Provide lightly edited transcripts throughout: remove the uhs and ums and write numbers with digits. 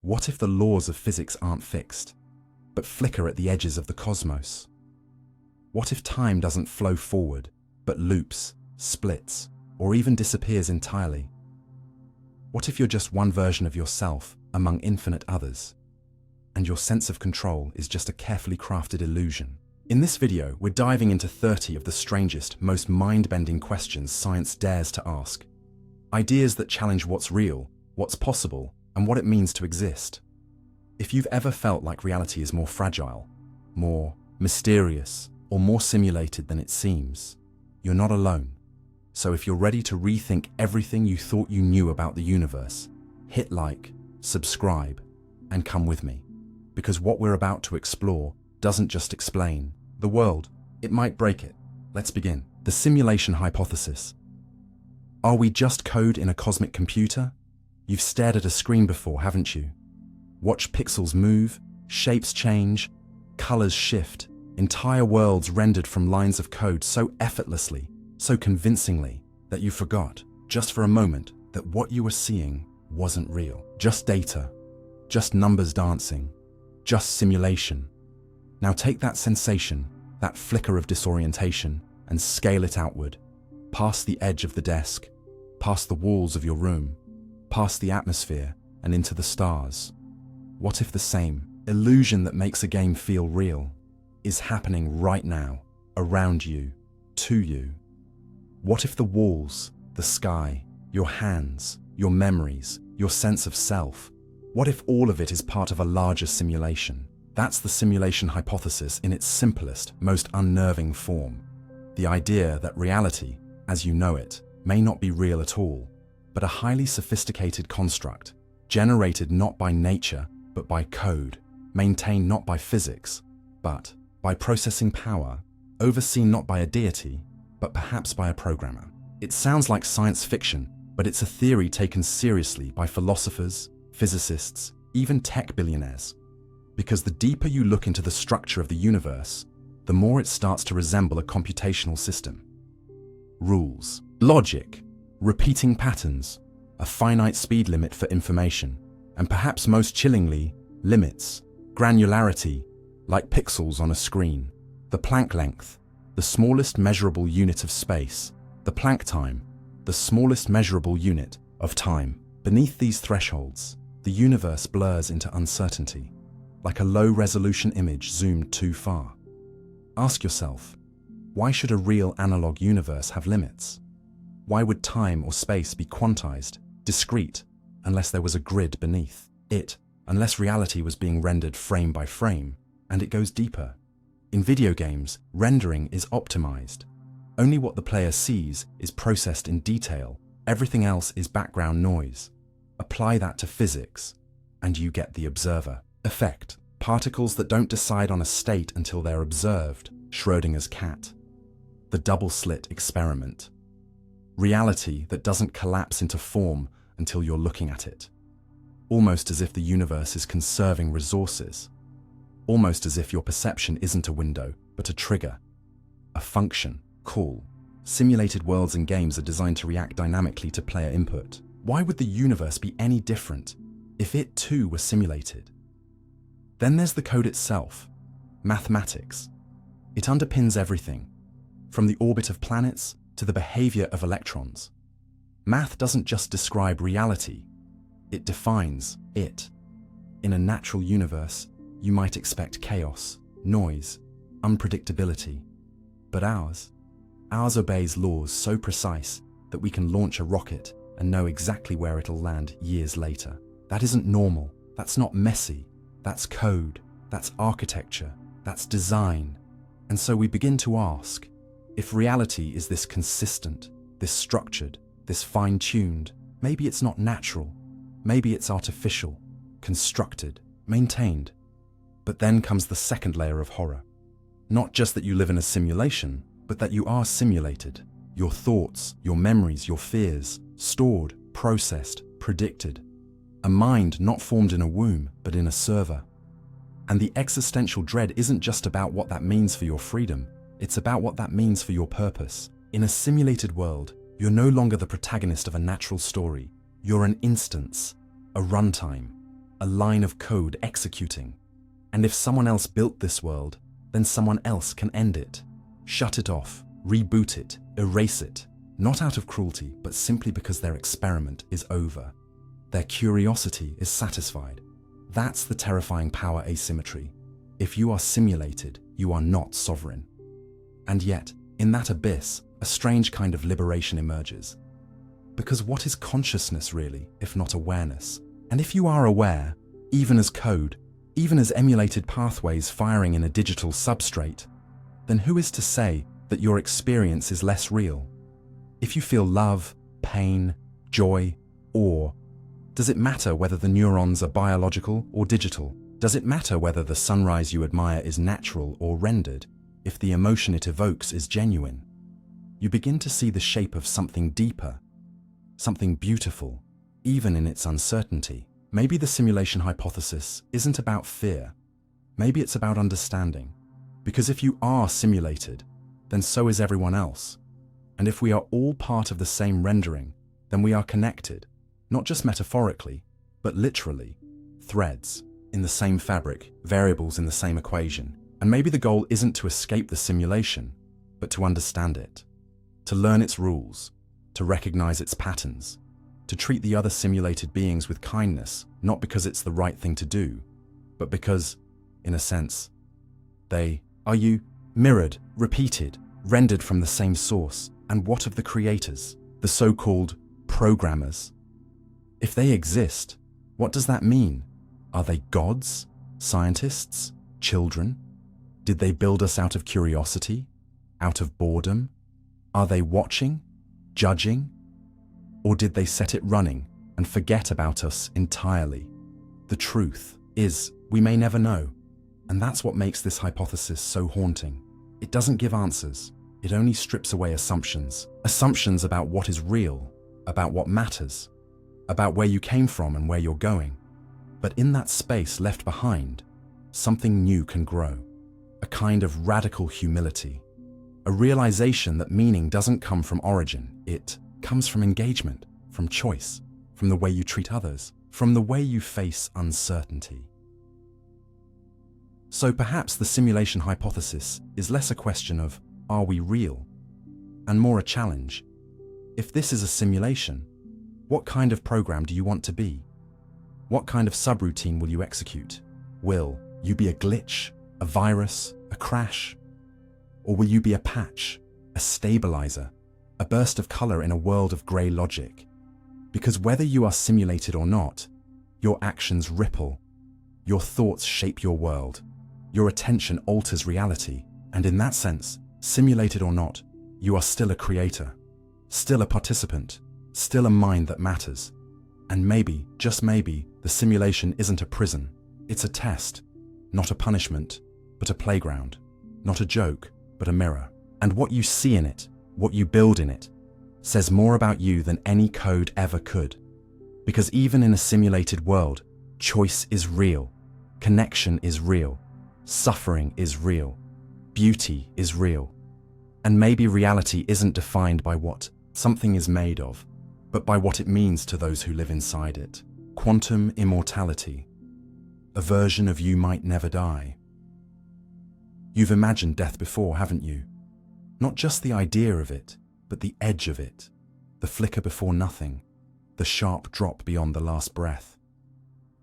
What if the laws of physics aren't fixed, but flicker at the edges of the cosmos? What if time doesn't flow forward, but loops, splits, or even disappears entirely? What if you're just one version of yourself among infinite others, and your sense of control is just a carefully crafted illusion? In this video, we're diving into 30 of the strangest, most mind-bending questions science dares to ask. Ideas that challenge what's real, what's possible, and what it means to exist. If you've ever felt like reality is more fragile, more mysterious, or more simulated than it seems, you're not alone. So if you're ready to rethink everything you thought you knew about the universe, hit like, subscribe, and come with me. Because what we're about to explore doesn't just explain the world, it might break it. Let's begin. The simulation hypothesis. Are we just code in a cosmic computer? You've stared at a screen before, haven't you? Watched pixels move, shapes change, colors shift, entire worlds rendered from lines of code so effortlessly, so convincingly, that you forgot, just for a moment, that what you were seeing wasn't real. Just data, just numbers dancing, just simulation. Now take that sensation, that flicker of disorientation, and scale it outward, past the edge of the desk, past the walls of your room, past the atmosphere, and into the stars. What if the same illusion that makes a game feel real is happening right now, around you, to you? What if the walls, the sky, your hands, your memories, your sense of self, what if all of it is part of a larger simulation? That's the simulation hypothesis in its simplest, most unnerving form. The idea that reality, as you know it, may not be real at all, but a highly sophisticated construct, generated not by nature, but by code, maintained not by physics, but by processing power, overseen not by a deity, but perhaps by a programmer. It sounds like science fiction, but it's a theory taken seriously by philosophers, physicists, even tech billionaires. Because the deeper you look into the structure of the universe, the more it starts to resemble a computational system. Rules, logic, repeating patterns, a finite speed limit for information, and perhaps most chillingly, limits, granularity, like pixels on a screen, the Planck length, the smallest measurable unit of space, the Planck time, the smallest measurable unit of time. Beneath these thresholds, the universe blurs into uncertainty, like a low-resolution image zoomed too far. Ask yourself, why should a real analog universe have limits? Why would time or space be quantized, discrete, unless there was a grid beneath it, unless reality was being rendered frame by frame? And it goes deeper. In video games, rendering is optimized. Only what the player sees is processed in detail. Everything else is background noise. Apply that to physics, and you get the observer effect. Particles that don't decide on a state until they're observed, Schrödinger's cat. The double-slit experiment. Reality that doesn't collapse into form until you're looking at it. Almost as if the universe is conserving resources. Almost as if your perception isn't a window, but a trigger, a function. Cool. Simulated worlds and games are designed to react dynamically to player input. Why would the universe be any different if it too were simulated? Then there's the code itself, mathematics. It underpins everything, from the orbit of planets to the behavior of electrons. Math doesn't just describe reality, it defines it. In a natural universe, you might expect chaos, noise, unpredictability. But ours obeys laws so precise that we can launch a rocket and know exactly where it'll land years later. That isn't normal, that's not messy, that's code, that's architecture, that's design. And so we begin to ask, if reality is this consistent, this structured, this fine-tuned, maybe it's not natural, maybe it's artificial, constructed, maintained. But then comes the second layer of horror. Not just that you live in a simulation, but that you are simulated. Your thoughts, your memories, your fears, stored, processed, predicted. A mind not formed in a womb, but in a server. And the existential dread isn't just about what that means for your freedom, it's about what that means for your purpose. In a simulated world, you're no longer the protagonist of a natural story. You're an instance, a runtime. a line of code executing. And if someone else built this world, then someone else can end it, shut it off, reboot it, erase it, not out of cruelty, but simply because their experiment is over. Their curiosity is satisfied. That's the terrifying power asymmetry. If you are simulated, you are not sovereign. And yet, in that abyss, a strange kind of liberation emerges. Because what is consciousness really, if not awareness? And if you are aware, even as code, even as emulated pathways firing in a digital substrate, then who is to say that your experience is less real? If you feel love, pain, joy, awe, does it matter whether the neurons are biological or digital? Does it matter whether the sunrise you admire is natural or rendered, if the emotion it evokes is genuine? You begin to see the shape of something deeper, something beautiful, even in its uncertainty. Maybe the simulation hypothesis isn't about fear. Maybe it's about understanding. Because if you are simulated, then so is everyone else. And if we are all part of the same rendering, then we are connected, not just metaphorically, but literally, threads in the same fabric, variables in the same equation. And maybe the goal isn't to escape the simulation, but to understand it, to learn its rules, to recognize its patterns, to treat the other simulated beings with kindness, not because it's the right thing to do, but because, in a sense, they are you, mirrored, repeated, rendered from the same source. And what of the creators, the so-called programmers? If they exist, what does that mean? Are they gods, scientists, children? Did they build us out of curiosity, out of boredom? Are they watching, judging? Or did they set it running and forget about us entirely? The truth is, we may never know. And that's what makes this hypothesis so haunting. It doesn't give answers. It only strips away assumptions. Assumptions about what is real, about what matters, about where you came from and where you're going. But in that space left behind, something new can grow. A kind of radical humility. A realization that meaning doesn't come from origin. It comes from engagement, from choice, from the way you treat others, from the way you face uncertainty. So perhaps the simulation hypothesis is less a question of, are we real? And more a challenge. If this is a simulation, what kind of program do you want to be? What kind of subroutine will you execute? Will you be a glitch, a virus, a crash? Or will you be a patch, a stabilizer, a burst of color in a world of gray logic? Because whether you are simulated or not, your actions ripple, your thoughts shape your world, your attention alters reality, and in that sense, simulated or not, you are still a creator, still a participant, still a mind that matters. And maybe, just maybe, the simulation isn't a prison. It's a test, not a punishment, but a playground, not a joke, but a mirror. And what you see in it, what you build in it, says more about you than any code ever could. Because even in a simulated world, choice is real, connection is real, suffering is real, beauty is real. And maybe reality isn't defined by what something is made of, but by what it means to those who live inside it. Quantum immortality. A version of you might never die. You've imagined death before, haven't you? Not just the idea of it, but the edge of it, the flicker before nothing, the sharp drop beyond the last breath.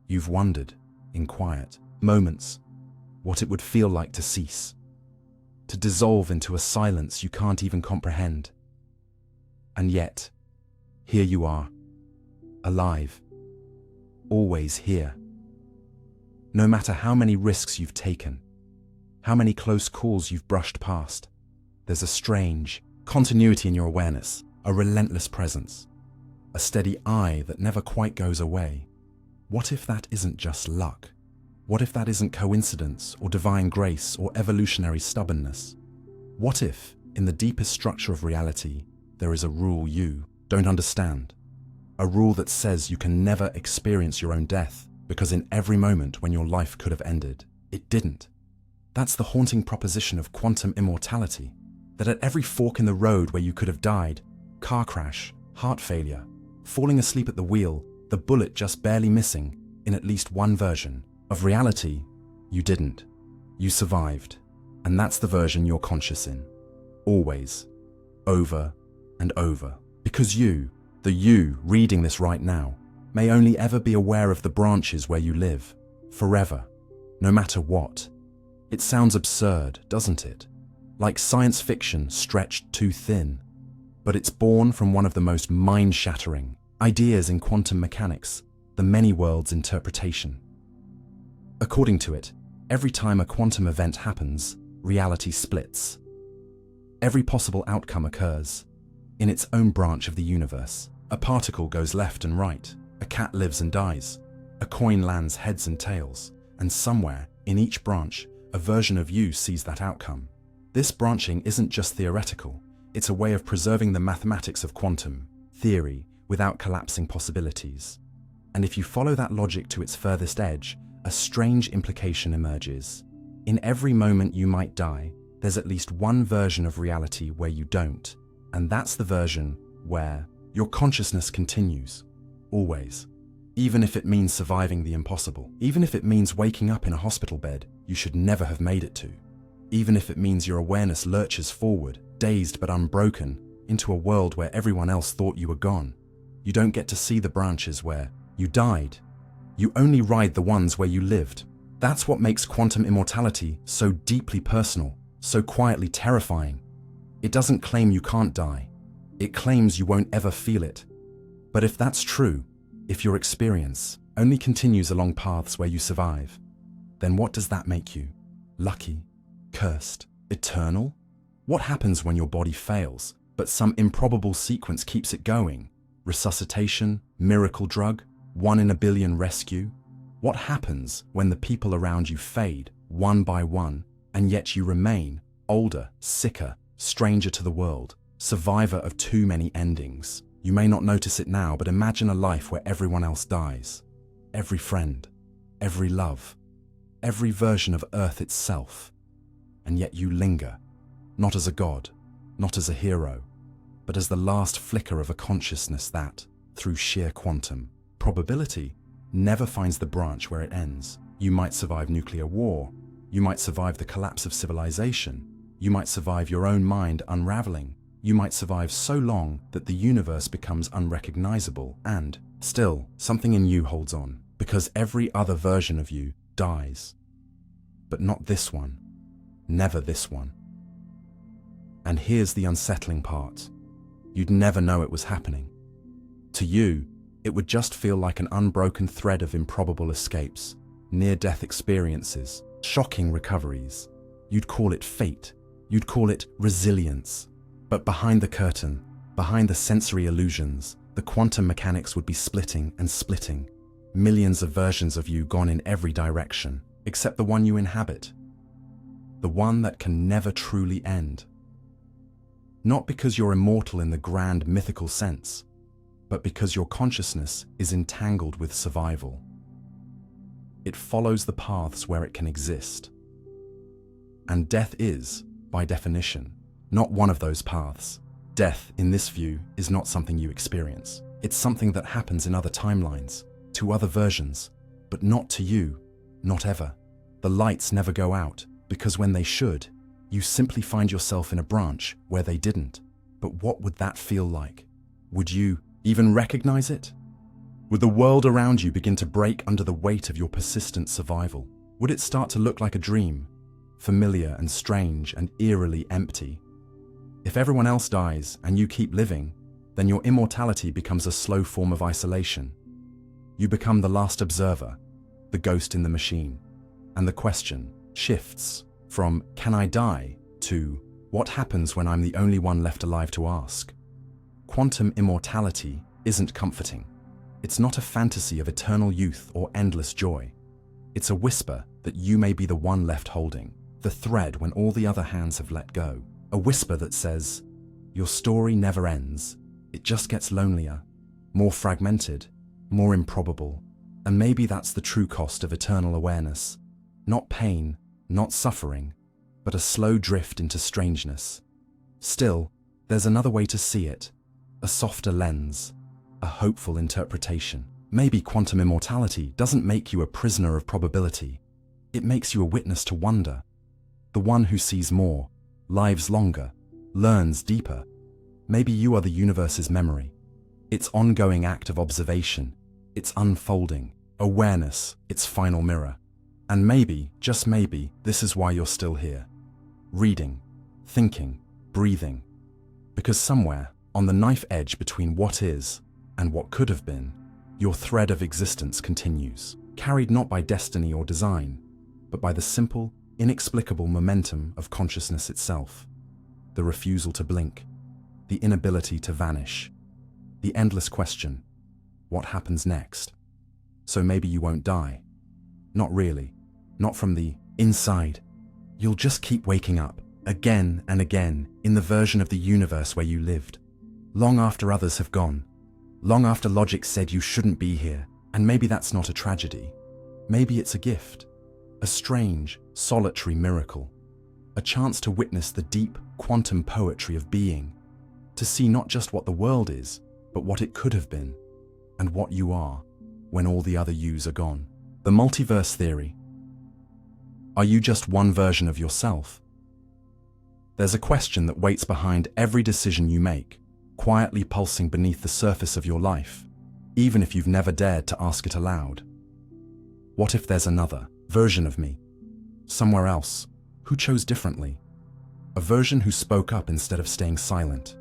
You've wondered, in quiet moments, what it would feel like to cease, to dissolve into a silence you can't even comprehend. And yet, here you are, alive, always here. No matter how many risks you've taken, how many close calls you've brushed past, there's a strange continuity in your awareness, a relentless presence, a steady eye that never quite goes away. What if that isn't just luck? What if that isn't coincidence or divine grace or evolutionary stubbornness? What if, in the deepest structure of reality, there is a rule you don't understand? A rule that says you can never experience your own death because in every moment when your life could have ended, it didn't. That's the haunting proposition of quantum immortality, that at every fork in the road where you could have died, car crash, heart failure, falling asleep at the wheel, the bullet just barely missing, in at least one version of reality. You didn't. You survived. And that's the version you're conscious in. Always. Over and over. Because you, the you reading this right now, may only ever be aware of the branches where you live. Forever. No matter what. It sounds absurd, doesn't it? Like science fiction stretched too thin. But it's born from one of the most mind-shattering ideas in quantum mechanics, the many-worlds interpretation. According to it, every time a quantum event happens, reality splits. Every possible outcome occurs. In its own branch of the universe, a particle goes left and right, a cat lives and dies, a coin lands heads and tails, and somewhere, in each branch, a version of you sees that outcome. This branching isn't just theoretical, it's a way of preserving the mathematics of quantum theory without collapsing possibilities. And if you follow that logic to its furthest edge, a strange implication emerges. In every moment you might die, there's at least one version of reality where you don't, and that's the version where your consciousness continues, always. Even if it means surviving the impossible, even if it means waking up in a hospital bed you should never have made it to, even if it means your awareness lurches forward, dazed but unbroken, into a world where everyone else thought you were gone. You don't get to see the branches where you died. You only ride the ones where you lived. That's what makes quantum immortality so deeply personal, so quietly terrifying. It doesn't claim you can't die. It claims you won't ever feel it. But if that's true, if your experience only continues along paths where you survive, then what does that make you? Lucky? Cursed? Eternal? What happens when your body fails, but some improbable sequence keeps it going? Resuscitation? Miracle drug? 1 in a billion rescue? What happens when the people around you fade, one by one, and yet you remain, older, sicker, stranger to the world, survivor of too many endings? You may not notice it now, but imagine a life where everyone else dies. Every friend, every love, every version of Earth itself. And yet you linger, not as a god, not as a hero, but as the last flicker of a consciousness that, through sheer quantum probability, never finds the branch where it ends. You might survive nuclear war. You might survive the collapse of civilization. You might survive your own mind unraveling. You might survive so long that the universe becomes unrecognizable, and still, something in you holds on, because every other version of you dies. But not this one. Never this one. And here's the unsettling part. You'd never know it was happening. To you, it would just feel like an unbroken thread of improbable escapes, near-death experiences, shocking recoveries. You'd call it fate. You'd call it resilience. But behind the curtain, behind the sensory illusions, the quantum mechanics would be splitting and splitting. Millions of versions of you gone in every direction, except the one you inhabit. The one that can never truly end. Not because you're immortal in the grand mythical sense, but because your consciousness is entangled with survival. It follows the paths where it can exist. And death is, by definition, not one of those paths. Death, in this view, is not something you experience. It's something that happens in other timelines, to other versions, but not to you, not ever. The lights never go out, because when they should, you simply find yourself in a branch where they didn't. But what would that feel like? Would you even recognize it? Would the world around you begin to break under the weight of your persistent survival? Would it start to look like a dream, familiar and strange and eerily empty? If everyone else dies and you keep living, then your immortality becomes a slow form of isolation. You become the last observer, the ghost in the machine. And the question shifts from, can I die, to, what happens when I'm the only one left alive to ask? Quantum immortality isn't comforting. It's not a fantasy of eternal youth or endless joy. It's a whisper that you may be the one left holding, the thread when all the other hands have let go. A whisper that says, your story never ends. It just gets lonelier, more fragmented, more improbable. And maybe that's the true cost of eternal awareness. Not pain, not suffering, but a slow drift into strangeness. Still, there's another way to see it. A softer lens, a hopeful interpretation. Maybe quantum immortality doesn't make you a prisoner of probability. It makes you a witness to wonder. The one who sees more, lives longer, learns deeper. Maybe you are the universe's memory. Its ongoing act of observation, its unfolding, awareness, its final mirror. And maybe, just maybe, this is why you're still here. Reading, thinking, breathing. Because somewhere, on the knife edge between what is and what could have been, your thread of existence continues, carried not by destiny or design, but by the simple, inexplicable momentum of consciousness itself. The refusal to blink, the inability to vanish, the endless question, what happens next? So maybe you won't die. Not really. Not from the inside. You'll just keep waking up, again and again, in the version of the universe where you lived. Long after others have gone. Long after logic said you shouldn't be here. And maybe that's not a tragedy. Maybe it's a gift. A strange, solitary miracle. A chance to witness the deep, quantum poetry of being. To see not just what the world is, but what it could have been. And what you are, when all the other yous are gone. The Multiverse Theory. Are you just one version of yourself? There's a question that waits behind every decision you make, quietly pulsing beneath the surface of your life, even if you've never dared to ask it aloud. What if there's another version of me, somewhere else, who chose differently? A version who spoke up instead of staying silent,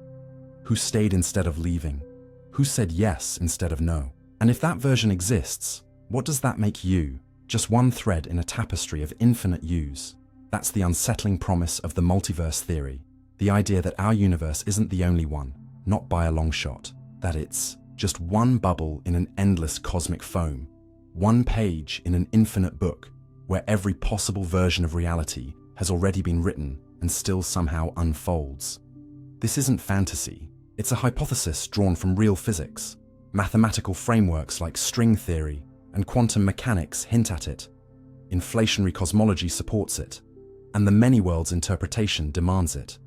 who stayed instead of leaving, who said yes instead of no. And if that version exists, what does that make you? Just one thread in a tapestry of infinite yous. That's the unsettling promise of the multiverse theory, the idea that our universe isn't the only one, not by a long shot, that it's just one bubble in an endless cosmic foam, one page in an infinite book where every possible version of reality has already been written and still somehow unfolds. This isn't fantasy, it's a hypothesis drawn from real physics. Mathematical frameworks like string theory and quantum mechanics hint at it. Inflationary cosmology supports it, and the many worlds interpretation demands it.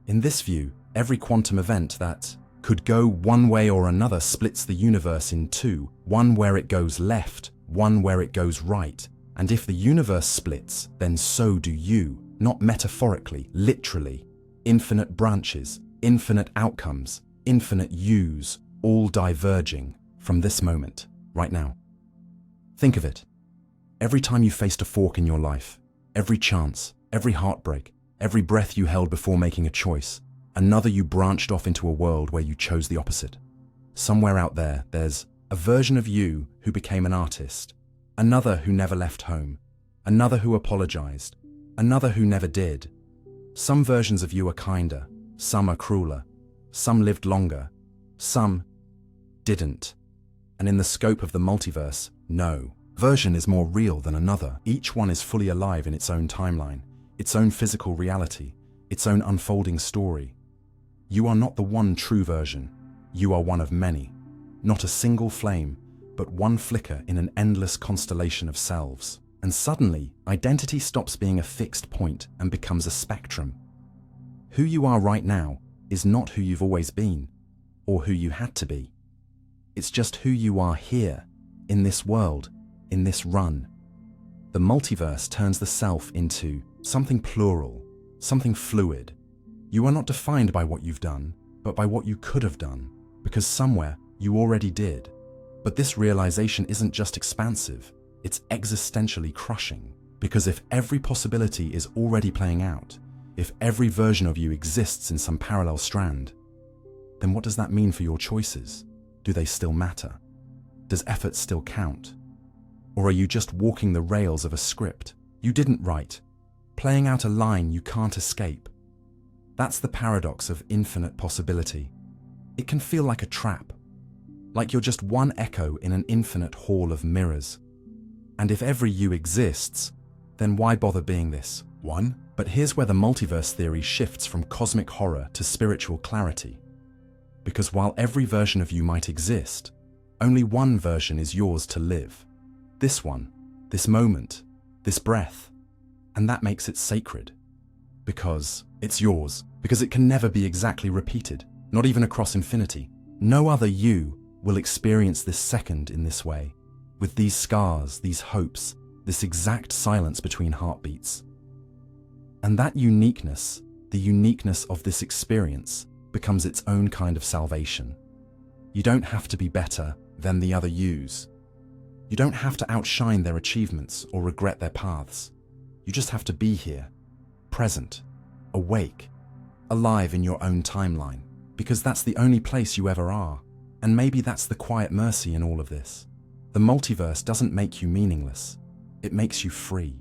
In this view, every quantum event that could go one way or another splits the universe in two, one where it goes left, one where it goes right. And if the universe splits, then so do you, not metaphorically, literally. Infinite branches, infinite outcomes, infinite yous, all diverging from this moment, right now. Think of it. Every time you faced a fork in your life, every chance, every heartbreak, every breath you held before making a choice, another you branched off into a world where you chose the opposite. Somewhere out there, there's a version of you who became an artist, another who never left home, another who apologized, another who never did. Some versions of you are kinder, some are crueler, some lived longer, some didn't. And in the scope of the multiverse, no version is more real than another. Each one is fully alive in its own timeline, its own physical reality, its own unfolding story. You are not the one true version. You are one of many. Not a single flame, but one flicker in an endless constellation of selves. And suddenly, identity stops being a fixed point and becomes a spectrum. Who you are right now is not who you've always been, or who you had to be. It's just who you are here, in this world, in this run. The multiverse turns the self into something plural, something fluid. You are not defined by what you've done, but by what you could have done, because somewhere you already did. But this realization isn't just expansive, it's existentially crushing. Because if every possibility is already playing out, if every version of you exists in some parallel strand, then what does that mean for your choices? Do they still matter? Does effort still count? Or are you just walking the rails of a script you didn't write, playing out a line you can't escape? That's the paradox of infinite possibility. It can feel like a trap, like you're just one echo in an infinite hall of mirrors. And if every you exists, then why bother being this one? But here's where the multiverse theory shifts from cosmic horror to spiritual clarity. Because while every version of you might exist, only one version is yours to live. This one, this moment, this breath. And that makes it sacred. Because it's yours. Because it can never be exactly repeated, not even across infinity. No other you, will experience this second in this way, with these scars, these hopes, this exact silence between heartbeats. And that uniqueness, the uniqueness of this experience, becomes its own kind of salvation. You don't have to be better than the other yous. You don't have to outshine their achievements or regret their paths. You just have to be here, present, awake, alive in your own timeline, because that's the only place you ever are. And maybe that's the quiet mercy in all of this. The multiverse doesn't make you meaningless. It makes you free.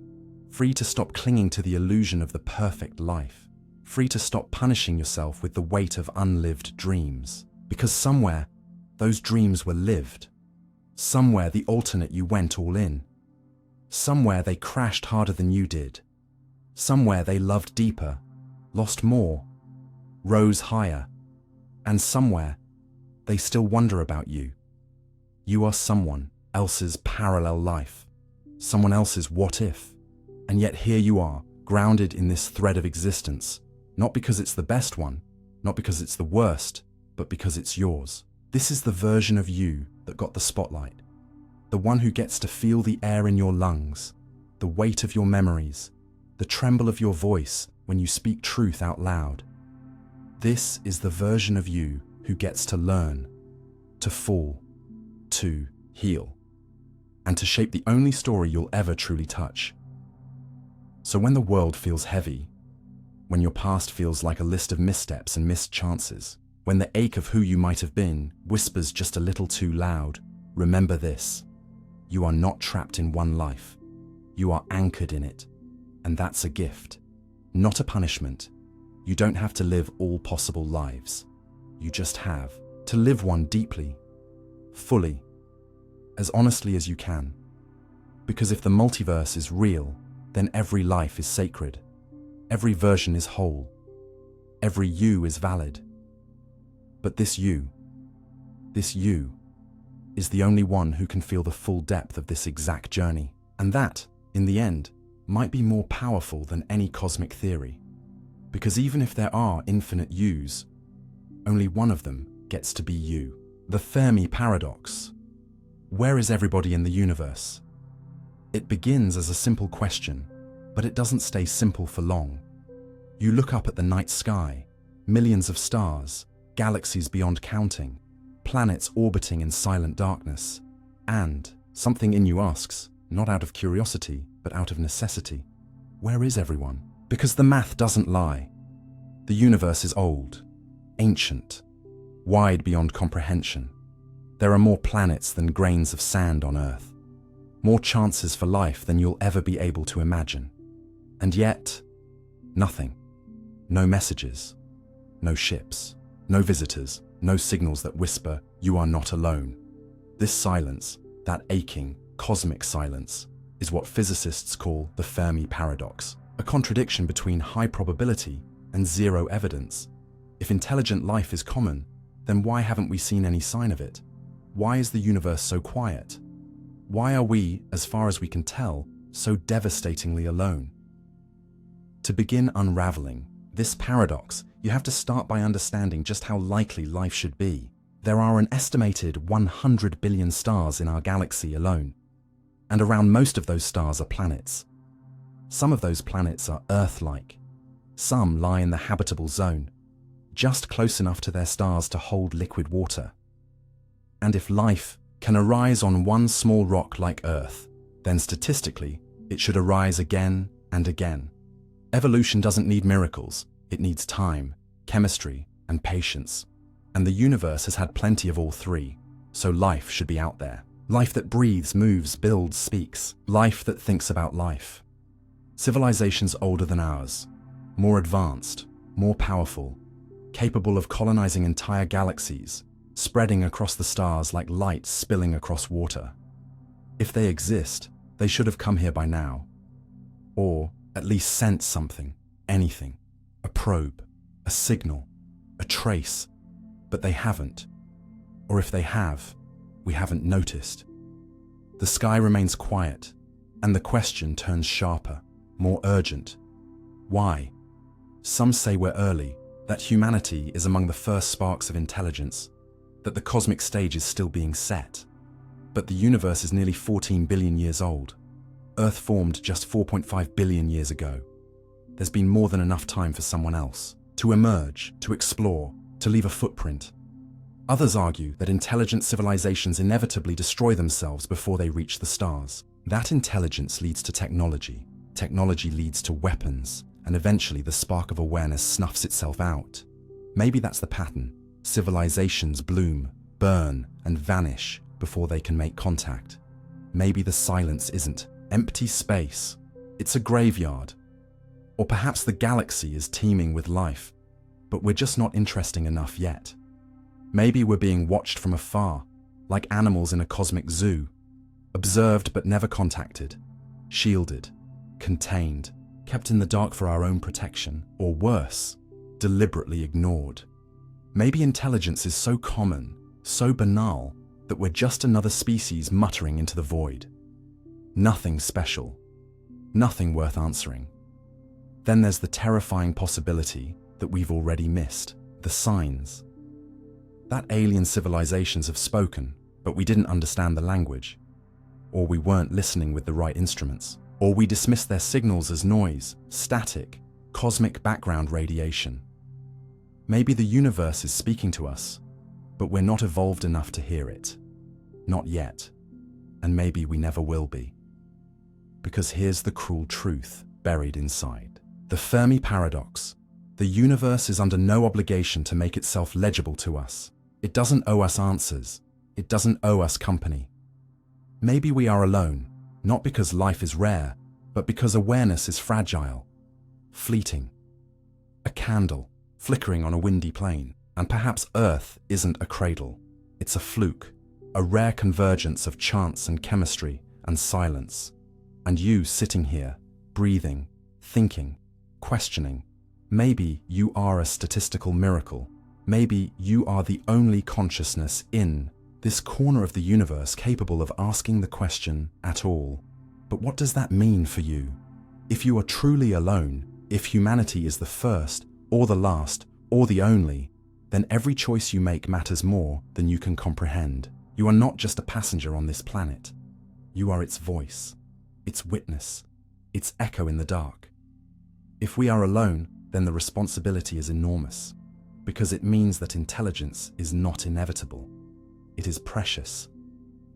Free to stop clinging to the illusion of the perfect life. Free to stop punishing yourself with the weight of unlived dreams. Because somewhere, those dreams were lived. Somewhere the alternate you went all in. Somewhere they crashed harder than you did. Somewhere they loved deeper, lost more, rose higher. And somewhere, they still wonder about you. You are someone else's parallel life, someone else's what if. And yet here you are, grounded in this thread of existence, not because it's the best one, not because it's the worst, but because it's yours. This is the version of you that got the spotlight, the one who gets to feel the air in your lungs, the weight of your memories, the tremble of your voice when you speak truth out loud. This is the version of you who gets to learn, to fall, to heal, and to shape the only story you'll ever truly touch. So when the world feels heavy, when your past feels like a list of missteps and missed chances, when the ache of who you might have been whispers just a little too loud, remember this: you are not trapped in one life. You are anchored in it, and that's a gift, not a punishment. You don't have to live all possible lives. You just have to live one deeply, fully, as honestly as you can. Because if the multiverse is real, then every life is sacred. Every version is whole. Every you is valid. But this you is the only one who can feel the full depth of this exact journey. And that, in the end, might be more powerful than any cosmic theory. Because even if there are infinite yous, only one of them gets to be you. The Fermi paradox. Where is everybody in the universe? It begins as a simple question, but it doesn't stay simple for long. You look up at the night sky, millions of stars, galaxies beyond counting, planets orbiting in silent darkness, and something in you asks, not out of curiosity, but out of necessity, where is everyone? Because the math doesn't lie. The universe is old, ancient, wide beyond comprehension. There are more planets than grains of sand on Earth, more chances for life than you'll ever be able to imagine. And yet, nothing. No messages, no ships, no visitors, no signals that whisper, you are not alone. This silence, that aching, cosmic silence, is what physicists call the Fermi paradox, a contradiction between high probability and zero evidence. If intelligent life is common, then why haven't we seen any sign of it? Why is the universe so quiet? Why are we, as far as we can tell, so devastatingly alone? To begin unraveling this paradox, you have to start by understanding just how likely life should be. There are an estimated 100 billion stars in our galaxy alone, and around most of those stars are planets. Some of those planets are Earth-like. Some lie in the habitable zone, just close enough to their stars to hold liquid water. And if life can arise on one small rock like Earth, then statistically, it should arise again and again. Evolution doesn't need miracles. It needs time, chemistry, and patience. And the universe has had plenty of all three, so life should be out there. Life that breathes, moves, builds, speaks. Life that thinks about life. Civilizations older than ours, more advanced, more powerful, capable of colonizing entire galaxies, spreading across the stars like light spilling across water. If they exist, they should have come here by now. Or at least sent something, anything. A probe, a signal, a trace. But they haven't. Or if they have, we haven't noticed. The sky remains quiet, and the question turns sharper, more urgent. Why? Some say we're early, that humanity is among the first sparks of intelligence. that the cosmic stage is still being set. But the universe is nearly 14 billion years old. Earth formed just 4.5 billion years ago. There's been more than enough time for someone else to emerge, to explore, to leave a footprint. Others argue that intelligent civilizations inevitably destroy themselves before they reach the stars. That intelligence leads to technology. Technology leads to weapons, and eventually the spark of awareness snuffs itself out. Maybe that's the pattern. Civilizations bloom, burn, and vanish before they can make contact. Maybe the silence isn't empty space. It's a graveyard. Or perhaps the galaxy is teeming with life, but we're just not interesting enough yet. Maybe we're being watched from afar, like animals in a cosmic zoo, observed but never contacted, shielded, contained, kept in the dark for our own protection, or worse, deliberately ignored. Maybe intelligence is so common, so banal, that we're just another species muttering into the void. Nothing special, nothing worth answering. Then there's the terrifying possibility that we've already missed, the signs. That alien civilizations have spoken, but we didn't understand the language. Or we weren't listening with the right instruments. Or we dismissed their signals as noise, static, cosmic background radiation. Maybe the universe is speaking to us, but we're not evolved enough to hear it. Not yet. And maybe we never will be. Because here's the cruel truth buried inside. The Fermi paradox. The universe is under no obligation to make itself legible to us. It doesn't owe us answers. It doesn't owe us company. Maybe we are alone, not because life is rare, but because awareness is fragile, fleeting. A candle, flickering on a windy plain, and perhaps Earth isn't a cradle. It's a fluke, a rare convergence of chance and chemistry and silence. And you sitting here, breathing, thinking, questioning, maybe you are a statistical miracle. Maybe you are the only consciousness in this corner of the universe capable of asking the question at all. But what does that mean for you? If you are truly alone, if humanity is the first, or the last, or the only, then every choice you make matters more than you can comprehend. You are not just a passenger on this planet. You are its voice, its witness, its echo in the dark. If we are alone, then the responsibility is enormous, because it means that intelligence is not inevitable. It is precious,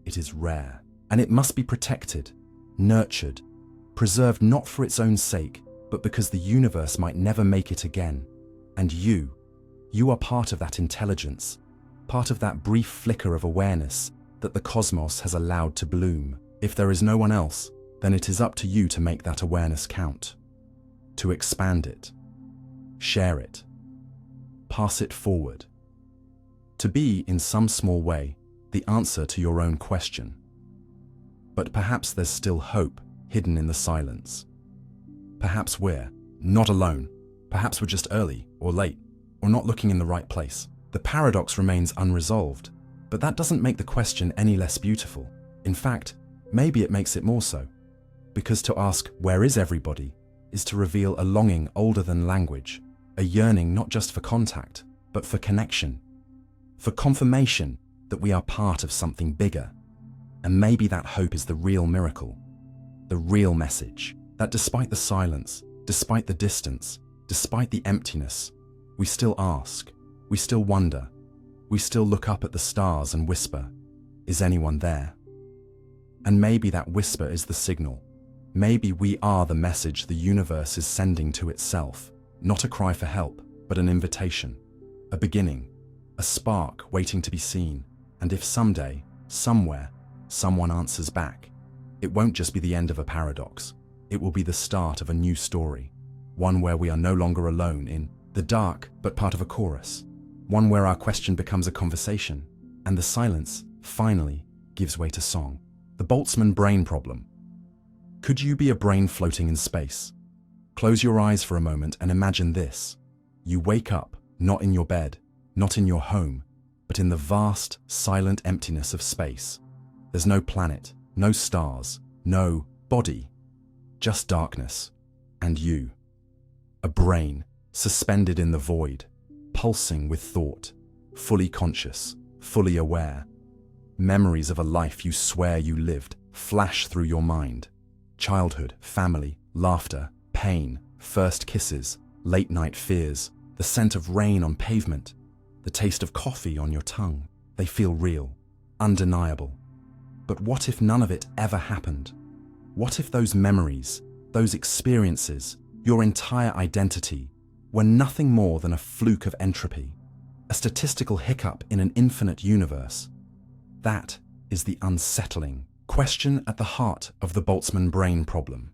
it is rare, and it must be protected, nurtured, preserved not for its own sake, but because the universe might never make it again. And you are part of that intelligence, part of that brief flicker of awareness that the cosmos has allowed to bloom. If there is no one else, then it is up to you to make that awareness count, to expand it, share it, pass it forward, to be, in some small way, the answer to your own question. But perhaps there's still hope hidden in the silence. Perhaps we're not alone. Perhaps we're just early or late or not looking in the right place. The paradox remains unresolved, but that doesn't make the question any less beautiful. In fact, maybe it makes it more so. Because to ask, where is everybody, is to reveal a longing older than language, a yearning not just for contact, but for connection, for confirmation that we are part of something bigger. And maybe that hope is the real miracle, the real message, that despite the silence, despite the distance, despite the emptiness, we still ask, we still wonder, we still look up at the stars and whisper, is anyone there? And maybe that whisper is the signal. Maybe we are the message the universe is sending to itself, not a cry for help, but an invitation, a beginning, a spark waiting to be seen. And if someday, somewhere, someone answers back, it won't just be the end of a paradox. It will be the start of a new story, one where we are no longer alone in the dark, but part of a chorus, one where our question becomes a conversation, and the silence, finally, gives way to song. The Boltzmann brain problem. Could you be a brain floating in space? Close your eyes for a moment and imagine this. You wake up, not in your bed, not in your home, but in the vast, silent emptiness of space. There's no planet, no stars, no body, just darkness, and you. A brain, suspended in the void, pulsing with thought, fully conscious, fully aware. Memories of a life you swear you lived flash through your mind. Childhood, family, laughter, pain, first kisses, late-night fears, the scent of rain on pavement, the taste of coffee on your tongue. They feel real, undeniable. But what if none of it ever happened? What if those memories, those experiences, your entire identity, were nothing more than a fluke of entropy, a statistical hiccup in an infinite universe? That is the unsettling question at the heart of the Boltzmann brain problem.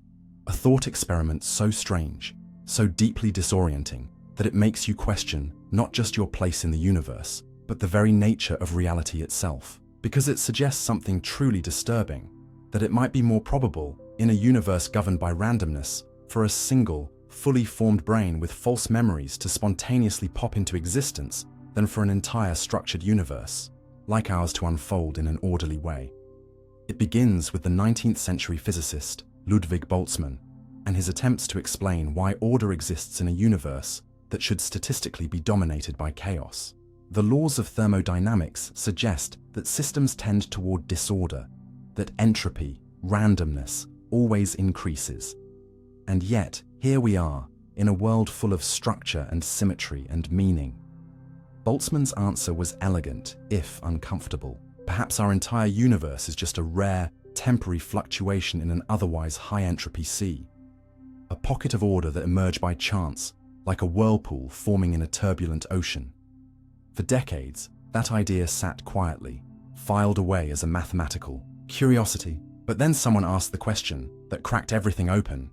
A thought experiment so strange, so deeply disorienting, that it makes you question not just your place in the universe, but the very nature of reality itself. Because it suggests something truly disturbing, that it might be more probable, in a universe governed by randomness, for a single, fully formed brain with false memories to spontaneously pop into existence than for an entire structured universe, like ours, to unfold in an orderly way. It begins with the 19th century physicist Ludwig Boltzmann and his attempts to explain why order exists in a universe that should statistically be dominated by chaos. The laws of thermodynamics suggest that systems tend toward disorder, that entropy, randomness, always increases. And yet, here we are, in a world full of structure and symmetry and meaning. Boltzmann's answer was elegant, if uncomfortable. Perhaps our entire universe is just a rare, temporary fluctuation in an otherwise high-entropy sea. A pocket of order that emerged by chance, like a whirlpool forming in a turbulent ocean. For decades, that idea sat quietly, filed away as a mathematical curiosity. But then someone asked the question that cracked everything open.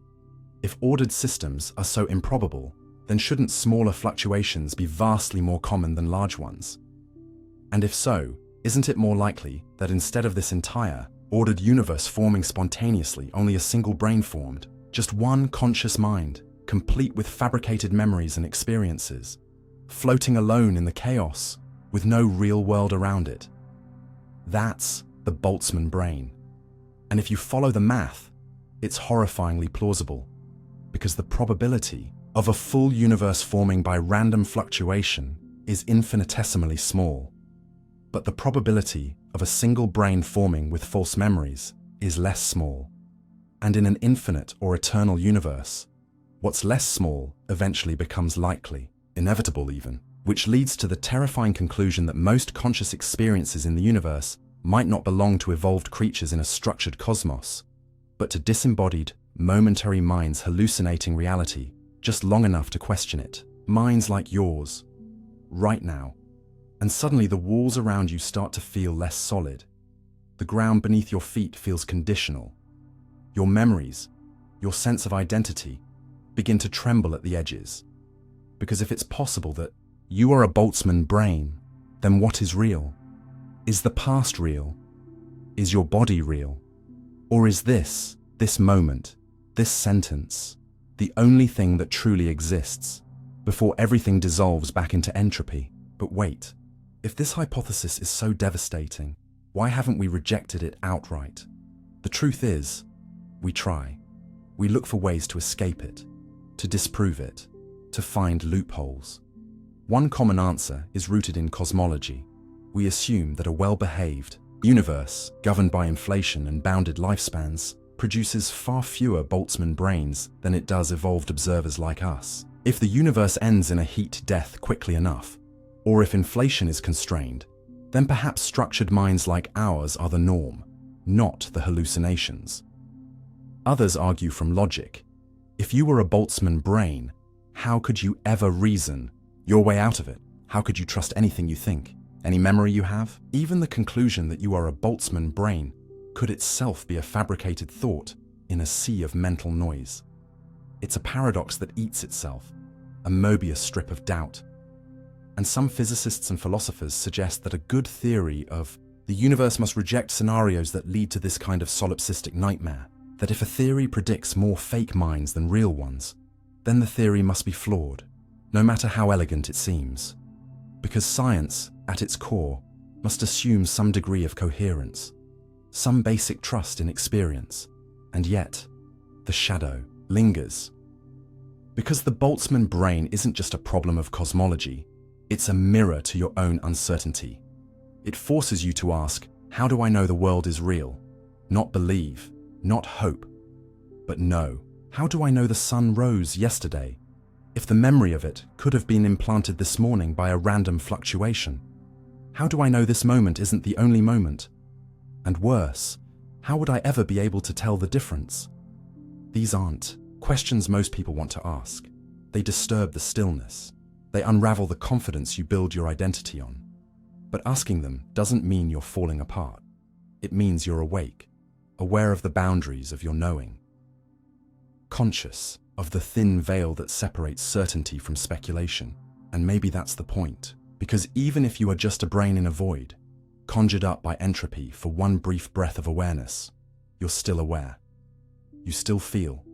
If ordered systems are so improbable, then shouldn't smaller fluctuations be vastly more common than large ones? And if so, isn't it more likely that instead of this entire, ordered universe forming spontaneously, only a single brain formed, just one conscious mind, complete with fabricated memories and experiences, floating alone in the chaos, with no real world around it? That's the Boltzmann brain. And if you follow the math, it's horrifyingly plausible, because the probability of a full universe forming by random fluctuation is infinitesimally small. But the probability of a single brain forming with false memories is less small. And in an infinite or eternal universe, what's less small eventually becomes likely, inevitable even, which leads to the terrifying conclusion that most conscious experiences in the universe might not belong to evolved creatures in a structured cosmos, but to disembodied, momentary minds hallucinating reality just long enough to question it. Minds like yours, right now. And suddenly the walls around you start to feel less solid. The ground beneath your feet feels conditional. Your memories, your sense of identity, begin to tremble at the edges. Because if it's possible that you are a Boltzmann brain, then what is real? Is the past real? Is your body real? Or is this moment, this sentence, the only thing that truly exists, before everything dissolves back into entropy? But wait, if this hypothesis is so devastating, why haven't we rejected it outright? The truth is, we try. We look for ways to escape it, to disprove it, to find loopholes. One common answer is rooted in cosmology. We assume that a well-behaved universe, governed by inflation and bounded lifespans, produces far fewer Boltzmann brains than it does evolved observers like us. If the universe ends in a heat death quickly enough, or if inflation is constrained, then perhaps structured minds like ours are the norm, not the hallucinations. Others argue from logic. If you were a Boltzmann brain, how could you ever reason your way out of it? How could you trust anything you think? Any memory you have? Even the conclusion that you are a Boltzmann brain could itself be a fabricated thought in a sea of mental noise. It's a paradox that eats itself, a Mobius strip of doubt. And some physicists and philosophers suggest that a good theory of the universe must reject scenarios that lead to this kind of solipsistic nightmare, that if a theory predicts more fake minds than real ones, then the theory must be flawed, no matter how elegant it seems. Because science, at its core, must assume some degree of coherence, some basic trust in experience, and yet, the shadow lingers. Because the Boltzmann brain isn't just a problem of cosmology, it's a mirror to your own uncertainty. It forces you to ask, how do I know the world is real? Not believe, not hope, but know. How do I know the sun rose yesterday, if the memory of it could have been implanted this morning by a random fluctuation? How do I know this moment isn't the only moment? And worse, how would I ever be able to tell the difference? These aren't questions most people want to ask. They disturb the stillness. They unravel the confidence you build your identity on. But asking them doesn't mean you're falling apart. It means you're awake, aware of the boundaries of your knowing, conscious of the thin veil that separates certainty from speculation. And maybe that's the point, because even if you are just a brain in a void, conjured up by entropy for one brief breath of awareness, you're still aware. You still feel.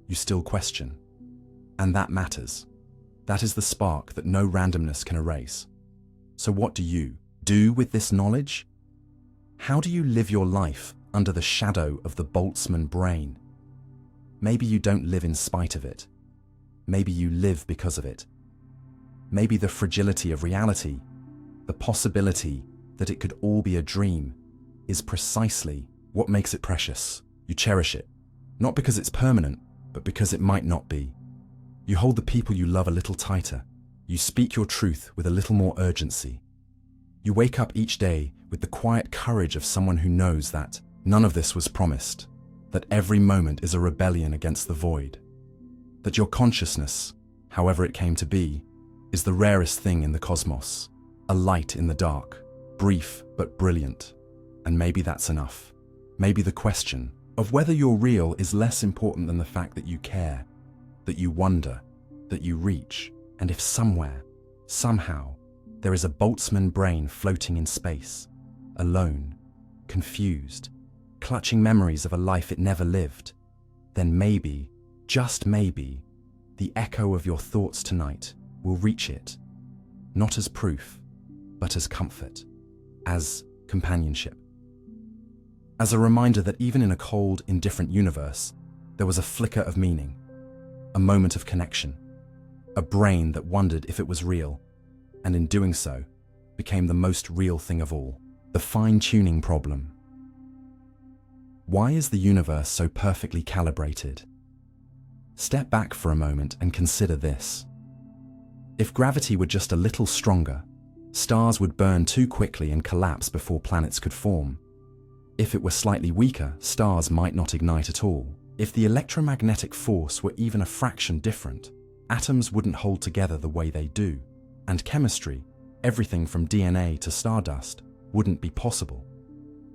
You still question. And that matters. That is the spark that no randomness can erase. So what do you do with this knowledge? How do you live your life under the shadow of the Boltzmann brain? Maybe you don't live in spite of it. Maybe you live because of it. Maybe the fragility of reality, the possibility that it could all be a dream, is precisely what makes it precious. You cherish it, not because it's permanent, but because it might not be. You hold the people you love a little tighter. You speak your truth with a little more urgency. You wake up each day with the quiet courage of someone who knows that none of this was promised, that every moment is a rebellion against the void, that your consciousness, however it came to be, is the rarest thing in the cosmos, a light in the dark, brief but brilliant. And maybe that's enough. Maybe the question of whether you're real is less important than the fact that you care, that you wonder, that you reach. And if somewhere, somehow, there is a Boltzmann brain floating in space, alone, confused, clutching memories of a life it never lived, then maybe, just maybe, the echo of your thoughts tonight will reach it, not as proof, but as comfort, as companionship. As a reminder that even in a cold, indifferent universe, there was a flicker of meaning, a moment of connection, a brain that wondered if it was real, and in doing so, became the most real thing of all, the fine-tuning problem. Why is the universe so perfectly calibrated? Step back for a moment and consider this. If gravity were just a little stronger, stars would burn too quickly and collapse before planets could form. If it were slightly weaker, stars might not ignite at all. If the electromagnetic force were even a fraction different, atoms wouldn't hold together the way they do, and chemistry, everything from DNA to stardust, wouldn't be possible.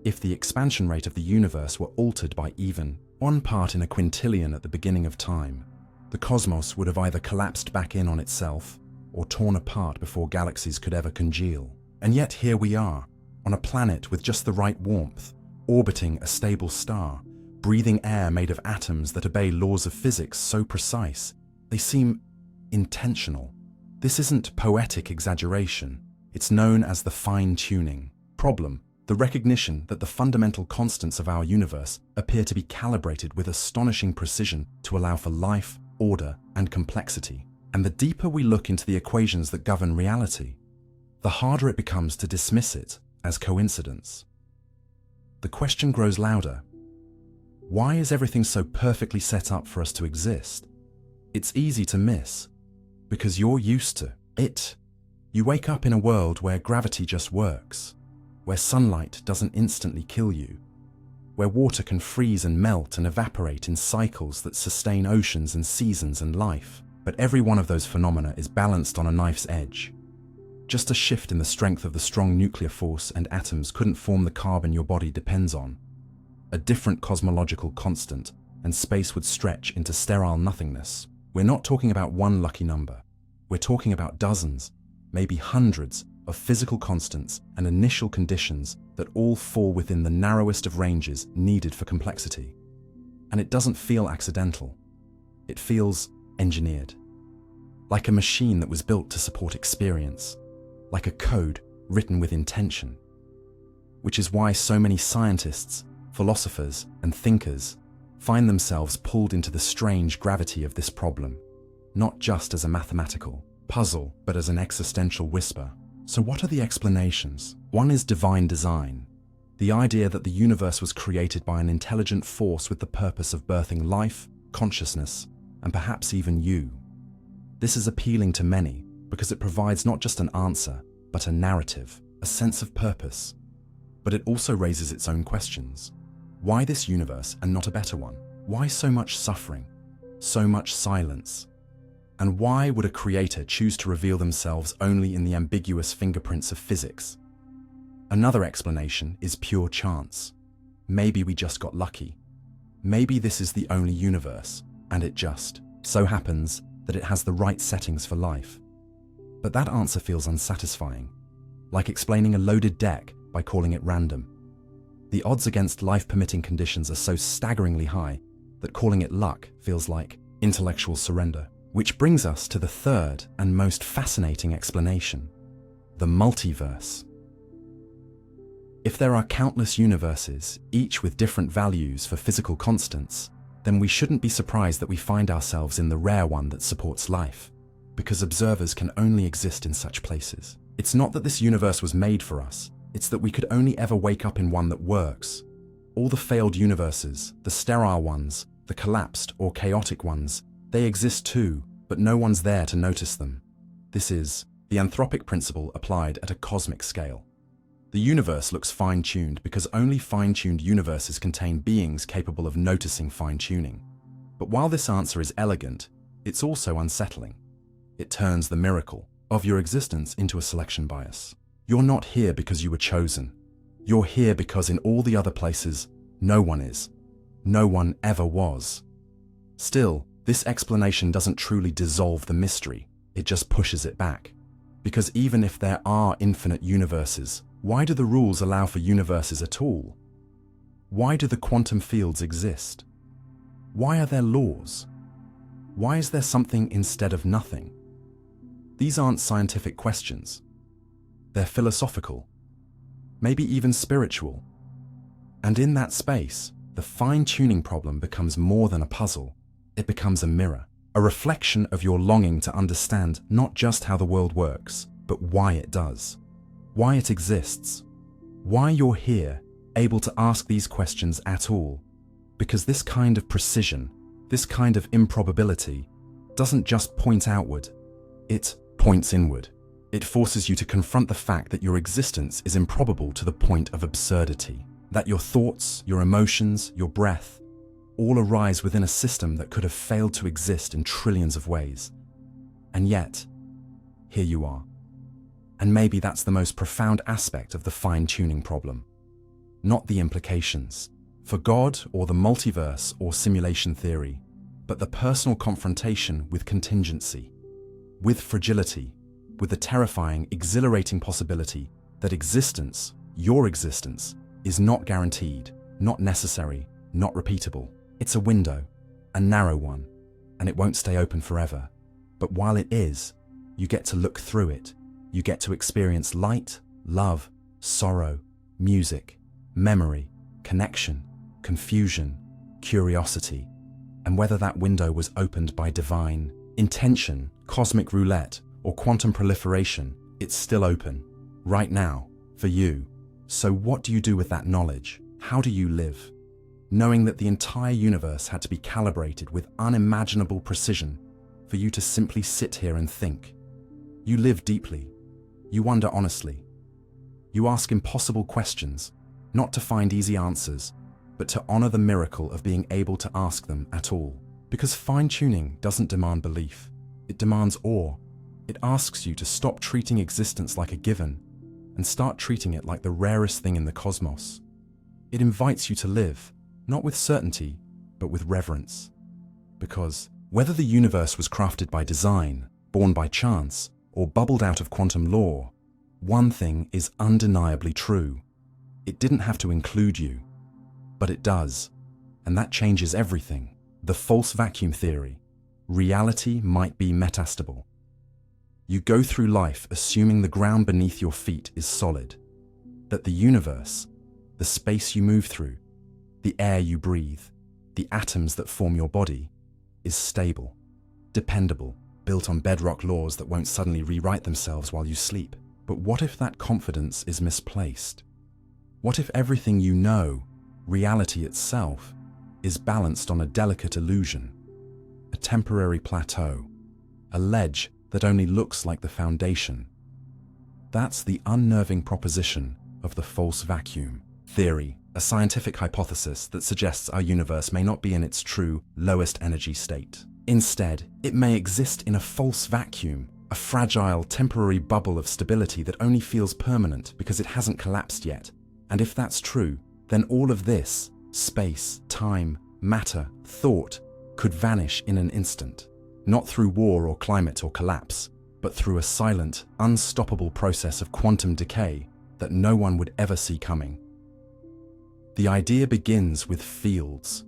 If the expansion rate of the universe were altered by even 1 part in a quintillion at the beginning of time, the cosmos would have either collapsed back in on itself or torn apart before galaxies could ever congeal. And yet here we are, on a planet with just the right warmth, orbiting a stable star, breathing air made of atoms that obey laws of physics so precise, they seem intentional. This isn't poetic exaggeration. It's known as the fine-tuning problem, the recognition that the fundamental constants of our universe appear to be calibrated with astonishing precision to allow for life, order, and complexity. And the deeper we look into the equations that govern reality, the harder it becomes to dismiss it as coincidence. The question grows louder. Why is everything so perfectly set up for us to exist? It's easy to miss, because you're used to it. You wake up in a world where gravity just works, where sunlight doesn't instantly kill you, where water can freeze and melt and evaporate in cycles that sustain oceans and seasons and life. But every one of those phenomena is balanced on a knife's edge. Just a shift in the strength of the strong nuclear force and atoms couldn't form the carbon your body depends on. A different cosmological constant, and space would stretch into sterile nothingness. We're not talking about one lucky number. We're talking about dozens, maybe hundreds, of physical constants and initial conditions that all fall within the narrowest of ranges needed for complexity. And it doesn't feel accidental. It feels engineered. Like a machine that was built to support experience. Like a code written with intention. Which is why so many scientists, philosophers, and thinkers find themselves pulled into the strange gravity of this problem, not just as a mathematical puzzle, but as an existential whisper. So what are the explanations? One is divine design, the idea that the universe was created by an intelligent force with the purpose of birthing life, consciousness, and perhaps even you. This is appealing to many because it provides not just an answer, but a narrative, a sense of purpose. But it also raises its own questions. Why this universe and not a better one? Why so much suffering? So much silence? And why would a creator choose to reveal themselves only in the ambiguous fingerprints of physics? Another explanation is pure chance. Maybe we just got lucky. Maybe this is the only universe, and it just so happens that it has the right settings for life. But that answer feels unsatisfying, like explaining a loaded deck by calling it random. The odds against life-permitting conditions are so staggeringly high that calling it luck feels like intellectual surrender. Which brings us to the third and most fascinating explanation, the multiverse. If there are countless universes, each with different values for physical constants, then we shouldn't be surprised that we find ourselves in the rare one that supports life, because observers can only exist in such places. It's not that this universe was made for us, it's that we could only ever wake up in one that works. All the failed universes, the sterile ones, the collapsed or chaotic ones, they exist too, but no one's there to notice them. This is the Anthropic principle applied at a cosmic scale. The universe looks fine-tuned because only fine-tuned universes contain beings capable of noticing fine-tuning. But while this answer is elegant, it's also unsettling. It turns the miracle of your existence into a selection bias. You're not here because you were chosen. You're here because in all the other places, no one is. No one ever was. Still, this explanation doesn't truly dissolve the mystery, it just pushes it back. Because even if there are infinite universes, why do the rules allow for universes at all? Why do the quantum fields exist? Why are there laws? Why is there something instead of nothing? These aren't scientific questions. They're philosophical, maybe even spiritual. And in that space, the fine-tuning problem becomes more than a puzzle. It becomes a mirror, a reflection of your longing to understand not just how the world works, but why it does, why it exists, why you're here, able to ask these questions at all. Because this kind of precision, this kind of improbability, doesn't just point outward, it points inward. It forces you to confront the fact that your existence is improbable to the point of absurdity, that your thoughts, your emotions, your breath, all arise within a system that could have failed to exist in trillions of ways. And yet, here you are. And maybe that's the most profound aspect of the fine-tuning problem. Not the implications, for God or the multiverse or simulation theory, but the personal confrontation with contingency, with fragility, with the terrifying, exhilarating possibility that existence, your existence, is not guaranteed, not necessary, not repeatable. It's a window, a narrow one, and it won't stay open forever. But while it is, you get to look through it. You get to experience light, love, sorrow, music, memory, connection, confusion, curiosity. And whether that window was opened by divine intention, cosmic roulette, or quantum proliferation, it's still open, right now, for you. So what do you do with that knowledge? How do you live? Knowing that the entire universe had to be calibrated with unimaginable precision for you to simply sit here and think. You live deeply. You wonder honestly. You ask impossible questions, not to find easy answers, but to honor the miracle of being able to ask them at all. Because fine-tuning doesn't demand belief. It demands awe. It asks you to stop treating existence like a given and start treating it like the rarest thing in the cosmos. It invites you to live, not with certainty, but with reverence. Because whether the universe was crafted by design, born by chance, or bubbled out of quantum law, one thing is undeniably true. It didn't have to include you, but it does, and that changes everything. The false vacuum theory. Reality might be metastable. You go through life assuming the ground beneath your feet is solid, that the universe, the space you move through, the air you breathe, the atoms that form your body, is stable, dependable, built on bedrock laws that won't suddenly rewrite themselves while you sleep. But what if that confidence is misplaced? What if everything you know, reality itself, is balanced on a delicate illusion, a temporary plateau, a ledge that only looks like the foundation? That's the unnerving proposition of the false vacuum theory, a scientific hypothesis that suggests our universe may not be in its true, lowest energy state. Instead, it may exist in a false vacuum, a fragile, temporary bubble of stability that only feels permanent because it hasn't collapsed yet. And if that's true, then all of this, space, time, matter, thought, could vanish in an instant. Not through war or climate or collapse, but through a silent, unstoppable process of quantum decay that no one would ever see coming. The idea begins with fields,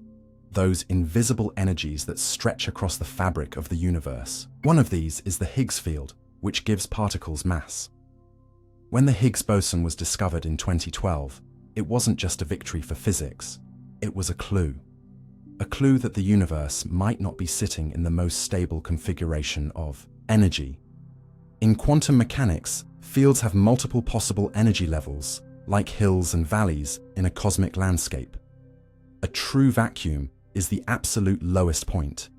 those invisible energies that stretch across the fabric of the universe. One of these is the Higgs field, which gives particles mass. When the Higgs boson was discovered in 2012, it wasn't just a victory for physics, it was a clue. A clue that the universe might not be sitting in the most stable configuration of energy. In quantum mechanics, fields have multiple possible energy levels, like hills and valleys in a cosmic landscape. A true vacuum is the absolute lowest point,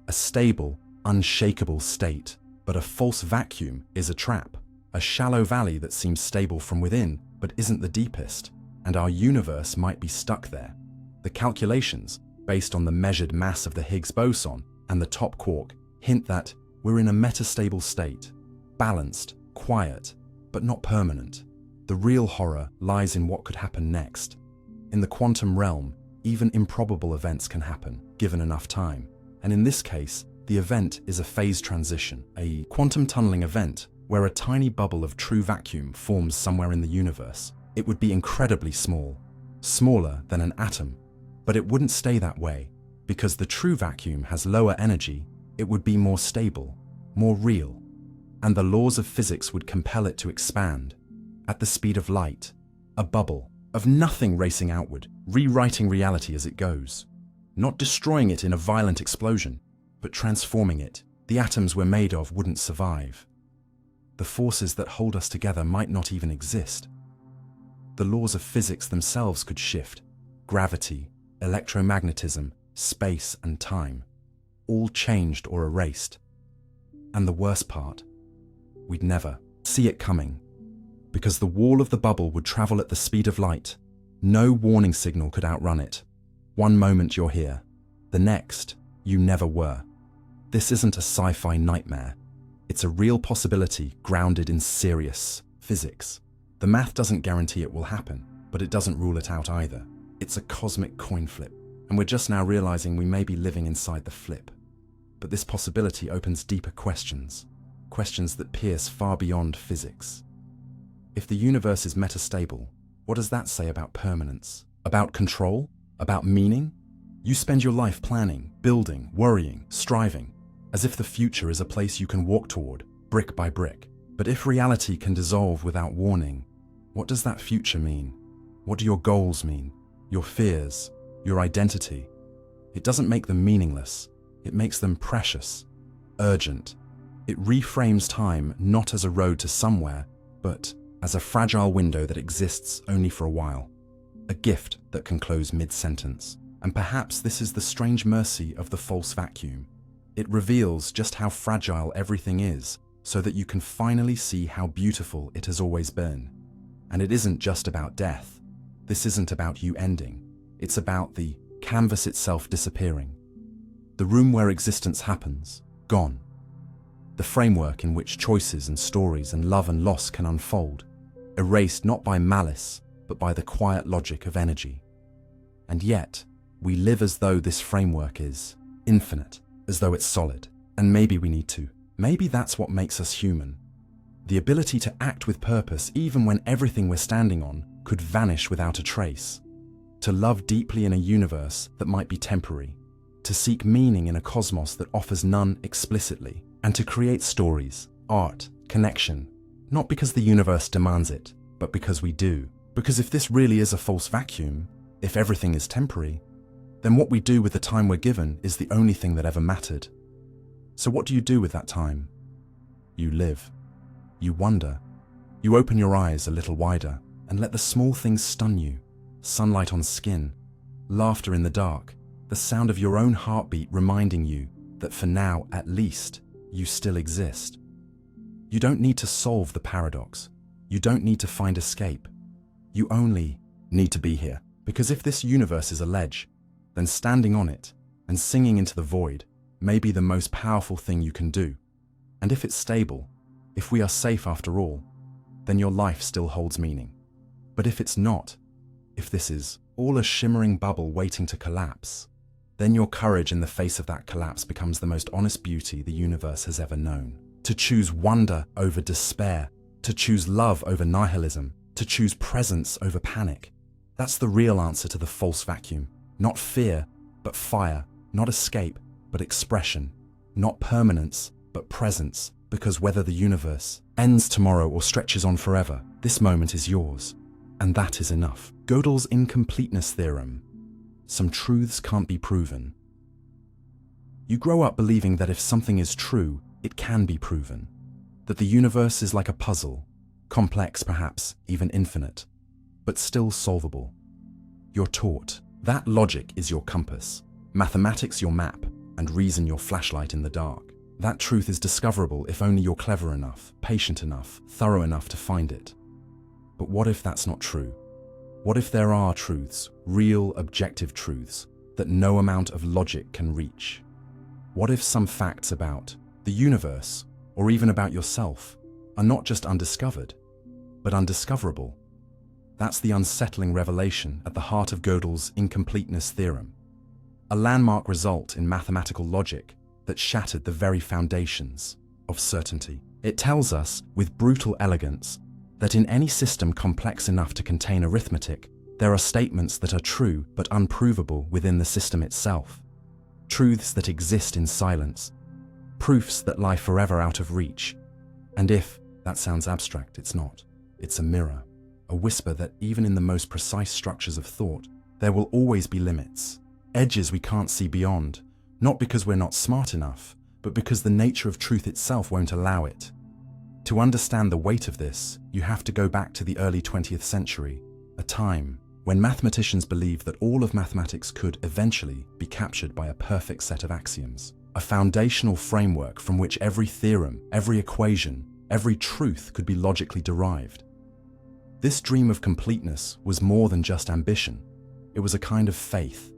a stable, unshakable state. But a false vacuum is a trap, a shallow valley that seems stable from within but isn't the deepest, and our universe might be stuck there. The calculations, based on the measured mass of the Higgs boson and the top quark, hint that we're in a metastable state, balanced, quiet, but not permanent. The real horror lies in what could happen next. In the quantum realm, even improbable events can happen, given enough time. And in this case, the event is a phase transition, a quantum tunneling event where a tiny bubble of true vacuum forms somewhere in the universe. It would be incredibly small, smaller than an atom, but it wouldn't stay that way. Because the true vacuum has lower energy, it would be more stable, more real, and the laws of physics would compel it to expand at the speed of light, a bubble of nothing racing outward, rewriting reality as it goes, not destroying it in a violent explosion, but transforming it. The atoms we're made of wouldn't survive. The forces that hold us together might not even exist. The laws of physics themselves could shift. Gravity, electromagnetism, space and time, all changed or erased. And the worst part, we'd never see it coming. Because the wall of the bubble would travel at the speed of light. No warning signal could outrun it. One moment you're here, the next, you never were. This isn't a sci-fi nightmare. It's a real possibility grounded in serious physics. The math doesn't guarantee it will happen, but it doesn't rule it out either. It's a cosmic coin flip, and we're just now realizing we may be living inside the flip. But this possibility opens deeper questions, questions that pierce far beyond physics. If the universe is metastable, what does that say about permanence? About control? About meaning? You spend your life planning, building, worrying, striving, as if the future is a place you can walk toward, brick by brick. But if reality can dissolve without warning, what does that future mean? What do your goals mean? Your fears? Your identity? It doesn't make them meaningless. It makes them precious, urgent. It reframes time not as a road to somewhere, but as a fragile window that exists only for a while. A gift that can close mid-sentence. And perhaps this is the strange mercy of the false vacuum. It reveals just how fragile everything is, so that you can finally see how beautiful it has always been. And it isn't just about death. This isn't about you ending. It's about the canvas itself disappearing. The room where existence happens, gone. The framework in which choices and stories and love and loss can unfold, erased not by malice, but by the quiet logic of energy. And yet, we live as though this framework is infinite, as though it's solid. And maybe we need to. Maybe that's what makes us human. The ability to act with purpose even when everything we're standing on could vanish without a trace. To love deeply in a universe that might be temporary. To seek meaning in a cosmos that offers none explicitly. And to create stories, art, connection. Not because the universe demands it, but because we do. Because if this really is a false vacuum, if everything is temporary, then what we do with the time we're given is the only thing that ever mattered. So what do you do with that time? You live. You wonder. You open your eyes a little wider and let the small things stun you. Sunlight on skin, laughter in the dark, the sound of your own heartbeat reminding you that for now, at least, you still exist. You don't need to solve the paradox. You don't need to find escape. You only need to be here. Because if this universe is a ledge, then standing on it and singing into the void may be the most powerful thing you can do. And if it's stable, if we are safe after all, then your life still holds meaning. But if it's not, if this is all a shimmering bubble waiting to collapse, then your courage in the face of that collapse becomes the most honest beauty the universe has ever known. To choose wonder over despair, to choose love over nihilism, to choose presence over panic. That's the real answer to the false vacuum. Not fear, but fire. Not escape, but expression. Not permanence, but presence. Because whether the universe ends tomorrow or stretches on forever, this moment is yours. And that is enough. Gödel's Incompleteness Theorem. Some truths can't be proven. You grow up believing that if something is true, it can be proven. That the universe is like a puzzle, complex perhaps, even infinite, but still solvable. You're taught that logic is your compass, mathematics your map, and reason your flashlight in the dark. That truth is discoverable if only you're clever enough, patient enough, thorough enough to find it. But what if that's not true? What if there are truths, real objective truths, that no amount of logic can reach? What if some facts about the universe, or even about yourself, are not just undiscovered, but undiscoverable? That's the unsettling revelation at the heart of Gödel's Incompleteness Theorem, a landmark result in mathematical logic that shattered the very foundations of certainty. It tells us, with brutal elegance, that in any system complex enough to contain arithmetic, there are statements that are true but unprovable within the system itself. Truths that exist in silence, proofs that lie forever out of reach. And if that sounds abstract, it's not. It's a mirror, a whisper that even in the most precise structures of thought, there will always be limits, edges we can't see beyond, not because we're not smart enough, but because the nature of truth itself won't allow it. To understand the weight of this, you have to go back to the early 20th century, a time when mathematicians believed that all of mathematics could eventually be captured by a perfect set of axioms, a foundational framework from which every theorem, every equation, every truth could be logically derived. This dream of completeness was more than just ambition. It was a kind of faith.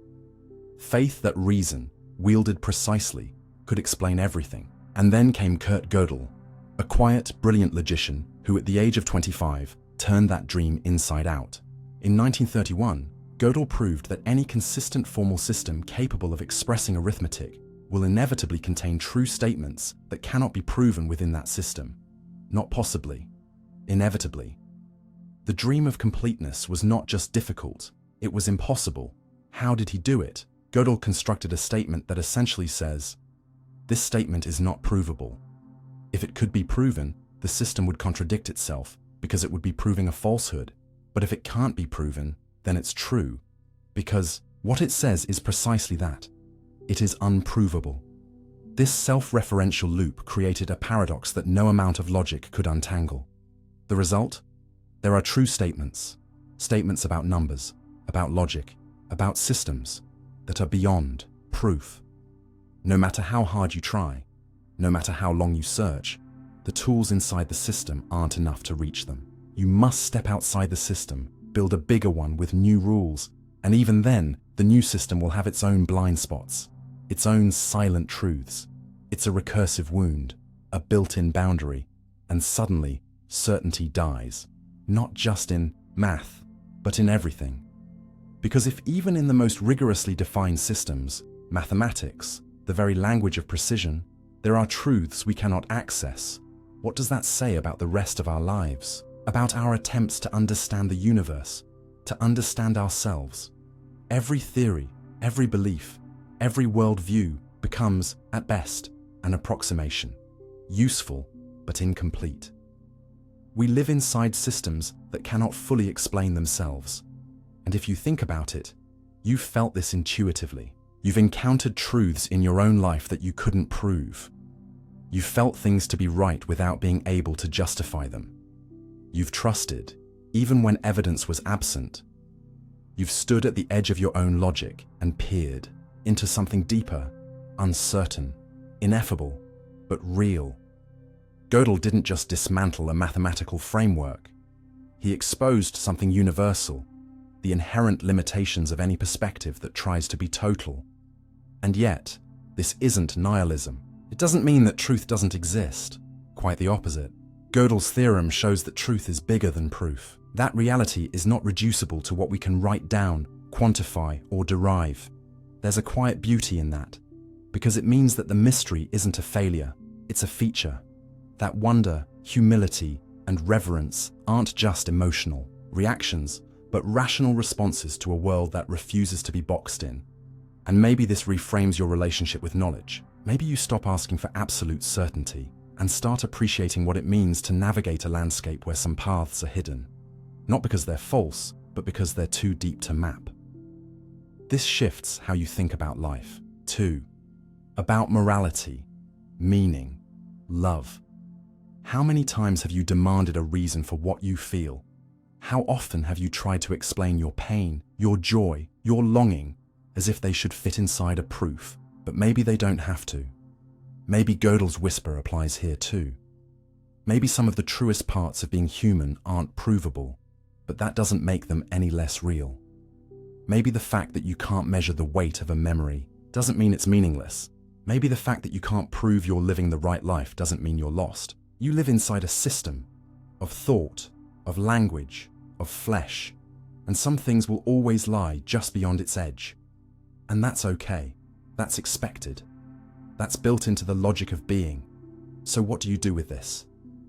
Faith that reason, wielded precisely, could explain everything. And then came Kurt Gödel, a quiet, brilliant logician who at the age of 25 turned that dream inside out. In 1931, Gödel proved that any consistent formal system capable of expressing arithmetic will inevitably contain true statements that cannot be proven within that system. Not possibly, inevitably. The dream of completeness was not just difficult, it was impossible. How did he do it? Gödel constructed a statement that essentially says, this statement is not provable. If it could be proven, the system would contradict itself because it would be proving a falsehood. But if it can't be proven, then it's true, because what it says is precisely that. It is unprovable. This self-referential loop created a paradox that no amount of logic could untangle. The result? There are true statements, statements about numbers, about logic, about systems, that are beyond proof. No matter how hard you try, no matter how long you search, the tools inside the system aren't enough to reach them. You must step outside the system, build a bigger one with new rules, and even then, the new system will have its own blind spots, its own silent truths. It's a recursive wound, a built-in boundary, and suddenly, certainty dies. Not just in math, but in everything. Because if even in the most rigorously defined systems, mathematics, the very language of precision, there are truths we cannot access, what does that say about the rest of our lives? About our attempts to understand the universe, to understand ourselves? Every theory, every belief, every worldview becomes, at best, an approximation, useful but incomplete. We live inside systems that cannot fully explain themselves. And if you think about it, you've felt this intuitively. You've encountered truths in your own life that you couldn't prove. You felt things to be right without being able to justify them. You've trusted, even when evidence was absent. You've stood at the edge of your own logic and peered into something deeper, uncertain, ineffable, but real. Gödel didn't just dismantle a mathematical framework. He exposed something universal, the inherent limitations of any perspective that tries to be total. And yet, this isn't nihilism. It doesn't mean that truth doesn't exist. Quite the opposite. Gödel's theorem shows that truth is bigger than proof. That reality is not reducible to what we can write down, quantify, or derive. There's a quiet beauty in that, because it means that the mystery isn't a failure, it's a feature. That wonder, humility, and reverence aren't just emotional reactions, but rational responses to a world that refuses to be boxed in. And maybe this reframes your relationship with knowledge. Maybe you stop asking for absolute certainty and start appreciating what it means to navigate a landscape where some paths are hidden. Not because they're false, but because they're too deep to map. This shifts how you think about life. 2. About morality, meaning, love. How many times have you demanded a reason for what you feel? How often have you tried to explain your pain, your joy, your longing, as if they should fit inside a proof, but maybe they don't have to? Maybe Gödel's whisper applies here too. Maybe some of the truest parts of being human aren't provable, but that doesn't make them any less real. Maybe the fact that you can't measure the weight of a memory doesn't mean it's meaningless. Maybe the fact that you can't prove you're living the right life doesn't mean you're lost. You live inside a system of thought, of language, of flesh, and some things will always lie just beyond its edge. And that's okay. That's expected. That's built into the logic of being. So what do you do with this?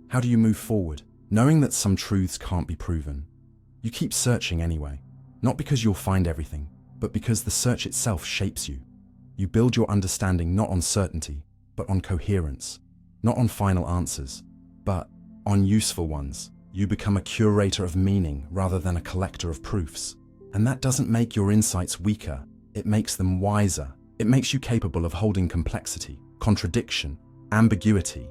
How do you move forward, knowing that some truths can't be proven? You keep searching anyway, not because you'll find everything, but because the search itself shapes you. You build your understanding not on certainty, but on coherence, not on final answers, but on useful ones. You become a curator of meaning rather than a collector of proofs. And that doesn't make your insights weaker, it makes them wiser. It makes you capable of holding complexity, contradiction, ambiguity.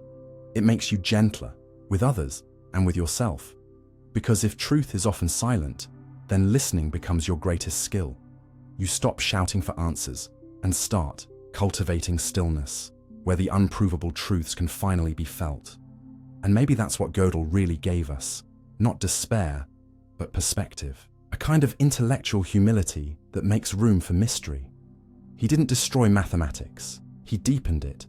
It makes you gentler with others and with yourself. Because if truth is often silent, then listening becomes your greatest skill. You stop shouting for answers and start cultivating stillness, where the unprovable truths can finally be felt. And maybe that's what Gödel really gave us. Not despair, but perspective. A kind of intellectual humility that makes room for mystery. He didn't destroy mathematics, he deepened it.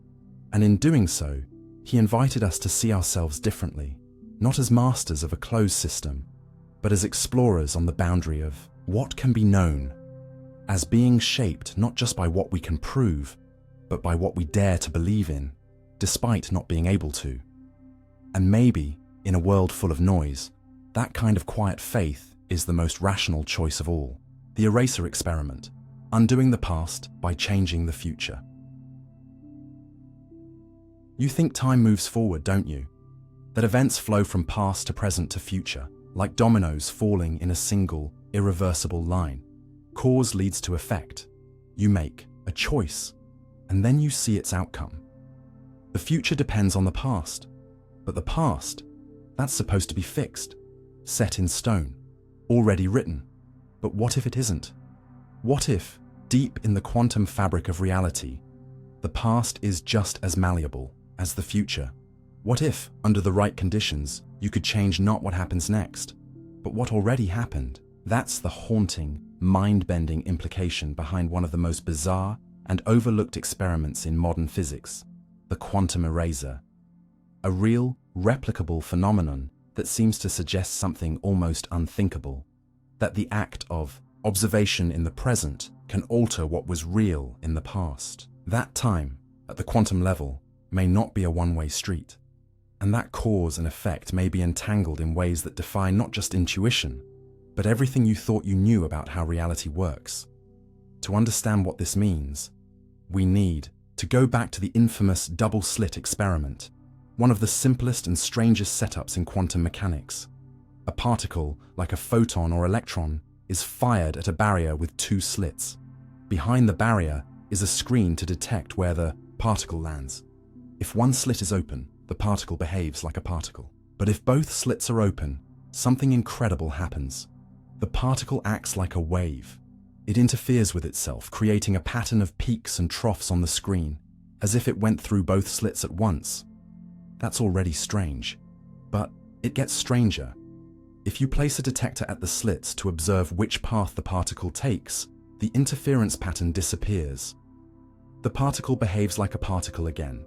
And in doing so, he invited us to see ourselves differently, not as masters of a closed system, but as explorers on the boundary of what can be known, as being shaped not just by what we can prove, but by what we dare to believe in, despite not being able to. And maybe, in a world full of noise, that kind of quiet faith is the most rational choice of all. The eraser experiment, undoing the past by changing the future. You think time moves forward, don't you? That events flow from past to present to future, like dominoes falling in a single, irreversible line. Cause leads to effect. You make a choice, and then you see its outcome. The future depends on the past, but the past, that's supposed to be fixed, set in stone, already written. But what if it isn't? What if, deep in the quantum fabric of reality, the past is just as malleable as the future? What if, under the right conditions, you could change not what happens next, but what already happened? That's the haunting, mind-bending implication behind one of the most bizarre and overlooked experiments in modern physics, the quantum eraser. A real, replicable phenomenon that seems to suggest something almost unthinkable, that the act of observation in the present can alter what was real in the past. That time, at the quantum level, may not be a one-way street, and that cause and effect may be entangled in ways that defy not just intuition, but everything you thought you knew about how reality works. To understand what this means, we need to go back to the infamous double-slit experiment, one of the simplest and strangest setups in quantum mechanics. A particle, like a photon or electron, is fired at a barrier with two slits. Behind the barrier is a screen to detect where the particle lands. If one slit is open, the particle behaves like a particle. But if both slits are open, something incredible happens. The particle acts like a wave. It interferes with itself, creating a pattern of peaks and troughs on the screen, as if it went through both slits at once. That's already strange. But it gets stranger. If you place a detector at the slits to observe which path the particle takes, the interference pattern disappears. The particle behaves like a particle again.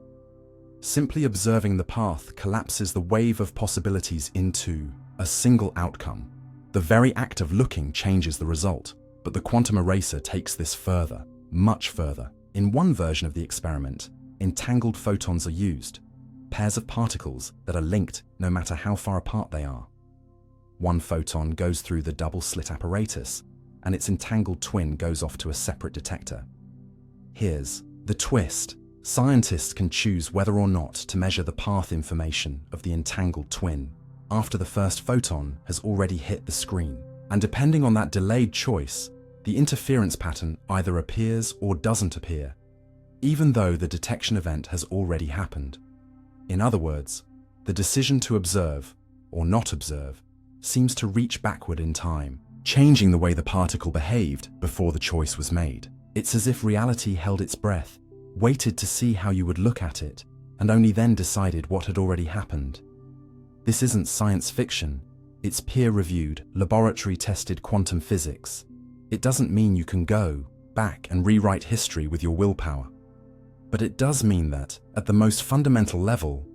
Simply observing the path collapses the wave of possibilities into a single outcome. The very act of looking changes the result, but the quantum eraser takes this further, much further. In one version of the experiment, entangled photons are used, pairs of particles that are linked no matter how far apart they are. One photon goes through the double-slit apparatus, and its entangled twin goes off to a separate detector. Here's the twist. Scientists can choose whether or not to measure the path information of the entangled twin after the first photon has already hit the screen. And depending on that delayed choice, the interference pattern either appears or doesn't appear, even though the detection event has already happened. In other words, the decision to observe or not observe seems to reach backward in time, changing the way the particle behaved before the choice was made. It's as if reality held its breath, waited to see how you would look at it, and only then decided what had already happened. This isn't science fiction, it's peer-reviewed, laboratory-tested quantum physics. It doesn't mean you can go back and rewrite history with your willpower. But it does mean that, at the most fundamental level,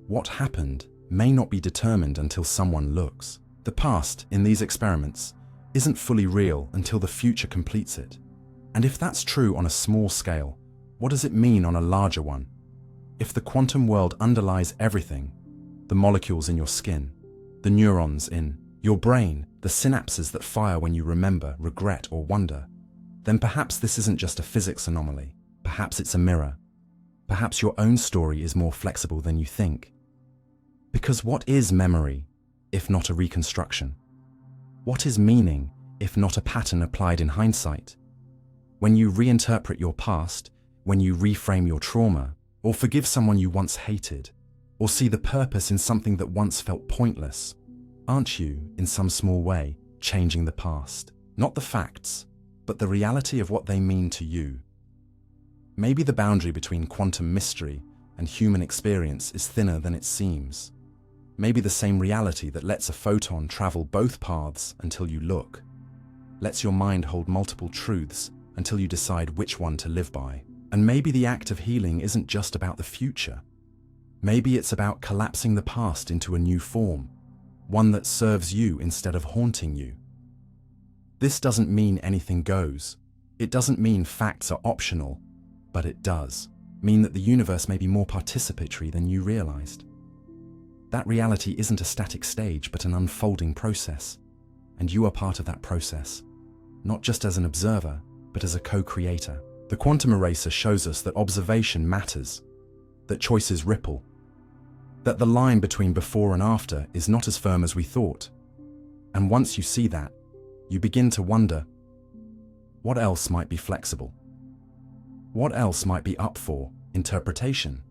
what happened may not be determined until someone looks. The past, in these experiments, isn't fully real until the future completes it. And if that's true on a small scale, what does it mean on a larger one? If the quantum world underlies everything, the molecules in your skin, the neurons in your brain, the synapses that fire when you remember, regret, or wonder, then perhaps this isn't just a physics anomaly. Perhaps it's a mirror. Perhaps your own story is more flexible than you think. Because what is memory, if not a reconstruction? What is meaning, if not a pattern applied in hindsight? When you reinterpret your past, when you reframe your trauma, or forgive someone you once hated, or see the purpose in something that once felt pointless, aren't you, in some small way, changing the past? Not the facts, but the reality of what they mean to you. Maybe the boundary between quantum mystery and human experience is thinner than it seems. Maybe the same reality that lets a photon travel both paths until you look, lets your mind hold multiple truths until you decide which one to live by. And maybe the act of healing isn't just about the future. Maybe it's about collapsing the past into a new form, one that serves you instead of haunting you. This doesn't mean anything goes. It doesn't mean facts are optional, but it does mean that the universe may be more participatory than you realized. That reality isn't a static stage, but an unfolding process, and you are part of that process, not just as an observer, but as a co-creator. The quantum eraser shows us that observation matters, that choices ripple, that the line between before and after is not as firm as we thought. And once you see that, you begin to wonder, what else might be flexible? What else might be up for interpretation?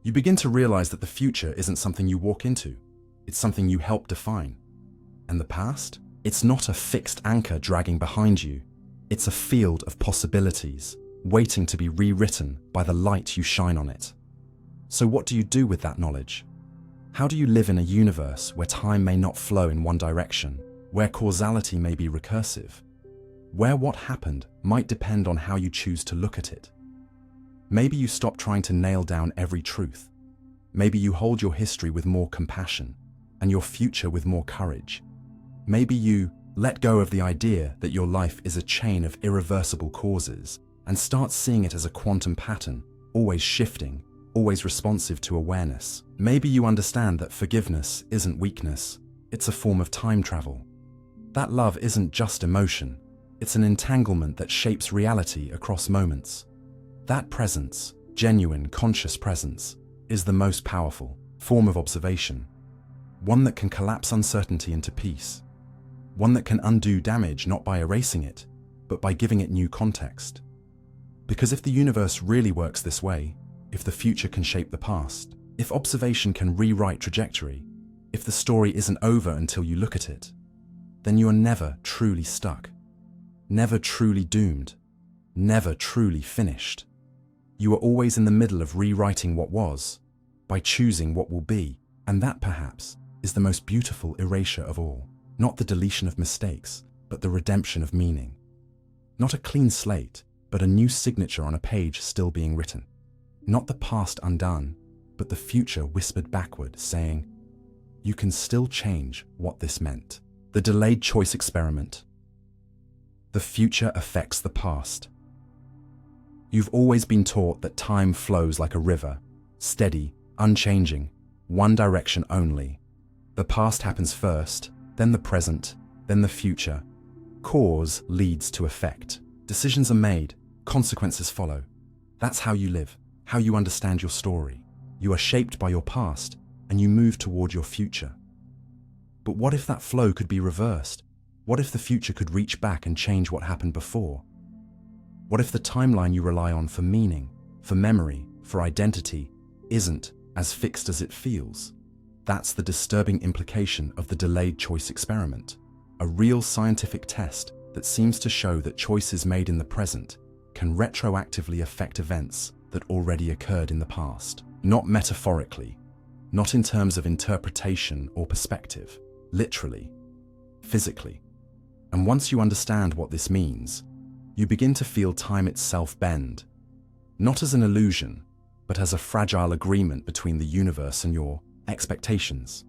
You begin to realize that the future isn't something you walk into, it's something you help define. And the past? It's not a fixed anchor dragging behind you, it's a field of possibilities, waiting to be rewritten by the light you shine on it. So what do you do with that knowledge? How do you live in a universe where time may not flow in one direction, where causality may be recursive, where what happened might depend on how you choose to look at it? Maybe you stop trying to nail down every truth. Maybe you hold your history with more compassion and your future with more courage. Maybe you let go of the idea that your life is a chain of irreversible causes and start seeing it as a quantum pattern, always shifting, always responsive to awareness. Maybe you understand that forgiveness isn't weakness, it's a form of time travel. That love isn't just emotion, it's an entanglement that shapes reality across moments. That presence, genuine, conscious presence, is the most powerful form of observation. One that can collapse uncertainty into peace. One that can undo damage not by erasing it, but by giving it new context. Because if the universe really works this way, if the future can shape the past, if observation can rewrite trajectory, If the story isn't over until you look at it, then you are never truly stuck, never truly doomed, never truly finished. You are always in the middle of rewriting what was, by choosing what will be, and that perhaps is the most beautiful erasure of all. Not the deletion of mistakes, but the redemption of meaning. Not a clean slate, but a new signature on a page still being written. Not the past undone, but the future whispered backward, saying, you can still change what this meant. The delayed choice experiment. The future affects the past. You've always been taught that time flows like a river, steady, unchanging, one direction only. The past happens first, then the present, then the future. Cause leads to effect. Decisions are made, consequences follow. That's how you live, how you understand your story. You are shaped by your past, and you move toward your future. But what if that flow could be reversed? What if the future could reach back and change what happened before? What if the timeline you rely on for meaning, for memory, for identity, isn't as fixed as it feels? That's the disturbing implication of the delayed choice experiment, a real scientific test that seems to show that choices made in the present can retroactively affect events that already occurred in the past. Not metaphorically, not in terms of interpretation or perspective, literally, physically. And once you understand what this means, you begin to feel time itself bend, not as an illusion, but as a fragile agreement between the universe and your expectations.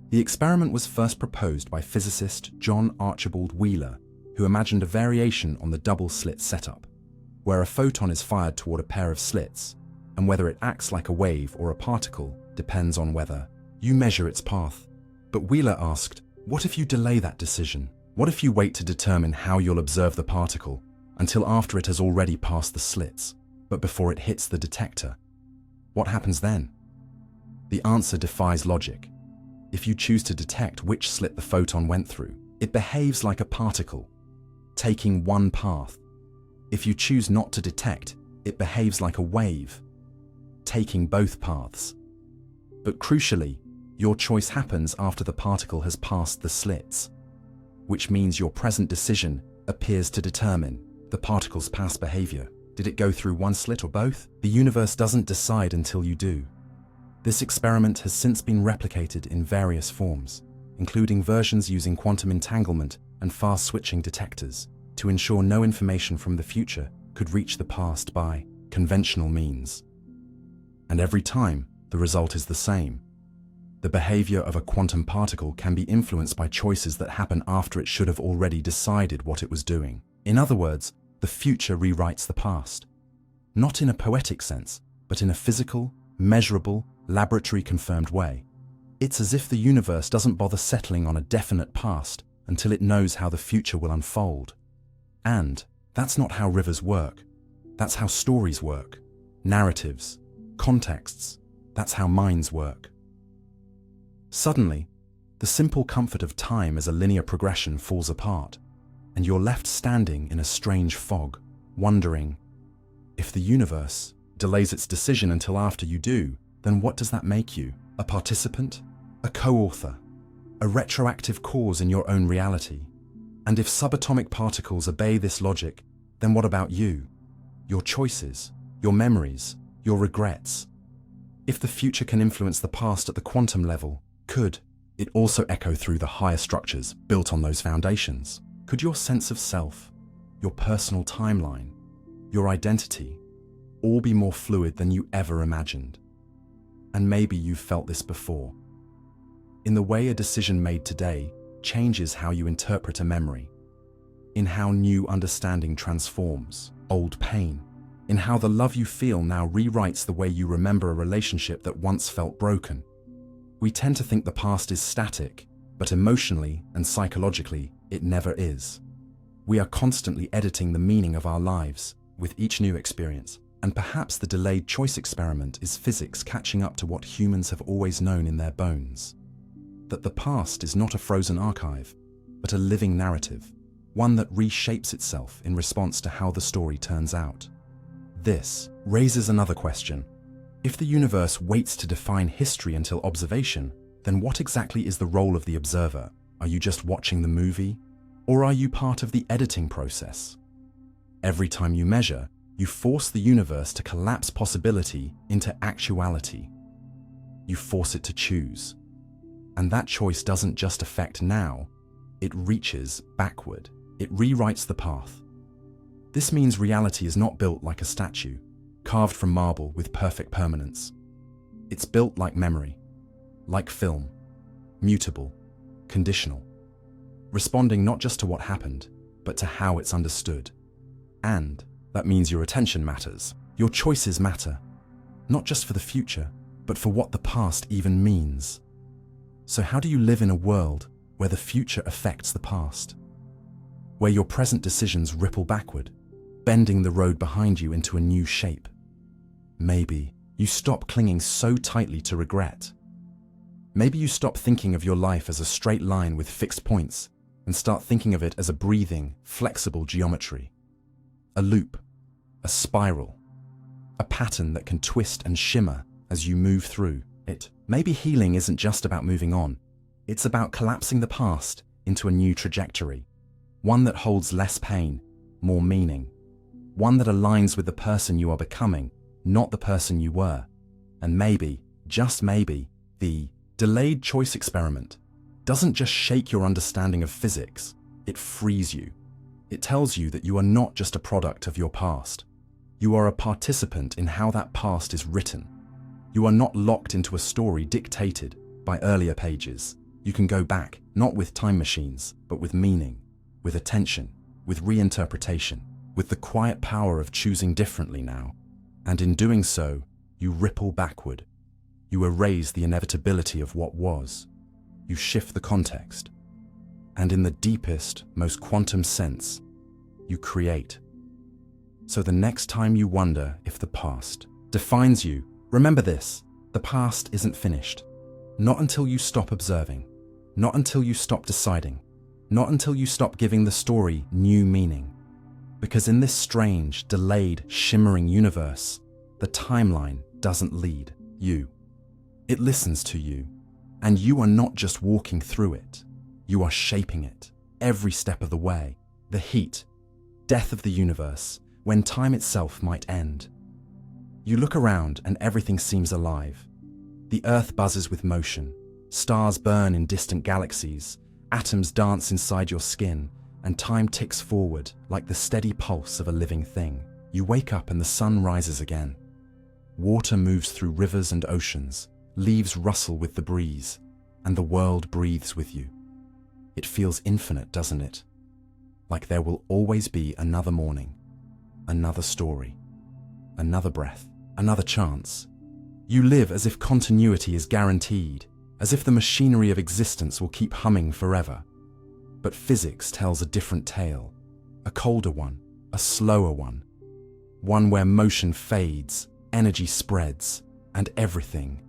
The experiment was first proposed by physicist John Archibald Wheeler, who imagined a variation on the double-slit setup, where a photon is fired toward a pair of slits, and whether it acts like a wave or a particle depends on whether you measure its path. But Wheeler asked, what if you delay that decision? What if you wait to determine how you'll observe the particle until after it has already passed the slits, but before it hits the detector? What happens then? The answer defies logic. If you choose to detect which slit the photon went through, it behaves like a particle, taking one path. If you choose not to detect, it behaves like a wave, taking both paths. But crucially, your choice happens after the particle has passed the slits, which means your present decision appears to determine the particle's past behavior. Did it go through one slit or both? The universe doesn't decide until you do. This experiment has since been replicated in various forms, including versions using quantum entanglement and fast-switching detectors to ensure no information from the future could reach the past by conventional means. And every time, the result is the same. The behavior of a quantum particle can be influenced by choices that happen after it should have already decided what it was doing. In other words, the future rewrites the past. Not in a poetic sense, but in a physical, measurable, laboratory-confirmed way. It's as if the universe doesn't bother settling on a definite past until it knows how the future will unfold. And that's not how rivers work. That's how stories work. Narratives, contexts, that's how minds work. Suddenly, the simple comfort of time as a linear progression falls apart, and you're left standing in a strange fog, wondering, if the universe delays its decision until after you do, then what does that make you? A participant? A co-author? A retroactive cause in your own reality? And if subatomic particles obey this logic, then what about you? Your choices, your memories, your regrets? If the future can influence the past at the quantum level, could it also echo through the higher structures built on those foundations? Could your sense of self, your personal timeline, your identity, all be more fluid than you ever imagined? And maybe you've felt this before. In the way a decision made today changes how you interpret a memory, in how new understanding transforms old pain, in how the love you feel now rewrites the way you remember a relationship that once felt broken. We tend to think the past is static, but emotionally and psychologically, it never is. We are constantly editing the meaning of our lives with each new experience, and perhaps the delayed choice experiment is physics catching up to what humans have always known in their bones. That the past is not a frozen archive, but a living narrative, one that reshapes itself in response to how the story turns out. This raises another question. If the universe waits to define history until observation, then what exactly is the role of the observer? Are you just watching the movie? Or are you part of the editing process? Every time you measure, you force the universe to collapse possibility into actuality. You force it to choose. And that choice doesn't just affect now, it reaches backward. It rewrites the path. This means reality is not built like a statue, carved from marble with perfect permanence. It's built like memory, like film, mutable, conditional, responding not just to what happened, but to how it's understood. And that means your attention matters. Your choices matter, not just for the future, but for what the past even means. So how do you live in a world where the future affects the past? Where your present decisions ripple backward, bending the road behind you into a new shape? Maybe you stop clinging so tightly to regret. Maybe you stop thinking of your life as a straight line with fixed points and start thinking of it as a breathing, flexible geometry. A loop, a spiral, a pattern that can twist and shimmer as you move through it. Maybe healing isn't just about moving on. It's about collapsing the past into a new trajectory. One that holds less pain, more meaning. One that aligns with the person you are becoming, not the person you were. And maybe, just maybe, the delayed choice experiment doesn't just shake your understanding of physics, it frees you. It tells you that you are not just a product of your past. You are a participant in how that past is written. You are not locked into a story dictated by earlier pages. You can go back, not with time machines, but with meaning, with attention, with reinterpretation, with the quiet power of choosing differently now. And in doing so, you ripple backward. You erase the inevitability of what was. You shift the context. And in the deepest, most quantum sense, you create. So the next time you wonder if the past defines you, remember this: the past isn't finished. Not until you stop observing. Not until you stop deciding. Not until you stop giving the story new meaning. Because in this strange, delayed, shimmering universe, the timeline doesn't lead you. It listens to you. And you are not just walking through it. You are shaping it, every step of the way. The heat, death of the universe, when time itself might end. You look around and everything seems alive. The earth buzzes with motion. Stars burn in distant galaxies. Atoms dance inside your skin. And time ticks forward like the steady pulse of a living thing. You wake up and the sun rises again. Water moves through rivers and oceans. Leaves rustle with the breeze. And the world breathes with you. It feels infinite, doesn't it? Like there will always be another morning, another story, another breath, another chance. You live as if continuity is guaranteed, as if the machinery of existence will keep humming forever. But physics tells a different tale, a colder one, a slower one where motion fades, energy spreads, and everything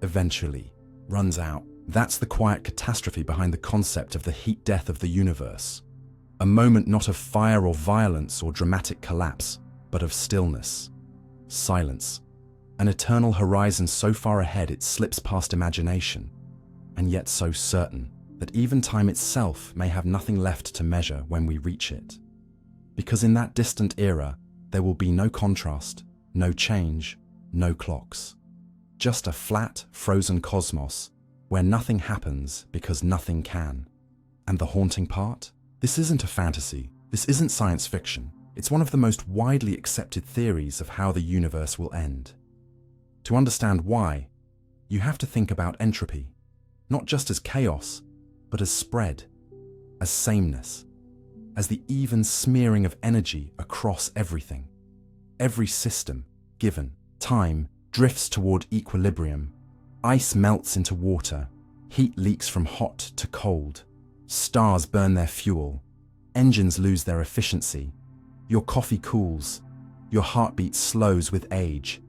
eventually runs out. That's the quiet catastrophe behind the concept of the heat death of the universe. A moment not of fire or violence or dramatic collapse, but of stillness, silence. An eternal horizon so far ahead it slips past imagination, and yet so certain that even time itself may have nothing left to measure when we reach it. Because in that distant era, there will be no contrast, no change, no clocks. Just a flat, frozen cosmos where nothing happens because nothing can. And the haunting part? This isn't a fantasy. This isn't science fiction. It's one of the most widely accepted theories of how the universe will end. To understand why, you have to think about entropy, not just as chaos, but as spread, as sameness, as the even smearing of energy across everything. Every system, given time, drifts toward equilibrium. Ice melts into water, heat leaks from hot to cold, stars burn their fuel, engines lose their efficiency, your coffee cools, your heartbeat slows with age.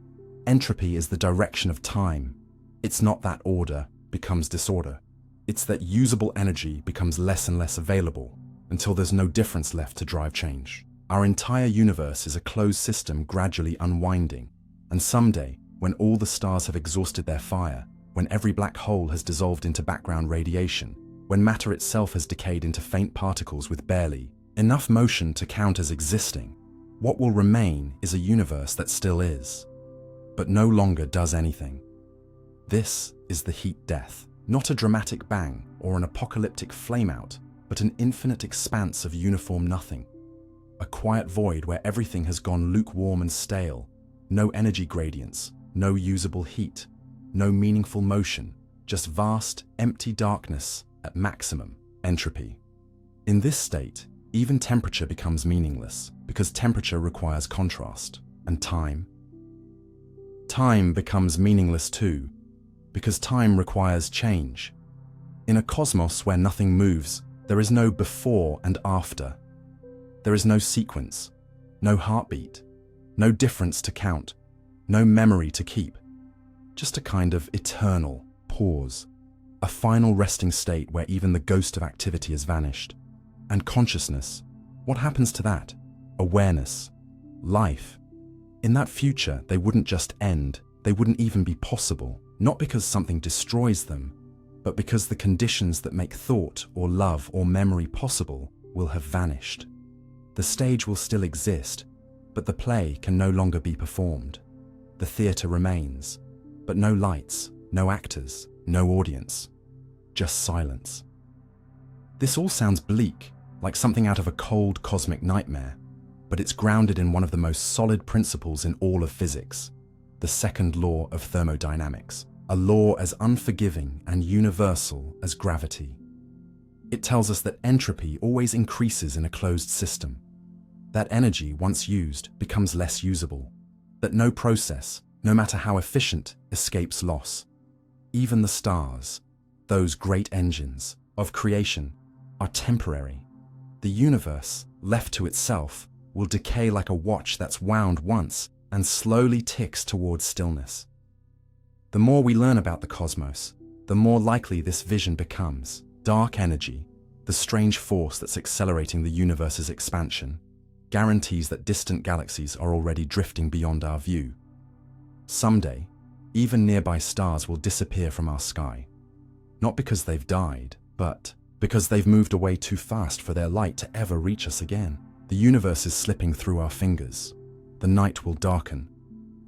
Entropy is the direction of time. It's not that order becomes disorder. It's that usable energy becomes less and less available until there's no difference left to drive change. Our entire universe is a closed system gradually unwinding, and someday, when all the stars have exhausted their fire, when every black hole has dissolved into background radiation, when matter itself has decayed into faint particles with barely enough motion to count as existing, what will remain is a universe that still is, but no longer does anything. This is the heat death, not a dramatic bang or an apocalyptic flameout, but an infinite expanse of uniform nothing. A quiet void where everything has gone lukewarm and stale, no energy gradients, no usable heat, no meaningful motion, just vast, empty darkness at maximum entropy. In this state, even temperature becomes meaningless because temperature requires contrast, and time. Time becomes meaningless too because time requires change. In a cosmos where nothing moves, there is no before and after. There is no sequence, no heartbeat, no difference to count, no memory to keep. Just a kind of eternal pause, a final resting state where even the ghost of activity has vanished. And consciousness, what happens to that? Awareness, life. In that future, they wouldn't just end, they wouldn't even be possible, not because something destroys them, but because the conditions that make thought or love or memory possible will have vanished. The stage will still exist, but the play can no longer be performed. The theatre remains, but no lights, no actors, no audience, just silence. This all sounds bleak, like something out of a cold cosmic nightmare, but it's grounded in one of the most solid principles in all of physics, the second law of thermodynamics, a law as unforgiving and universal as gravity. It tells us that entropy always increases in a closed system, that energy, once used, becomes less usable, that no process, no matter how efficient, escapes loss. Even the stars, those great engines of creation, are temporary. The universe, left to itself, will decay like a watch that's wound once and slowly ticks towards stillness. The more we learn about the cosmos, the more likely this vision becomes. Dark energy, the strange force that's accelerating the universe's expansion, guarantees that distant galaxies are already drifting beyond our view. Someday, even nearby stars will disappear from our sky, not because they've died, but because they've moved away too fast for their light to ever reach us again. The universe is slipping through our fingers. The night will darken,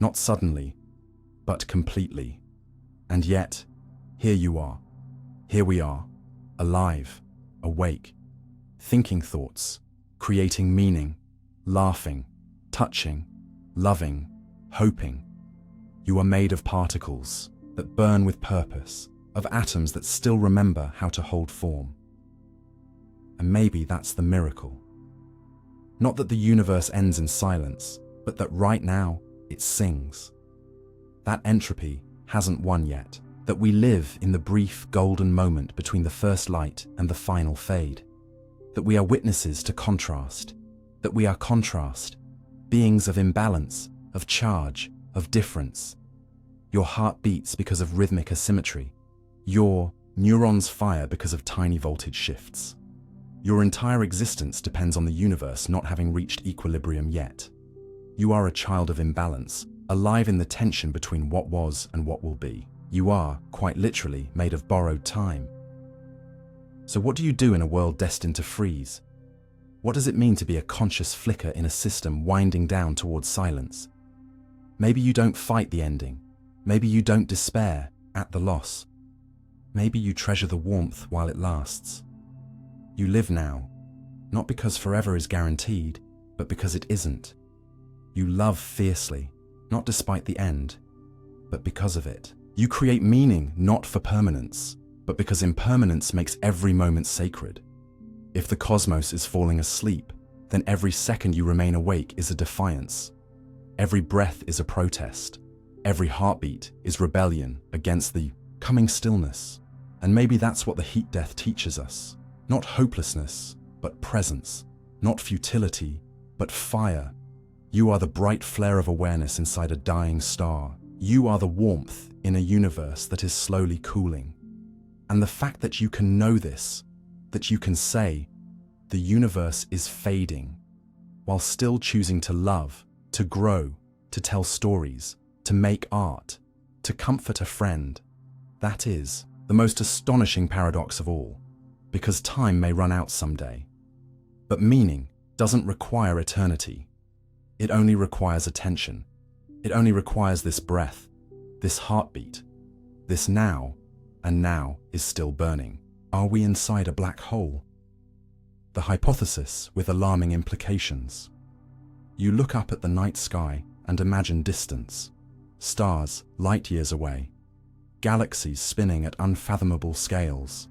not suddenly, but completely. And yet, here you are. Here we are, alive, awake, thinking thoughts, creating meaning, laughing, touching, loving, hoping. You are made of particles that burn with purpose, of atoms that still remember how to hold form. And maybe that's the miracle. Not that the universe ends in silence, but that right now it sings. That entropy hasn't won yet, that we live in the brief golden moment between the first light and the final fade, that we are witnesses to contrast, that we are contrast, beings of imbalance, of charge, of difference. Your heart beats because of rhythmic asymmetry. Your neurons fire because of tiny voltage shifts. Your entire existence depends on the universe not having reached equilibrium yet. You are a child of imbalance, alive in the tension between what was and what will be. You are, quite literally, made of borrowed time. So what do you do in a world destined to freeze? What does it mean to be a conscious flicker in a system winding down towards silence? Maybe you don't fight the ending. Maybe you don't despair at the loss. Maybe you treasure the warmth while it lasts. You live now, not because forever is guaranteed, but because it isn't. You love fiercely, not despite the end, but because of it. You create meaning not for permanence, but because impermanence makes every moment sacred. If the cosmos is falling asleep, then every second you remain awake is a defiance. Every breath is a protest. Every heartbeat is rebellion against the coming stillness. And maybe that's what the heat death teaches us. Not hopelessness, but presence. Not futility, but fire. You are the bright flare of awareness inside a dying star. You are the warmth in a universe that is slowly cooling. And the fact that you can know this, that you can say, the universe is fading, while still choosing to love, to grow, to tell stories, to make art, to comfort a friend, That is the most astonishing paradox of all, because time may run out someday. But meaning doesn't require eternity. It only requires attention. It only requires this breath, this heartbeat, this now, and now is still burning. Are we inside a black hole? The hypothesis with alarming implications. You look up at the night sky and imagine distance, stars light years away, galaxies spinning at unfathomable scales,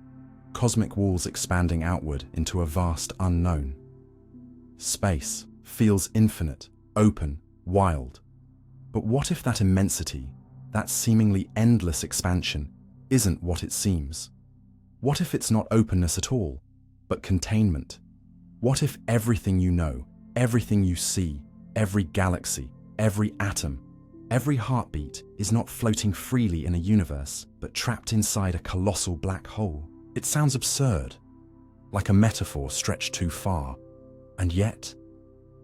cosmic walls expanding outward into a vast unknown. Space feels infinite, open, wild. But what if that immensity, that seemingly endless expansion, isn't what it seems? What if it's not openness at all, but containment? What if everything you know, everything you see, every galaxy, every atom, every heartbeat is not floating freely in a universe, but trapped inside a colossal black hole? It sounds absurd, like a metaphor stretched too far. And yet,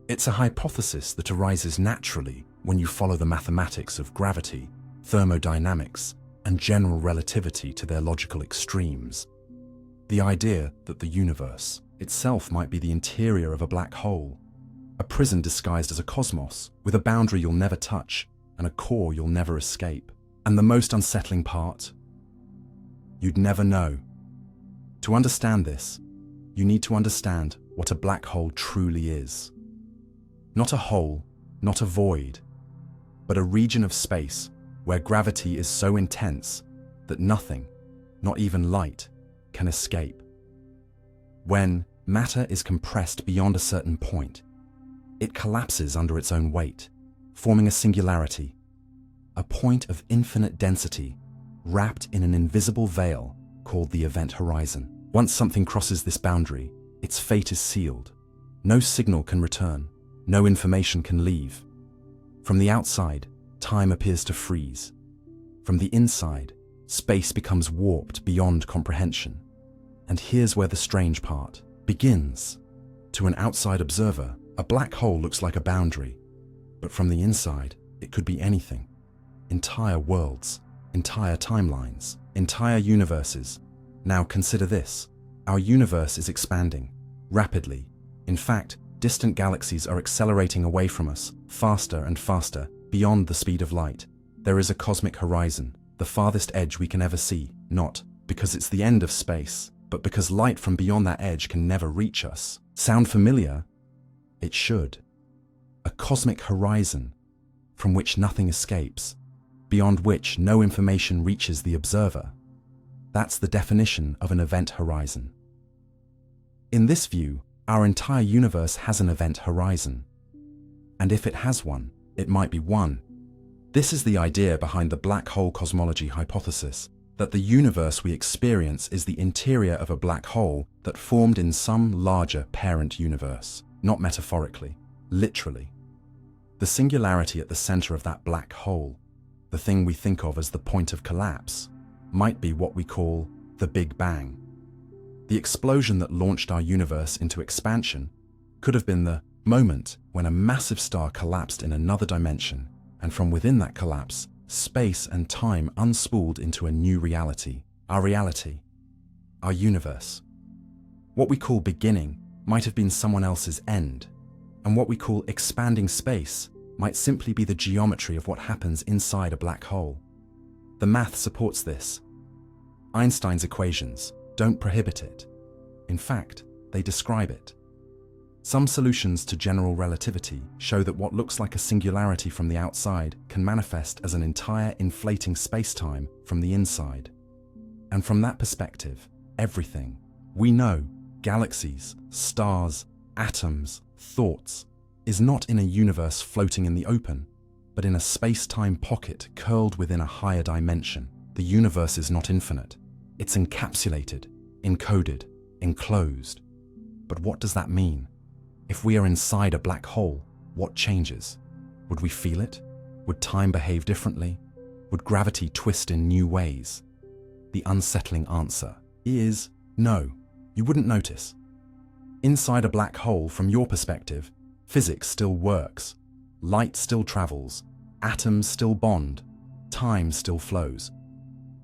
it's a hypothesis that arises naturally when you follow the mathematics of gravity, thermodynamics, and general relativity to their logical extremes. The idea that the universe itself might be the interior of a black hole, a prison disguised as a cosmos, with a boundary you'll never touch and a core you'll never escape. And the most unsettling part? You'd never know. To understand this, you need to understand what a black hole truly is. Not a hole, not a void, but a region of space where gravity is so intense that nothing, not even light, can escape. When matter is compressed beyond a certain point, it collapses under its own weight, forming a singularity, a point of infinite density wrapped in an invisible veil called the event horizon. Once something crosses this boundary, its fate is sealed. No signal can return, no information can leave. From the outside, time appears to freeze. From the inside, space becomes warped beyond comprehension. And here's where the strange part begins. To an outside observer, a black hole looks like a boundary, but from the inside, it could be anything. Entire worlds, entire timelines, entire universes. Now consider this. Our universe is expanding, rapidly. In fact, distant galaxies are accelerating away from us, faster and faster, beyond the speed of light. There is a cosmic horizon, the farthest edge we can ever see, not because it's the end of space, but because light from beyond that edge can never reach us. Sound familiar? It should. A cosmic horizon from which nothing escapes, beyond which no information reaches the observer. That's the definition of an event horizon. In this view, our entire universe has an event horizon. And if it has one, it might be one. This is the idea behind the black hole cosmology hypothesis, that the universe we experience is the interior of a black hole that formed in some larger parent universe, not metaphorically, literally. The singularity at the center of that black hole, the thing we think of as the point of collapse, might be what we call the Big Bang. The explosion that launched our universe into expansion could have been the moment when a massive star collapsed in another dimension, and from within that collapse, space and time unspooled into a new reality, our universe. What we call beginning might have been someone else's end, and what we call expanding space might simply be the geometry of what happens inside a black hole. The math supports this. Einstein's equations don't prohibit it. In fact, they describe it. Some solutions to general relativity show that what looks like a singularity from the outside can manifest as an entire inflating space-time from the inside. And from that perspective, everything we know, galaxies, stars, atoms, thoughts, is not in a universe floating in the open, but in a space-time pocket curled within a higher dimension. The universe is not infinite. It's encapsulated, encoded, enclosed. But what does that mean? If we are inside a black hole, what changes? Would we feel it? Would time behave differently? Would gravity twist in new ways? The unsettling answer is no, you wouldn't notice. Inside a black hole, from your perspective, physics still works, light still travels, atoms still bond, time still flows.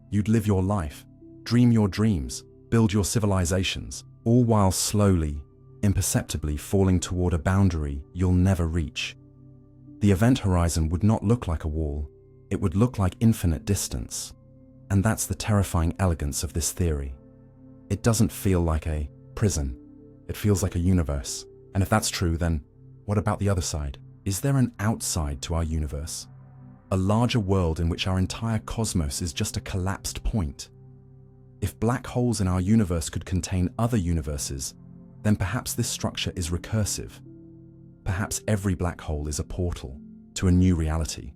You'd live your life, dream your dreams, build your civilizations, all while slowly, imperceptibly falling toward a boundary you'll never reach. The event horizon would not look like a wall, it would look like infinite distance. And that's the terrifying elegance of this theory. It doesn't feel like a prison, it feels like a universe. And if that's true, then what about the other side? Is there an outside to our universe? A larger world in which our entire cosmos is just a collapsed point? If black holes in our universe could contain other universes, then perhaps this structure is recursive. Perhaps every black hole is a portal to a new reality.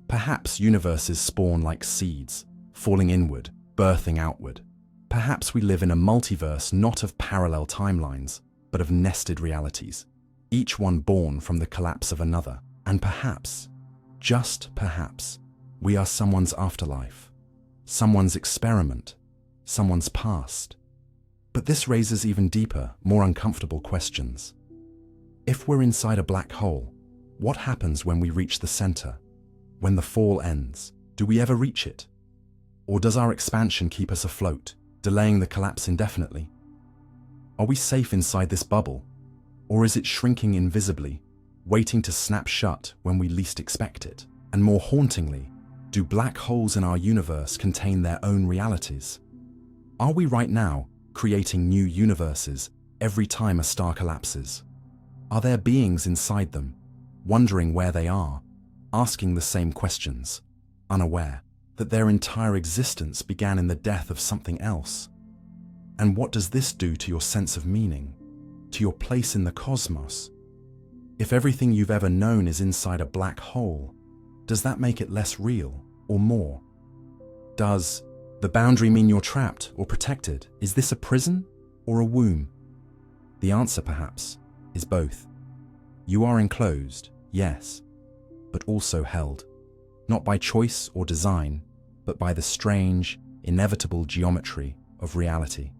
Perhaps universes spawn like seeds, falling inward, birthing outward. Perhaps we live in a multiverse not of parallel timelines, but of nested realities, each one born from the collapse of another. And perhaps, just perhaps, we are someone's afterlife, someone's experiment, someone's past. But this raises even deeper, more uncomfortable questions. If we're inside a black hole, what happens when we reach the center? When the fall ends, do we ever reach it? Or does our expansion keep us afloat, delaying the collapse indefinitely? Are we safe inside this bubble? Or is it shrinking invisibly, waiting to snap shut when we least expect it? And more hauntingly, do black holes in our universe contain their own realities? Are we right now creating new universes every time a star collapses? Are there beings inside them, wondering where they are, asking the same questions, unaware that their entire existence began in the death of something else? And what does this do to your sense of meaning, to your place in the cosmos? If everything you've ever known is inside a black hole, does that make it less real or more? Does the boundary mean you're trapped or protected? Is this a prison or a womb? The answer, perhaps, is both. You are enclosed, yes, but also held, not by choice or design, but by the strange, inevitable geometry of reality.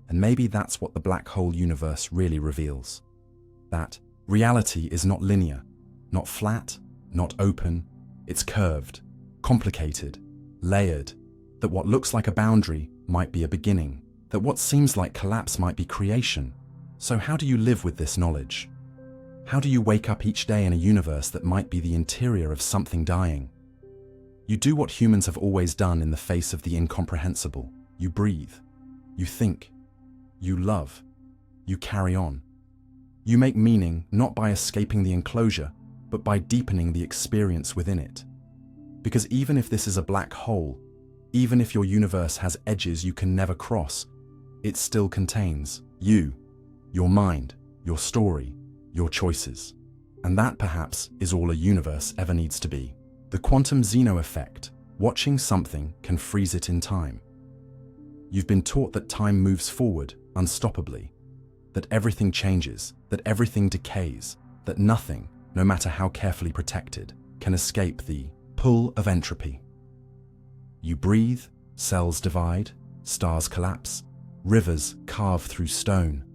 And maybe that's what the black hole universe really reveals. That reality is not linear, not flat, not open. It's curved, complicated, layered. That what looks like a boundary might be a beginning. That what seems like collapse might be creation. So how do you live with this knowledge? How do you wake up each day in a universe that might be the interior of something dying? You do what humans have always done in the face of the incomprehensible. You breathe. You think. You love. You carry on. You make meaning not by escaping the enclosure, but by deepening the experience within it. Because even if this is a black hole, even if your universe has edges you can never cross, it still contains you, your mind, your story, your choices. And that perhaps is all a universe ever needs to be. The quantum Zeno effect. Watching something can freeze it in time. You've been taught that time moves forward unstoppably, that everything changes, that everything decays, that nothing, no matter how carefully protected, can escape the pull of entropy. You breathe, cells divide, stars collapse, rivers carve through stone,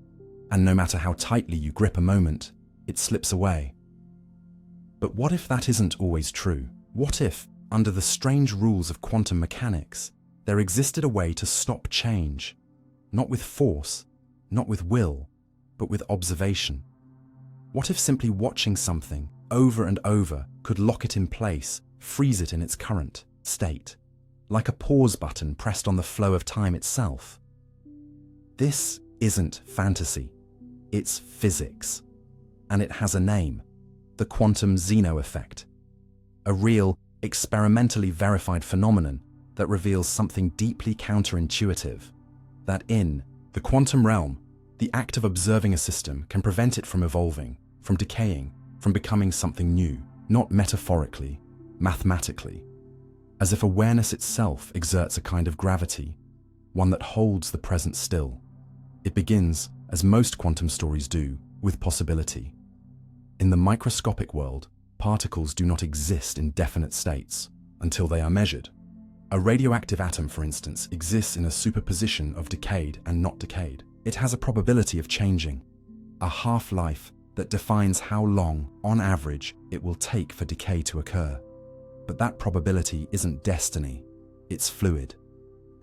and no matter how tightly you grip a moment, it slips away. But what if that isn't always true? What if, under the strange rules of quantum mechanics, there existed a way to stop change, not with force, not with will, but with observation? What if simply watching something over and over could lock it in place, freeze it in its current state, like a pause button pressed on the flow of time itself? This isn't fantasy, it's physics, and it has a name: the quantum Zeno effect. A real, experimentally verified phenomenon that reveals something deeply counterintuitive, that in the quantum realm, the act of observing a system can prevent it from evolving, from decaying, from becoming something new, not metaphorically, mathematically, as if awareness itself exerts a kind of gravity, one that holds the present still. It begins, as most quantum stories do, with possibility. In the microscopic world, particles do not exist in definite states until they are measured. A radioactive atom, for instance, exists in a superposition of decayed and not decayed. It has a probability of changing, a half-life that defines how long, on average, it will take for decay to occur. But that probability isn't destiny. It's fluid.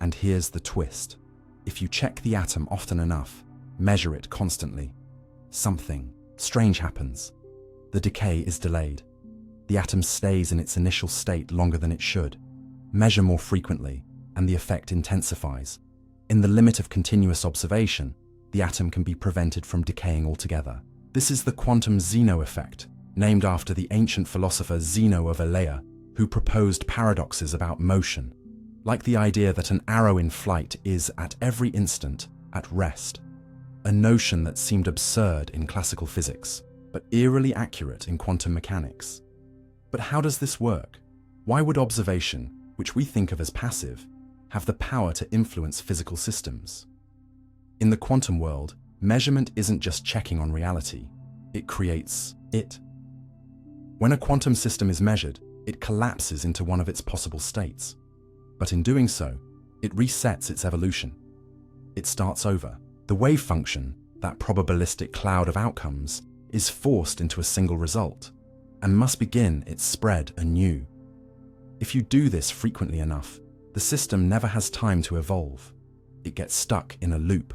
And here's the twist. If you check the atom often enough, measure it constantly, something strange happens. The decay is delayed. The atom stays in its initial state longer than it should. Measure more frequently, and the effect intensifies. In the limit of continuous observation, the atom can be prevented from decaying altogether. This is the quantum Zeno effect, named after the ancient philosopher Zeno of Elea, who proposed paradoxes about motion, like the idea that an arrow in flight is, at every instant, at rest. A notion that seemed absurd in classical physics, but eerily accurate in quantum mechanics. But how does this work? Why would observation, which we think of as passive, have the power to influence physical systems? In the quantum world, measurement isn't just checking on reality, it creates it. When a quantum system is measured, it collapses into one of its possible states. But in doing so, it resets its evolution. It starts over. The wave function, that probabilistic cloud of outcomes, is forced into a single result, and must begin its spread anew. If you do this frequently enough, the system never has time to evolve. It gets stuck in a loop.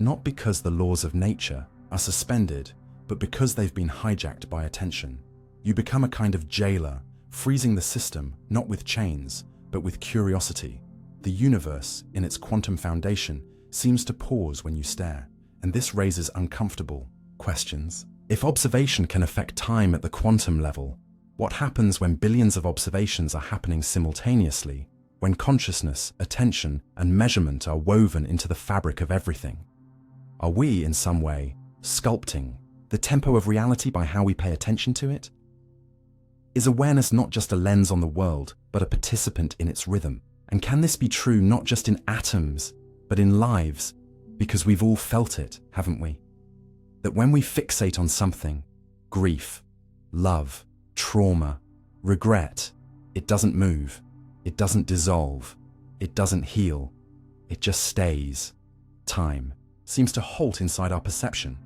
Not because the laws of nature are suspended, but because they've been hijacked by attention. You become a kind of jailer, freezing the system not with chains, but with curiosity. The universe, in its quantum foundation, seems to pause when you stare, and this raises uncomfortable questions. If observation can affect time at the quantum level, what happens when billions of observations are happening simultaneously, when consciousness, attention, and measurement are woven into the fabric of everything? Are we, in some way, sculpting the tempo of reality by how we pay attention to it? Is awareness not just a lens on the world, but a participant in its rhythm? And can this be true not just in atoms, but in lives? Because we've all felt it, haven't we? That when we fixate on something, grief, love, trauma, regret, it doesn't move, it doesn't dissolve, it doesn't heal, it just stays. Time seems to halt inside our perception.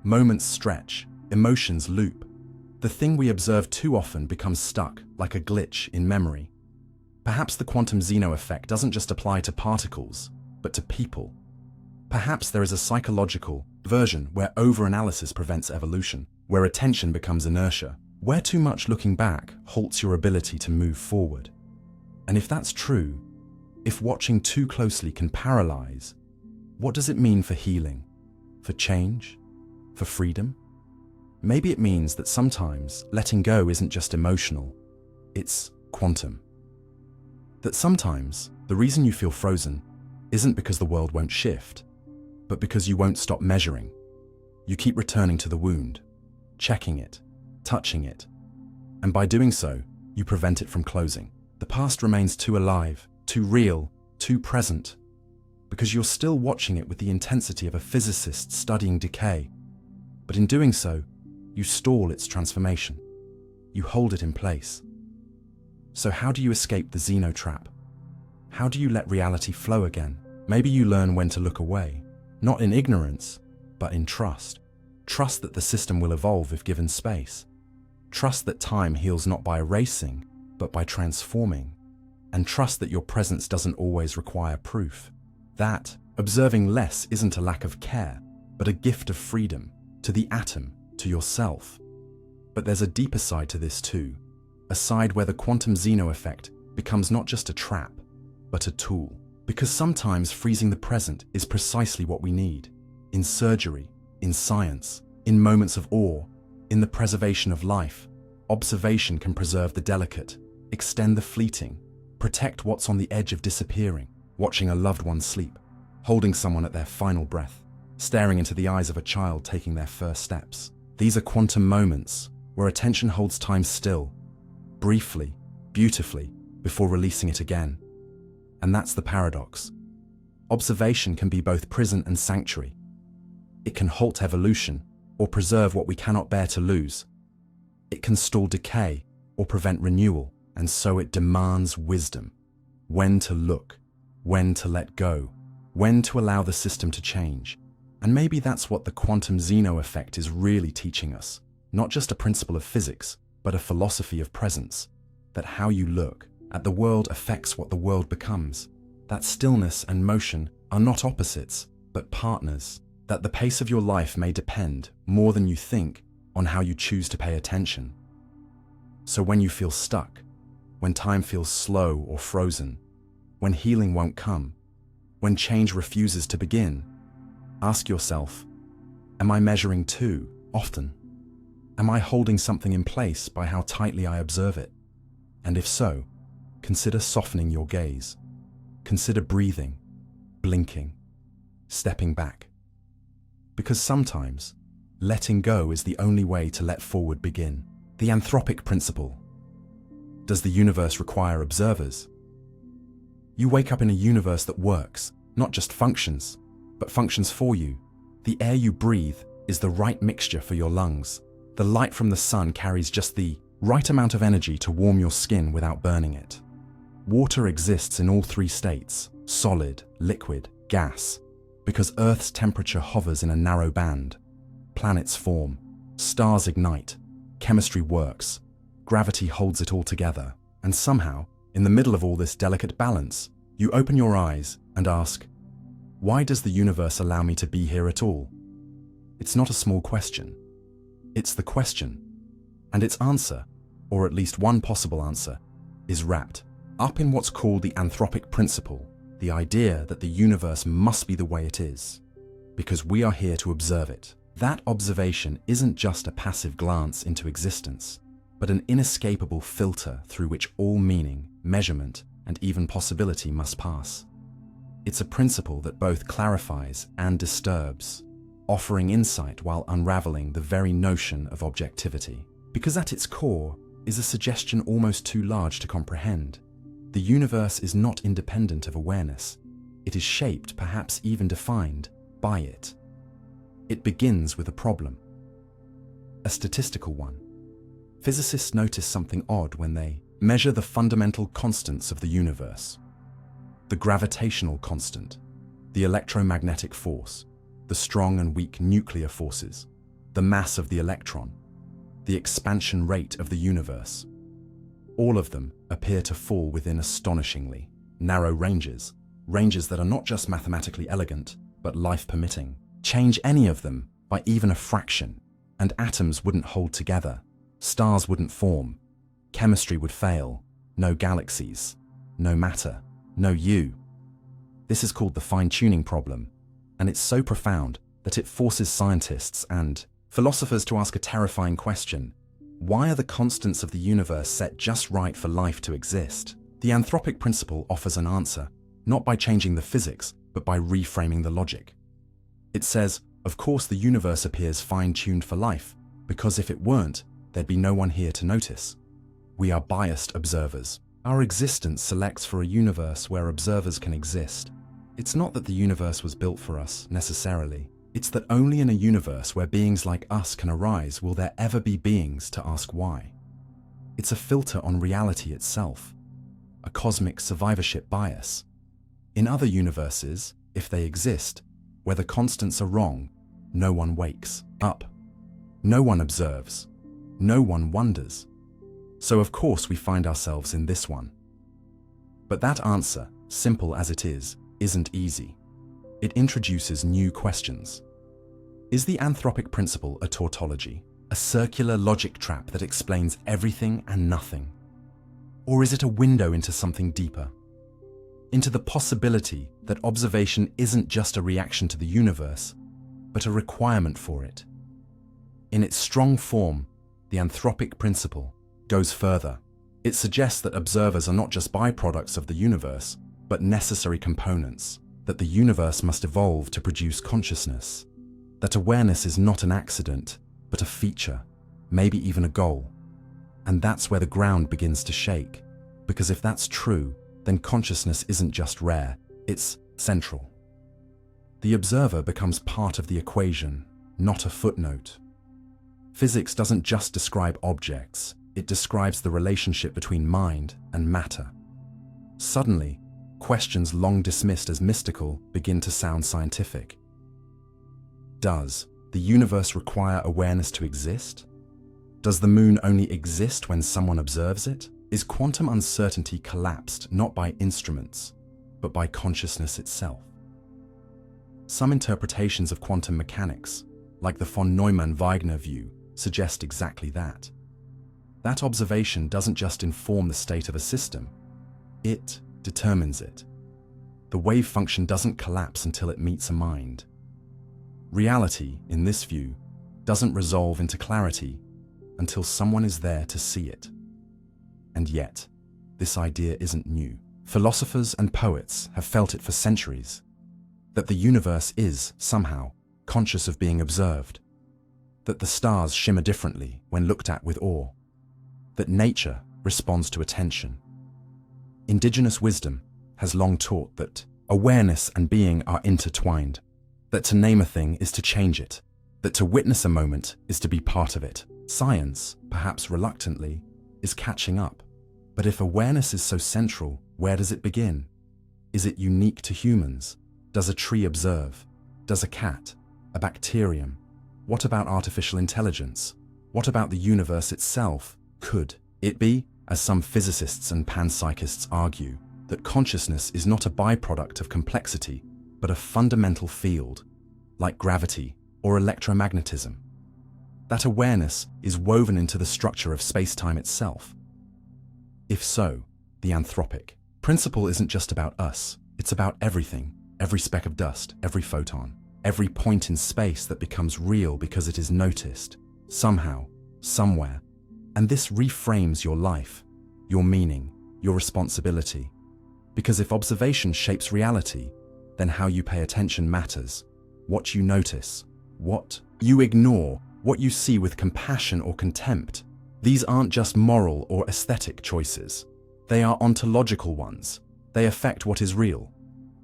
Moments stretch, emotions loop. The thing we observe too often becomes stuck, like a glitch in memory. Perhaps the quantum Zeno effect doesn't just apply to particles, but to people. Perhaps there is a psychological version where over-analysis prevents evolution, where attention becomes inertia, where too much looking back halts your ability to move forward. And if that's true, if watching too closely can paralyze, what does it mean for healing, for change, for freedom? Maybe it means that sometimes letting go isn't just emotional, it's quantum. That sometimes the reason you feel frozen isn't because the world won't shift, but because you won't stop measuring. You keep returning to the wound, checking it, touching it, and by doing so, you prevent it from closing. The past remains too alive, too real, too present, because you're still watching it with the intensity of a physicist studying decay. But in doing so, you stall its transformation. You hold it in place. So how do you escape the Zeno trap? How do you let reality flow again? Maybe you learn when to look away, not in ignorance, but in trust. Trust that the system will evolve if given space. Trust that time heals not by erasing, but by transforming. And trust that your presence doesn't always require proof. That observing less isn't a lack of care, but a gift of freedom, to the atom, to yourself. But there's a deeper side to this too, a side where the quantum Zeno effect becomes not just a trap, but a tool. Because sometimes freezing the present is precisely what we need. In surgery, in science, in moments of awe, in the preservation of life, observation can preserve the delicate, extend the fleeting, protect what's on the edge of disappearing, watching a loved one sleep, holding someone at their final breath, staring into the eyes of a child taking their first steps. These are quantum moments where attention holds time still, briefly, beautifully, before releasing it again. And that's the paradox. Observation can be both prison and sanctuary. It can halt evolution or preserve what we cannot bear to lose. It can stall decay or prevent renewal, and so it demands wisdom. When to look, when to let go, when to allow the system to change. And maybe that's what the quantum Zeno effect is really teaching us. Not just a principle of physics, but a philosophy of presence. That how you look, at the world affects what the world becomes, that stillness and motion are not opposites, but partners, that the pace of your life may depend, more than you think, on how you choose to pay attention. So when you feel stuck, when time feels slow or frozen, when healing won't come, when change refuses to begin, ask yourself, am I measuring too often? Am I holding something in place by how tightly I observe it? And if so, consider softening your gaze. Consider breathing, blinking, stepping back. Because sometimes, letting go is the only way to let forward begin. The Anthropic principle. Does the universe require observers? You wake up in a universe that works, not just functions, but functions for you. The air you breathe is the right mixture for your lungs. The light from the sun carries just the right amount of energy to warm your skin without burning it. Water exists in all three states, solid, liquid, gas, because Earth's temperature hovers in a narrow band. Planets form, stars ignite, chemistry works, gravity holds it all together, and somehow, in the middle of all this delicate balance, you open your eyes and ask, why does the universe allow me to be here at all? It's not a small question. It's the question. And its answer, or at least one possible answer, is wrapped up in what's called the Anthropic principle, the idea that the universe must be the way it is, because we are here to observe it. That observation isn't just a passive glance into existence, but an inescapable filter through which all meaning, measurement, and even possibility must pass. It's a principle that both clarifies and disturbs, offering insight while unraveling the very notion of objectivity. Because at its core is a suggestion almost too large to comprehend. The universe is not independent of awareness. It is shaped, perhaps even defined, by it. It begins with a problem. A statistical one. Physicists notice something odd when they measure the fundamental constants of the universe. The gravitational constant, the electromagnetic force, the strong and weak nuclear forces, the mass of the electron, the expansion rate of the universe. All of them appear to fall within astonishingly narrow ranges that are not just mathematically elegant, but life-permitting. Change any of them by even a fraction, and atoms wouldn't hold together, stars wouldn't form, chemistry would fail, no galaxies, no matter, no you. This is called the fine-tuning problem, and it's so profound that it forces scientists and philosophers to ask a terrifying question. Why are the constants of the universe set just right for life to exist? The Anthropic principle offers an answer, not by changing the physics, but by reframing the logic. It says, of course the universe appears fine-tuned for life, because if it weren't, there'd be no one here to notice. We are biased observers. Our existence selects for a universe where observers can exist. It's not that the universe was built for us, necessarily. It's that only in a universe where beings like us can arise will there ever be beings to ask why. It's a filter on reality itself, a cosmic survivorship bias. In other universes, if they exist, where the constants are wrong, no one wakes up. No one observes. No one wonders. So of course we find ourselves in this one. But that answer, simple as it is, isn't easy. It introduces new questions. Is the Anthropic principle a tautology, a circular logic trap that explains everything and nothing? Or is it a window into something deeper? Into the possibility that observation isn't just a reaction to the universe, but a requirement for it. In its strong form, the Anthropic principle goes further. It suggests that observers are not just byproducts of the universe, but necessary components, that the universe must evolve to produce consciousness, that awareness is not an accident, but a feature, maybe even a goal. And that's where the ground begins to shake, because if that's true, then consciousness isn't just rare, it's central. The observer becomes part of the equation, not a footnote. Physics doesn't just describe objects, it describes the relationship between mind and matter. Suddenly, questions long dismissed as mystical begin to sound scientific. Does the universe require awareness to exist? Does the moon only exist when someone observes it? Is quantum uncertainty collapsed not by instruments, but by consciousness itself? Some interpretations of quantum mechanics, like the von Neumann-Wigner view, suggest exactly that. That observation doesn't just inform the state of a system, it determines it. The wave function doesn't collapse until it meets a mind. Reality, in this view, doesn't resolve into clarity until someone is there to see it. And yet, this idea isn't new. Philosophers and poets have felt it for centuries, that the universe is, somehow, conscious of being observed, that the stars shimmer differently when looked at with awe, that nature responds to attention. Indigenous wisdom has long taught that awareness and being are intertwined, that to name a thing is to change it, that to witness a moment is to be part of it. Science, perhaps reluctantly, is catching up. But if awareness is so central, where does it begin? Is it unique to humans? Does a tree observe? Does a cat? A bacterium? What about artificial intelligence? What about the universe itself? Could it be, as some physicists and panpsychists argue, that consciousness is not a byproduct of complexity, but a fundamental field, like gravity or electromagnetism? That awareness is woven into the structure of space-time itself? If so, the Anthropic principle isn't just about us, it's about everything, every speck of dust, every photon, every point in space that becomes real because it is noticed, somehow, somewhere. And this reframes your life, your meaning, your responsibility. Because if observation shapes reality, then how you pay attention matters. What you notice, what you ignore, what you see with compassion or contempt. These aren't just moral or aesthetic choices. They are ontological ones. They affect what is real.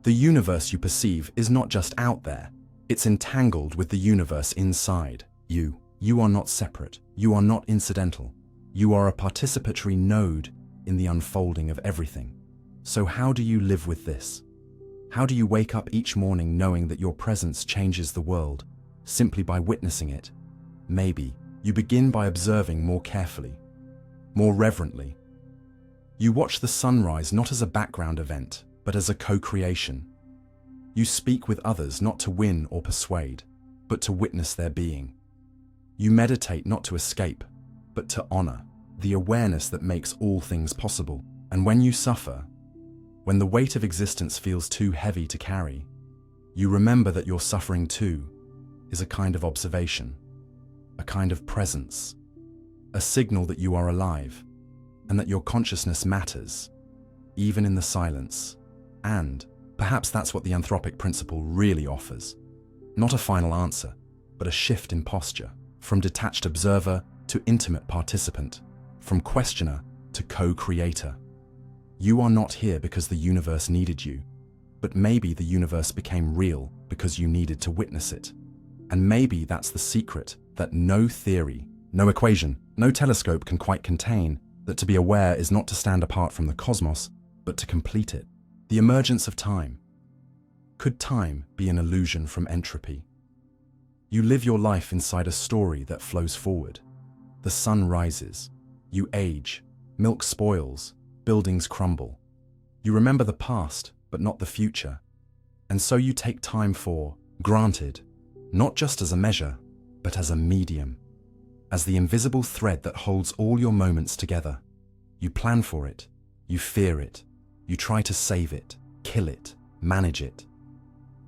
The universe you perceive is not just out there. It's entangled with the universe inside you. You are not separate. You are not incidental. You are a participatory node in the unfolding of everything. So how do you live with this? How do you wake up each morning knowing that your presence changes the world, simply by witnessing it? Maybe you begin by observing more carefully, more reverently. You watch the sunrise not as a background event, but as a co-creation. You speak with others not to win or persuade, but to witness their being. You meditate not to escape, but to honor the awareness that makes all things possible. And when you suffer, when the weight of existence feels too heavy to carry, you remember that your suffering too is a kind of observation, a kind of presence, a signal that you are alive, and that your consciousness matters, even in the silence. And perhaps that's what the Anthropic principle really offers. Not a final answer, but a shift in posture, from detached observer to intimate participant, from questioner to co-creator. You are not here because the universe needed you, but maybe the universe became real because you needed to witness it. And maybe that's the secret that no theory, no equation, no telescope can quite contain, that to be aware is not to stand apart from the cosmos, but to complete it. The emergence of time. Could time be an illusion from entropy? You live your life inside a story that flows forward. The sun rises. You age. Milk spoils. Buildings crumble. You remember the past, but not the future. And so you take time for granted, not just as a measure, but as a medium, as the invisible thread that holds all your moments together. You plan for it. You fear it. You try to save it, kill it, manage it.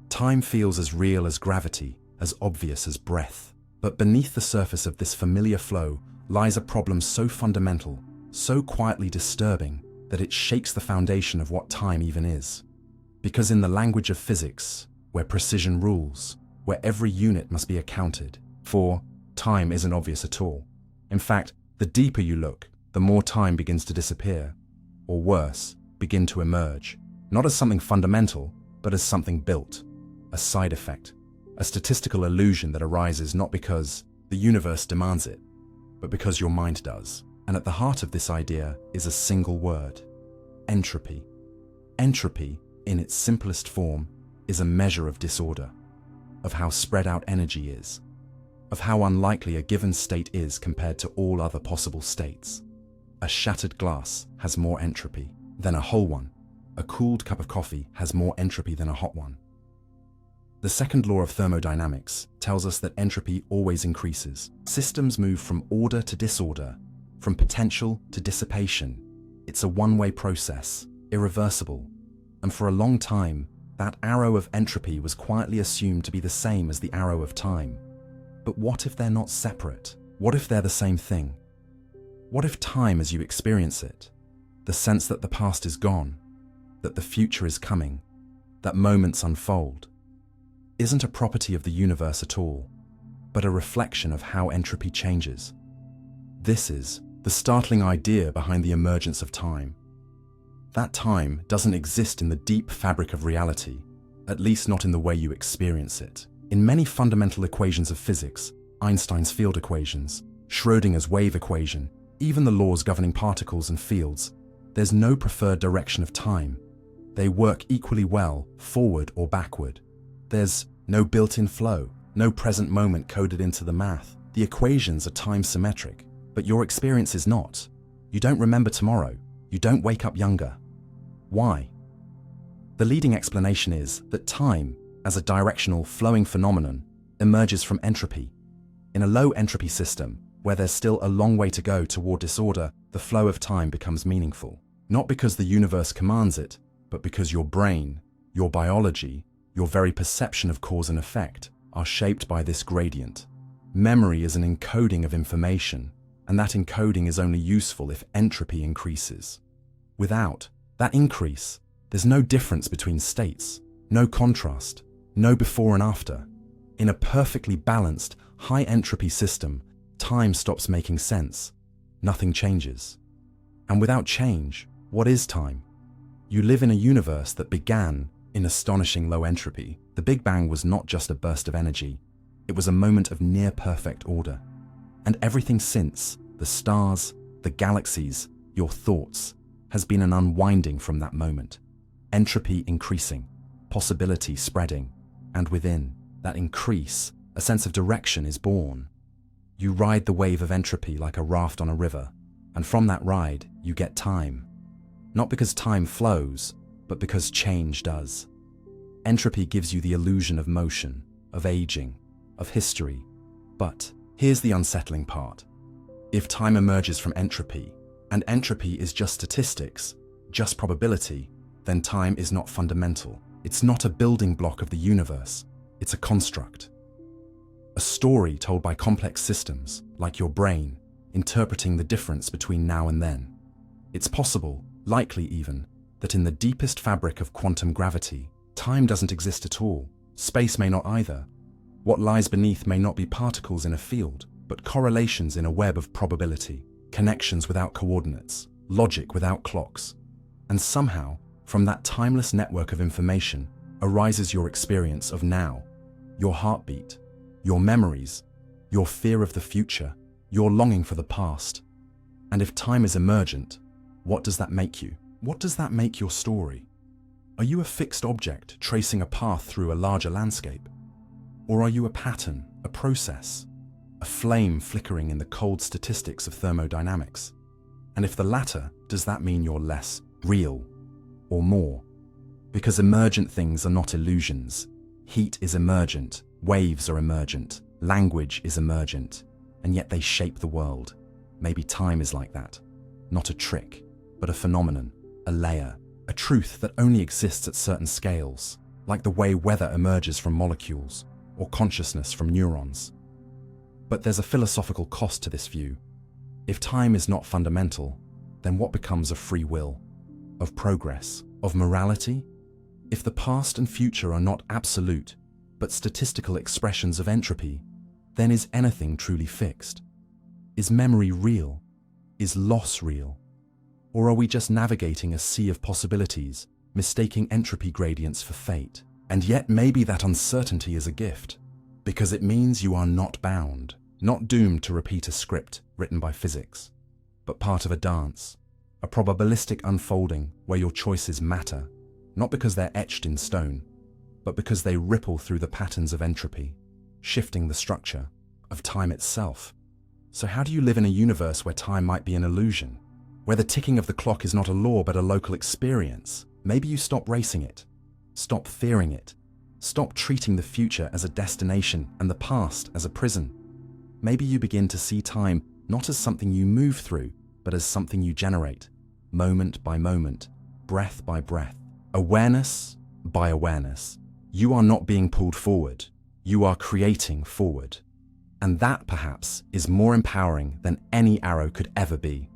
Time feels as real as gravity, as obvious as breath. But beneath the surface of this familiar flow lies a problem so fundamental, so quietly disturbing, that it shakes the foundation of what time even is. Because in the language of physics, where precision rules, where every unit must be accounted for, time isn't obvious at all. In fact, the deeper you look, the more time begins to disappear, or worse, begin to emerge, not as something fundamental, but as something built, a side effect, a statistical illusion that arises not because the universe demands it, but because your mind does. And at the heart of this idea is a single word: entropy. Entropy, in its simplest form, is a measure of disorder, of how spread out energy is, of how unlikely a given state is compared to all other possible states. A shattered glass has more entropy than a whole one. A cooled cup of coffee has more entropy than a hot one. The second law of thermodynamics tells us that entropy always increases. Systems move from order to disorder, from potential to dissipation. It's a one-way process, irreversible. And for a long time, that arrow of entropy was quietly assumed to be the same as the arrow of time. But what if they're not separate? What if they're the same thing? What if time as you experience it, the sense that the past is gone, that the future is coming, that moments unfold, isn't a property of the universe at all, but a reflection of how entropy changes? This is the startling idea behind the emergence of time. That time doesn't exist in the deep fabric of reality, at least not in the way you experience it. In many fundamental equations of physics, Einstein's field equations, Schrödinger's wave equation, even the laws governing particles and fields, there's no preferred direction of time. They work equally well, forward or backward. There's no built-in flow, no present moment coded into the math. The equations are time-symmetric, but your experience is not. You don't remember tomorrow. You don't wake up younger. Why? The leading explanation is that time, as a directional, flowing phenomenon, emerges from entropy. In a low-entropy system, where there's still a long way to go toward disorder, the flow of time becomes meaningful. Not because the universe commands it, but because your brain, your biology, your very perception of cause and effect are shaped by this gradient. Memory is an encoding of information, and that encoding is only useful if entropy increases. Without that increase, there's no difference between states, no contrast, no before and after. In a perfectly balanced, high-entropy system, time stops making sense. Nothing changes. And without change, what is time? You live in a universe that began in astonishing low entropy. The Big Bang was not just a burst of energy. It was a moment of near-perfect order. And everything since, the stars, the galaxies, your thoughts, has been an unwinding from that moment. Entropy increasing, possibility spreading, and within that increase, a sense of direction is born. You ride the wave of entropy like a raft on a river, and from that ride, you get time. Not because time flows, but because change does. Entropy gives you the illusion of motion, of aging, of history. But here's the unsettling part. If time emerges from entropy, and entropy is just statistics, just probability, then time is not fundamental. It's not a building block of the universe. It's a construct. A story told by complex systems, like your brain, interpreting the difference between now and then. It's possible, likely even, that in the deepest fabric of quantum gravity, time doesn't exist at all. Space may not either. What lies beneath may not be particles in a field, but correlations in a web of probability, connections without coordinates, logic without clocks. And somehow, from that timeless network of information, arises your experience of now, your heartbeat, your memories, your fear of the future, your longing for the past. And if time is emergent, what does that make you? What does that make your story? Are you a fixed object tracing a path through a larger landscape? Or are you a pattern, a process, a flame flickering in the cold statistics of thermodynamics? And if the latter, does that mean you're less real or more? Because emergent things are not illusions. Heat is emergent, waves are emergent, language is emergent, and yet they shape the world. Maybe time is like that. Not a trick, but a phenomenon, a layer, a truth that only exists at certain scales, like the way weather emerges from molecules, or consciousness from neurons. But there's a philosophical cost to this view. If time is not fundamental, then what becomes of free will, of progress, of morality? If the past and future are not absolute, but statistical expressions of entropy, then is anything truly fixed? Is memory real? Is loss real? Or are we just navigating a sea of possibilities, mistaking entropy gradients for fate? And yet maybe that uncertainty is a gift, because it means you are not bound, not doomed to repeat a script written by physics, but part of a dance, a probabilistic unfolding where your choices matter, not because they're etched in stone, but because they ripple through the patterns of entropy, shifting the structure of time itself. So how do you live in a universe where time might be an illusion? where the ticking of the clock is not a law but a local experience, maybe you stop racing it, stop fearing it, stop treating the future as a destination and the past as a prison. Maybe you begin to see time not as something you move through, but as something you generate, moment by moment, breath by breath, awareness by awareness. You are not being pulled forward, you are creating forward. And that, perhaps, is more empowering than any arrow could ever be.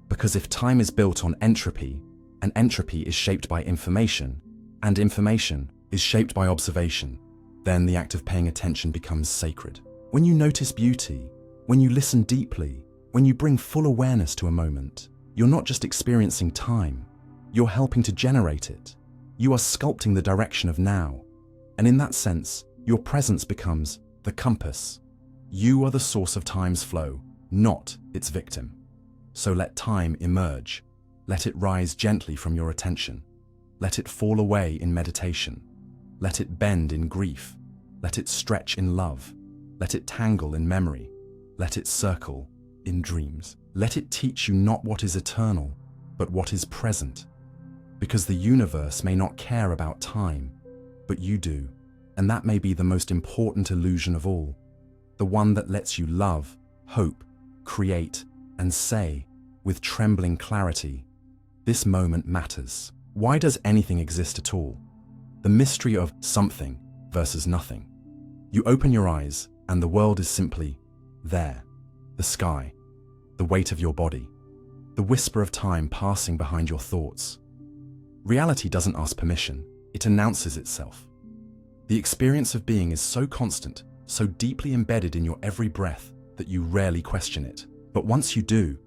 Because if time is built on entropy, and entropy is shaped by information, and information is shaped by observation, then the act of paying attention becomes sacred. When you notice beauty, when you listen deeply, when you bring full awareness to a moment, you're not just experiencing time, you're helping to generate it. You are sculpting the direction of now. And in that sense, your presence becomes the compass. You are the source of time's flow, not its victim. So let time emerge. Let it rise gently from your attention. Let it fall away in meditation. Let it bend in grief. Let it stretch in love. Let it tangle in memory. Let it circle in dreams. Let it teach you not what is eternal, but what is present. Because the universe may not care about time, but you do. And that may be the most important illusion of all. The one that lets you love, hope, create, and say, with trembling clarity, this moment matters. Why does anything exist at all? The mystery of something versus nothing. You open your eyes, and the world is simply there. The sky, the weight of your body, the whisper of time passing behind your thoughts. Reality doesn't ask permission, it announces itself. The experience of being is so constant, so deeply embedded in your every breath that you rarely question it. But once you do,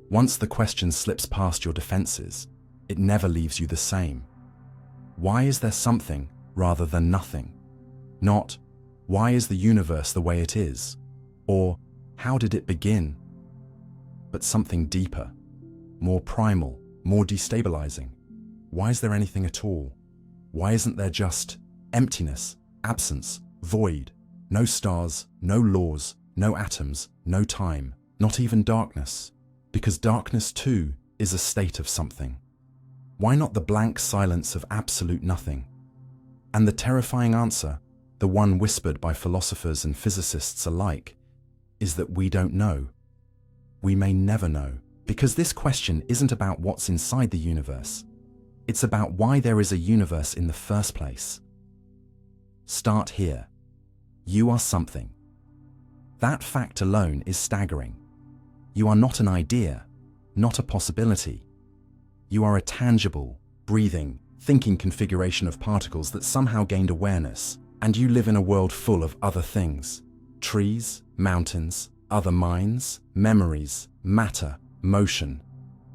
once the question slips past your defenses, it never leaves you the same. Why is there something rather than nothing? Not, why is the universe the way it is? Or, how did it begin? But something deeper, more primal, more destabilizing. Why is there anything at all? Why isn't there just emptiness, absence, void, no stars, no laws, no atoms, no time, not even darkness? Because darkness too is a state of something. Why not the blank silence of absolute nothing? And the terrifying answer, the one whispered by philosophers and physicists alike, is that we don't know. We may never know, because this question isn't about what's inside the universe. It's about why there is a universe in the first place. Start here. You are something. That fact alone is staggering. You are not an idea, not a possibility. You are a tangible, breathing, thinking configuration of particles that somehow gained awareness, and you live in a world full of other things. Trees, mountains, other minds, memories, matter, motion.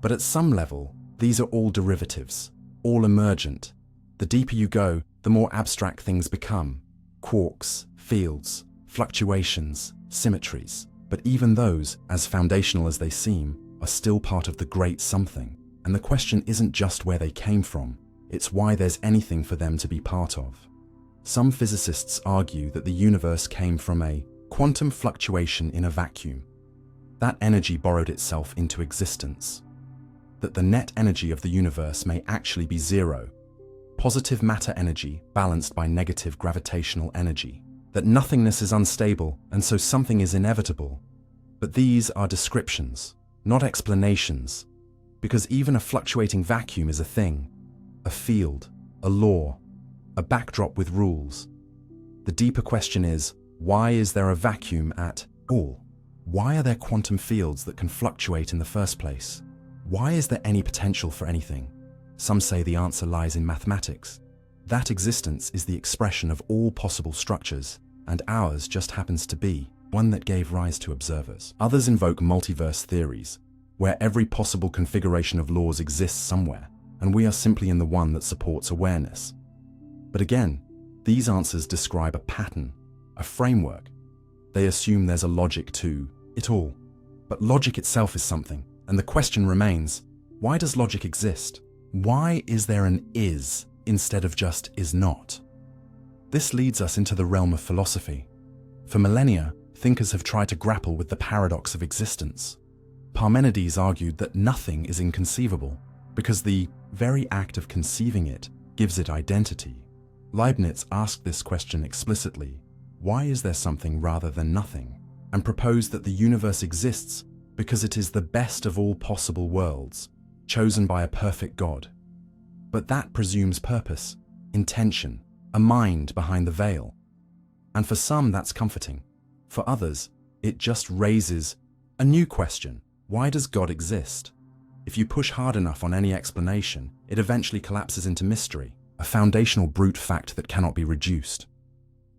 But at some level, these are all derivatives, all emergent. The deeper you go, the more abstract things become. Quarks, fields, fluctuations, symmetries. But even those, as foundational as they seem, are still part of the great something. And the question isn't just where they came from, it's why there's anything for them to be part of. Some physicists argue that the universe came from a quantum fluctuation in a vacuum. That energy borrowed itself into existence. That the net energy of the universe may actually be zero. Positive matter energy balanced by negative gravitational energy. That nothingness is unstable and so something is inevitable. But these are descriptions, not explanations. Because even a fluctuating vacuum is a thing, a field, a law, a backdrop with rules. The deeper question is, why is there a vacuum at all? Why are there quantum fields that can fluctuate in the first place? Why is there any potential for anything? Some say the answer lies in mathematics. That existence is the expression of all possible structures, and ours just happens to be one that gave rise to observers. Others invoke multiverse theories, where every possible configuration of laws exists somewhere, and we are simply in the one that supports awareness. But again, these answers describe a pattern, a framework. They assume there's a logic to it all. But logic itself is something, and the question remains, why does logic exist? Why is there an is instead of just is not? This leads us into the realm of philosophy. For millennia, thinkers have tried to grapple with the paradox of existence. Parmenides argued that nothing is inconceivable, because the very act of conceiving it gives it identity. Leibniz asked this question explicitly: why is there something rather than nothing? And proposed that the universe exists because it is the best of all possible worlds, chosen by a perfect God. But that presumes purpose, intention, a mind behind the veil. And for some, that's comforting. For others, it just raises a new question: why does God exist? If you push hard enough on any explanation, it eventually collapses into mystery, a foundational brute fact that cannot be reduced.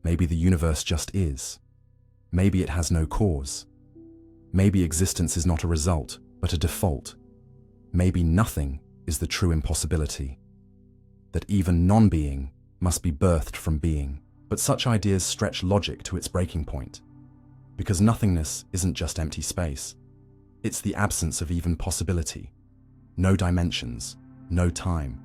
Maybe the universe just is. Maybe it has no cause. Maybe existence is not a result, but a default. Maybe nothing is the true impossibility. That even non-being must be birthed from being. But such ideas stretch logic to its breaking point. Because nothingness isn't just empty space. It's the absence of even possibility. No dimensions, no time,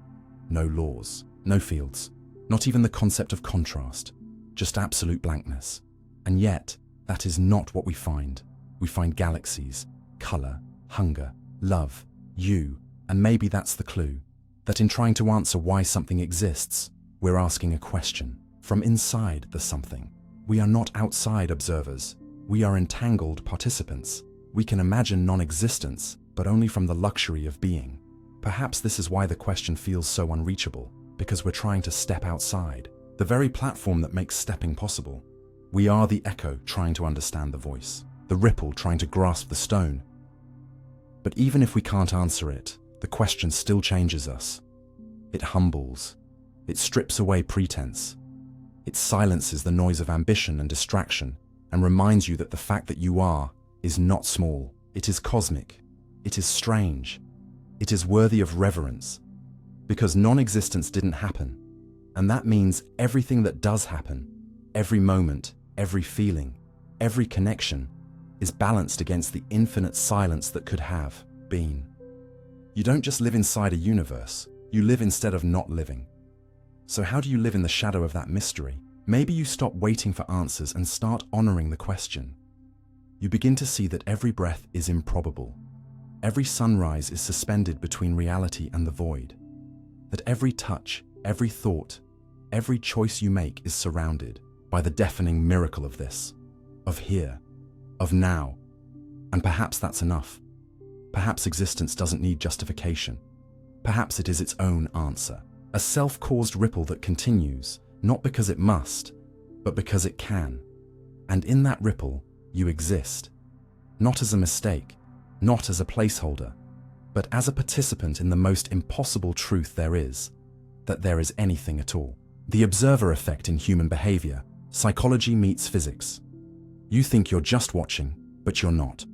no laws, no fields, not even the concept of contrast, just absolute blankness. And yet, that is not what we find. We find galaxies, color, hunger, love, you, and maybe that's the clue. That in trying to answer why something exists, we're asking a question. From inside the something. We are not outside observers. We are entangled participants. We can imagine non-existence, but only from the luxury of being. Perhaps this is why the question feels so unreachable, because we're trying to step outside, the very platform that makes stepping possible. We are the echo trying to understand the voice, the ripple trying to grasp the stone. But even if we can't answer it, the question still changes us. It humbles. It strips away pretense. It silences the noise of ambition and distraction and reminds you that the fact that you are is not small. It is cosmic. It is strange. It is worthy of reverence. Because non-existence didn't happen. And that means everything that does happen, every moment, every feeling, every connection, is balanced against the infinite silence that could have been. You don't just live inside a universe, you live instead of not living. So how do you live in the shadow of that mystery? Maybe you stop waiting for answers and start honoring the question. You begin to see that every breath is improbable. Every sunrise is suspended between reality and the void. That every touch, every thought, every choice you make is surrounded by the deafening miracle of this, of here, of now. And perhaps that's enough. Perhaps existence doesn't need justification. Perhaps it is its own answer. A self-caused ripple that continues, not because it must, but because it can. And in that ripple, you exist. Not as a mistake, not as a placeholder, but as a participant in the most impossible truth there is, that there is anything at all. The observer effect in human behavior, psychology meets physics. You think you're just watching, but you're not.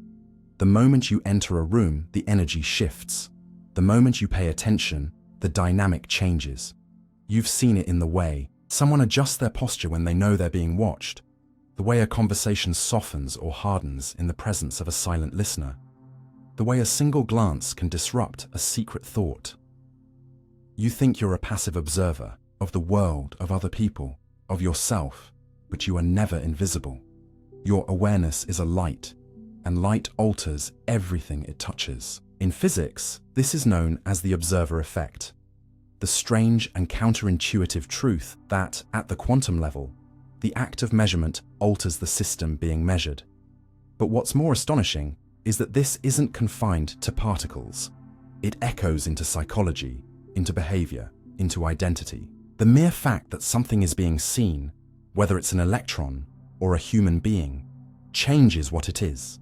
The moment you enter a room, the energy shifts. The moment you pay attention, the dynamic changes. You've seen it in the way someone adjusts their posture when they know they're being watched, the way a conversation softens or hardens in the presence of a silent listener, the way a single glance can disrupt a secret thought. You think you're a passive observer of the world, of other people, of yourself, but you are never invisible. Your awareness is a light, and light alters everything it touches. In physics, this is known as the observer effect, the strange and counterintuitive truth that, at the quantum level, the act of measurement alters the system being measured. But what's more astonishing is that this isn't confined to particles. It echoes into psychology, into behavior, into identity. The mere fact that something is being seen, whether it's an electron or a human being, changes what it is.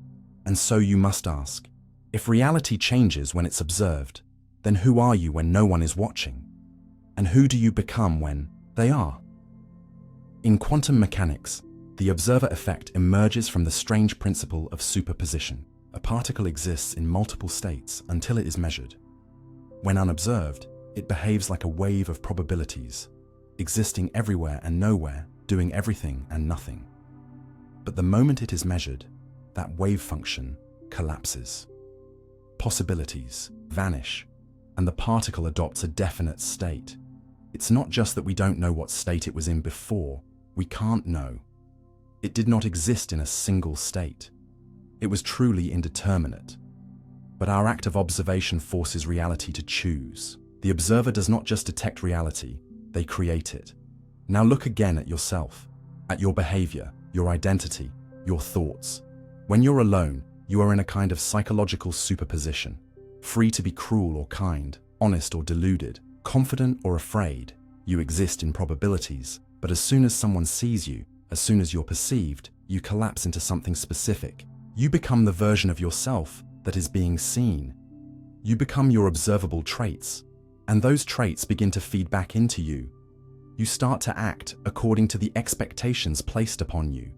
And so you must ask, if reality changes when it's observed, then who are you when no one is watching? And who do you become when they are? In quantum mechanics, the observer effect emerges from the strange principle of superposition. A particle exists in multiple states until it is measured. When unobserved, it behaves like a wave of probabilities, existing everywhere and nowhere, doing everything and nothing. But the moment it is measured, that wave function collapses. Possibilities vanish, and the particle adopts a definite state. It's not just that we don't know what state it was in before, we can't know. It did not exist in a single state. It was truly indeterminate. But our act of observation forces reality to choose. The observer does not just detect reality, they create it. Now look again at yourself, at your behavior, your identity, your thoughts. When you're alone, you are in a kind of psychological superposition, free to be cruel or kind, honest or deluded, confident or afraid. You exist in probabilities, but as soon as someone sees you, as soon as you're perceived, you collapse into something specific. You become the version of yourself that is being seen. You become your observable traits, and those traits begin to feed back into you. You start to act according to the expectations placed upon you.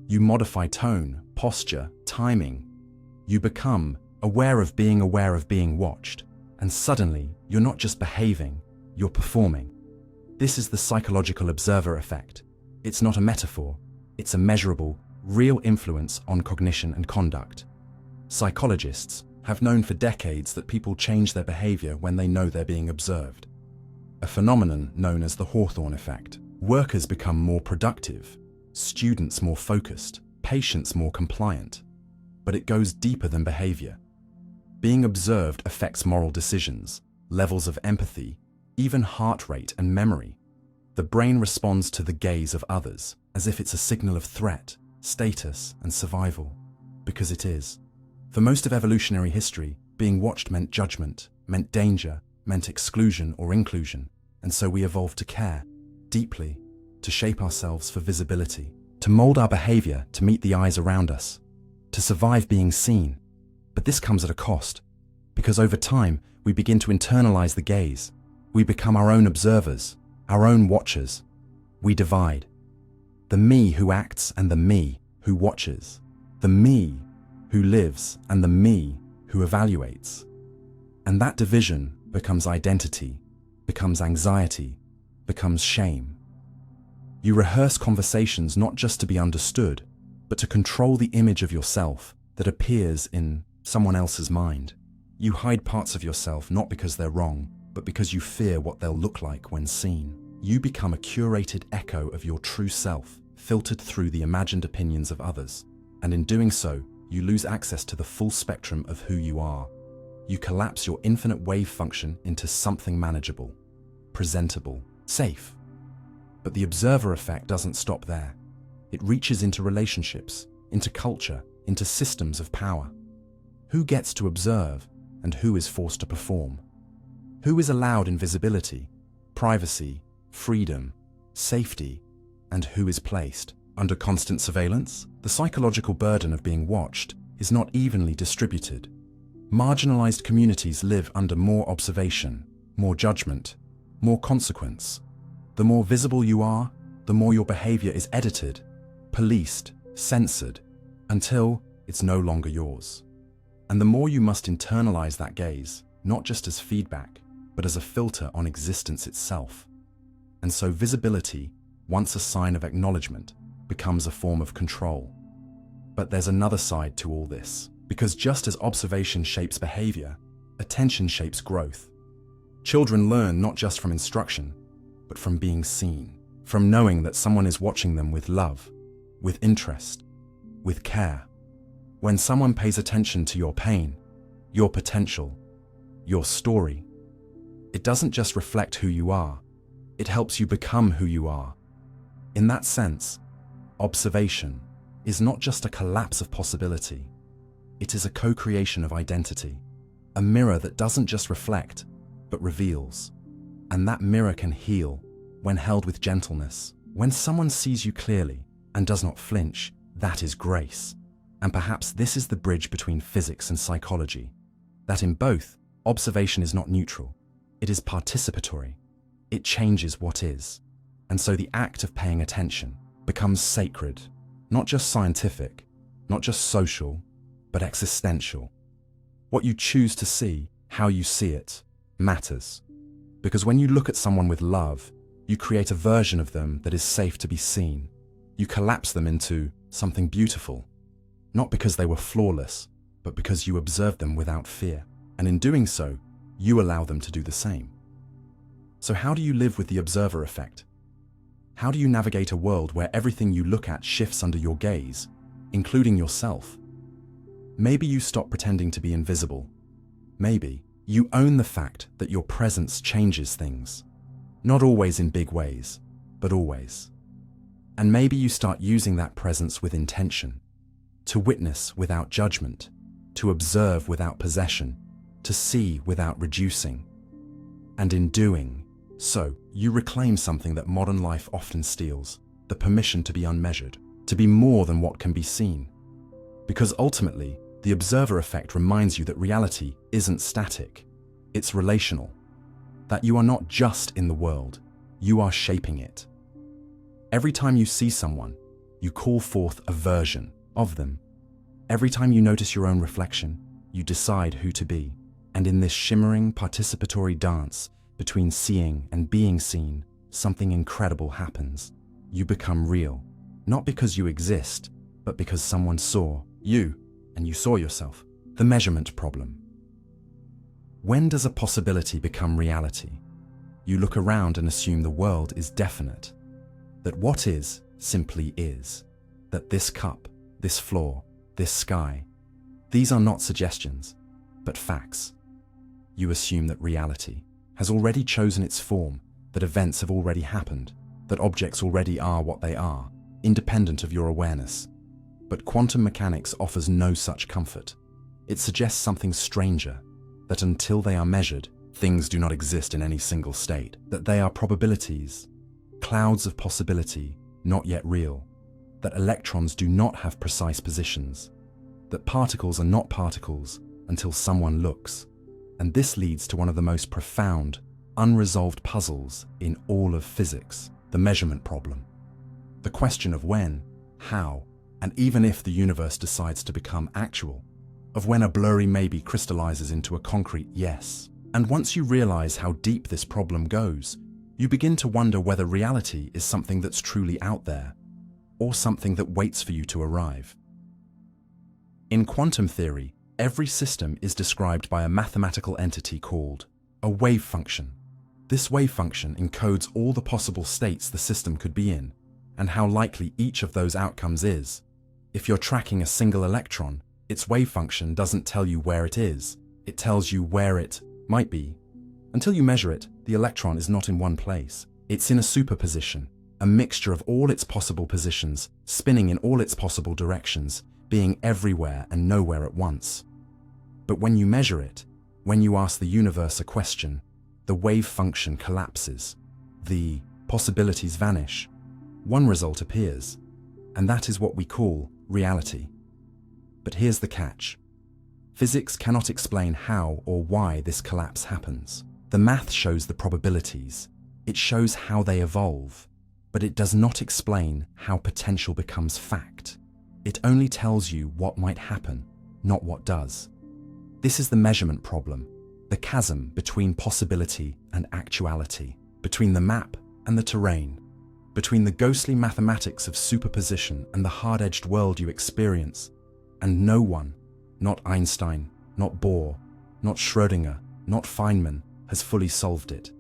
You modify tone, posture, timing. You become aware of being watched, and suddenly you're not just behaving, you're performing. This is the psychological observer effect. It's not a metaphor, it's a measurable, real influence on cognition and conduct. Psychologists have known for decades that people change their behavior when they know they're being observed. A phenomenon known as the Hawthorne effect. Workers become more productive, students more focused, patients more compliant. But it goes deeper than behavior. Being observed affects moral decisions, levels of empathy, even heart rate and memory. The brain responds to the gaze of others as if it's a signal of threat, status, and survival, because it is. For most of evolutionary history, being watched meant judgment, meant danger, meant exclusion or inclusion, and so we evolved to care, deeply, to shape ourselves for visibility, to mold our behavior to meet the eyes around us, to survive being seen. But this comes at a cost, because over time, we begin to internalize the gaze. We become our own observers, our own watchers. We divide. The me who acts and the me who watches. The me who lives and the me who evaluates. And that division becomes identity, becomes anxiety, becomes shame. You rehearse conversations not just to be understood, but to control the image of yourself that appears in someone else's mind. You hide parts of yourself not because they're wrong, but because you fear what they'll look like when seen. You become a curated echo of your true self, filtered through the imagined opinions of others. And in doing so, you lose access to the full spectrum of who you are. You collapse your infinite wave function into something manageable, presentable, safe. But the observer effect doesn't stop there. It reaches into relationships, into culture, into systems of power. Who gets to observe and who is forced to perform? Who is allowed invisibility, privacy, freedom, safety, and who is placed under constant surveillance? The psychological burden of being watched is not evenly distributed. Marginalized communities live under more observation, more judgment, more consequence. The more visible you are, the more your behavior is edited, policed, censored, until it's no longer yours. And the more you must internalize that gaze, not just as feedback, but as a filter on existence itself. And so visibility, once a sign of acknowledgement, becomes a form of control. But there's another side to all this, because just as observation shapes behavior, attention shapes growth. Children learn not just from instruction, but from being seen, from knowing that someone is watching them with love, with interest, with care. When someone pays attention to your pain, your potential, your story, it doesn't just reflect who you are, it helps you become who you are. In that sense, observation is not just a collapse of possibility, it is a co-creation of identity, a mirror that doesn't just reflect, but reveals. And that mirror can heal when held with gentleness. When someone sees you clearly and does not flinch, that is grace. And perhaps this is the bridge between physics and psychology, that in both, observation is not neutral, it is participatory. It changes what is. And so the act of paying attention becomes sacred, not just scientific, not just social, but existential. What you choose to see, how you see it, matters. Because when you look at someone with love, you create a version of them that is safe to be seen. You collapse them into something beautiful, not because they were flawless, but because you observed them without fear. And in doing so, you allow them to do the same. So how do you live with the observer effect? How do you navigate a world where everything you look at shifts under your gaze, including yourself? Maybe you stop pretending to be invisible. Maybe you own the fact that your presence changes things. Not always in big ways, but always. And maybe you start using that presence with intention, to witness without judgment, to observe without possession, to see without reducing. And in doing so, you reclaim something that modern life often steals, the permission to be unmeasured, to be more than what can be seen. Because ultimately, the observer effect reminds you that reality isn't static, it's relational. That you are not just in the world, you are shaping it. Every time you see someone, you call forth a version of them. Every time you notice your own reflection, you decide who to be. And in this shimmering, participatory dance between seeing and being seen, something incredible happens. You become real, not because you exist, but because someone saw you and you saw yourself. The measurement problem. When does a possibility become reality? You look around and assume the world is definite, that what is simply is, that this cup, this floor, this sky, these are not suggestions, but facts. You assume that reality has already chosen its form, that events have already happened, that objects already are what they are, independent of your awareness. But quantum mechanics offers no such comfort. It suggests something stranger, that until they are measured, things do not exist in any single state, that they are probabilities, clouds of possibility, not yet real, that electrons do not have precise positions, that particles are not particles until someone looks. And this leads to one of the most profound, unresolved puzzles in all of physics, the measurement problem. The question of when, how, and even if the universe decides to become actual, of when a blurry maybe crystallizes into a concrete yes. And once you realize how deep this problem goes, you begin to wonder whether reality is something that's truly out there, or something that waits for you to arrive. In quantum theory, every system is described by a mathematical entity called a wave function. This wave function encodes all the possible states the system could be in, and how likely each of those outcomes is. If you're tracking a single electron, its wave function doesn't tell you where it is, it tells you where it might be. Until you measure it, the electron is not in one place. It's in a superposition, a mixture of all its possible positions, spinning in all its possible directions, being everywhere and nowhere at once. But when you measure it, when you ask the universe a question, the wave function collapses. The possibilities vanish. One result appears, and that is what we call reality. But here's the catch. Physics cannot explain how or why this collapse happens. The math shows the probabilities. It shows how they evolve, but it does not explain how potential becomes fact. It only tells you what might happen, not what does. This is the measurement problem, the chasm between possibility and actuality, between the map and the terrain, between the ghostly mathematics of superposition and the hard-edged world you experience. And no one, not Einstein, not Bohr, not Schrödinger, not Feynman, has fully solved it.